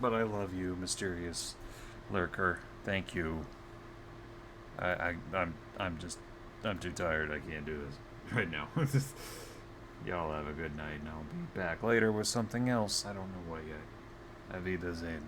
But I love you, mysterious lurker. Thank you. I'm too tired. I can't do this right now. Y'all have a good night, and I'll be back later with something else. I don't know what yet. Auf Wiedersehen.